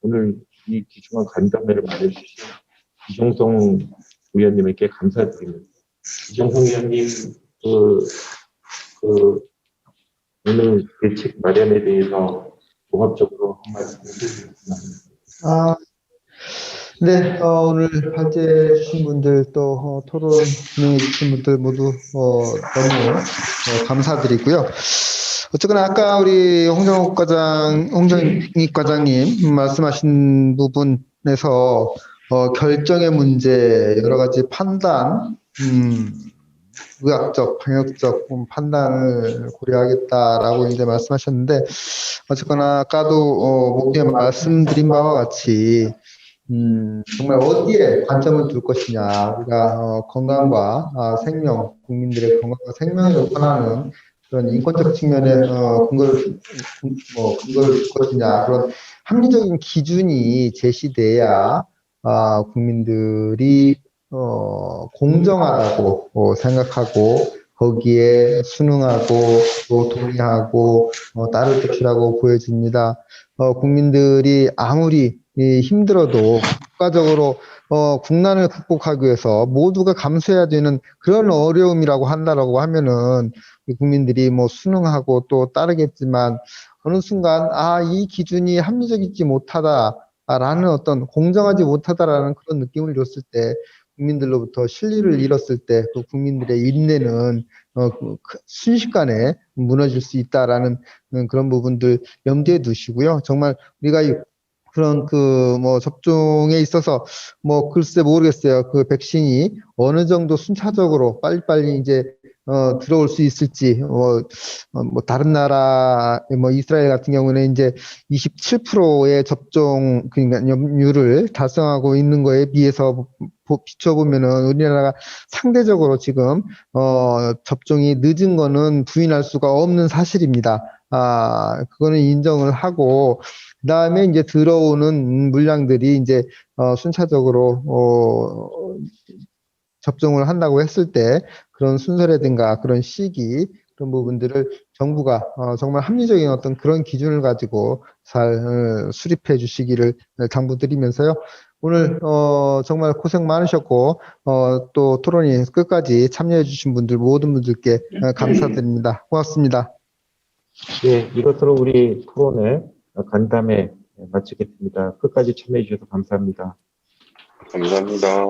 오늘 이 귀중한 간담회를 마련해주신 이종성 의원님에게 감사드립니다. 이종성 의원님, 오늘 대책 마련에 대해서 종합적으로 한 말씀 해주시겠습니다. 네, 오늘 발제해 주신 분들 또 토론해 주신 분들 모두 너무 감사드리고요. 어쨌거나 아까 우리 홍정익 과장님 말씀하신 부분에서 결정의 문제, 여러 가지 판단, 의학적, 방역적 판단을 고려하겠다라고 이제 말씀하셨는데, 어쨌거나 아까도 목표에 말씀드린 바와 같이 정말 어디에 관점을 둘 것이냐, 우리가 건강과 생명, 국민들의 건강과 생명을 권하는 그런 인권적 측면에 근거를 둘 것이냐, 그런 합리적인 기준이 제시돼야 국민들이 공정하다고 생각하고 거기에 순응하고 또 동의하고 따를 것이라고 보여집니다. 국민들이 아무리 힘들어도 국가적으로 국난을 극복하기 위해서 모두가 감수해야 되는 그런 어려움이라고 한다라고 하면은 국민들이 순응하고 또 따르겠지만, 어느 순간 이 기준이 합리적이지 못하다라는, 어떤 공정하지 못하다라는 그런 느낌을 줬을 때 국민들로부터 신뢰를 잃었을 때 그 국민들의 인내는 순식간에 무너질 수 있다라는 그런 부분들 염두에 두시고요. 정말 우리가 그런 접종에 있어서 글쎄 모르겠어요. 그 백신이 어느 정도 순차적으로 빨리빨리 이제 들어올 수 있을지, 다른 나라, 이스라엘 같은 경우는 이제 27%의 접종, 그러니까 점유율을 달성하고 있는 거에 비해서 비춰보면은 우리나라가 상대적으로 지금, 접종이 늦은 거는 부인할 수가 없는 사실입니다. 그거는 인정을 하고, 그 다음에 이제 들어오는 물량들이 이제, 순차적으로, 접종을 한다고 했을 때 그런 순서라든가 그런 시기 그런 부분들을 정부가 정말 합리적인 어떤 그런 기준을 가지고 잘 수립해 주시기를 당부드리면서요. 오늘 정말 고생 많으셨고 또 토론이 끝까지 참여해 주신 분들 모든 분들께 감사드립니다. 고맙습니다. 네, 이것으로 우리 토론회 간담회 마치겠습니다. 끝까지 참여해 주셔서 감사합니다. 감사합니다.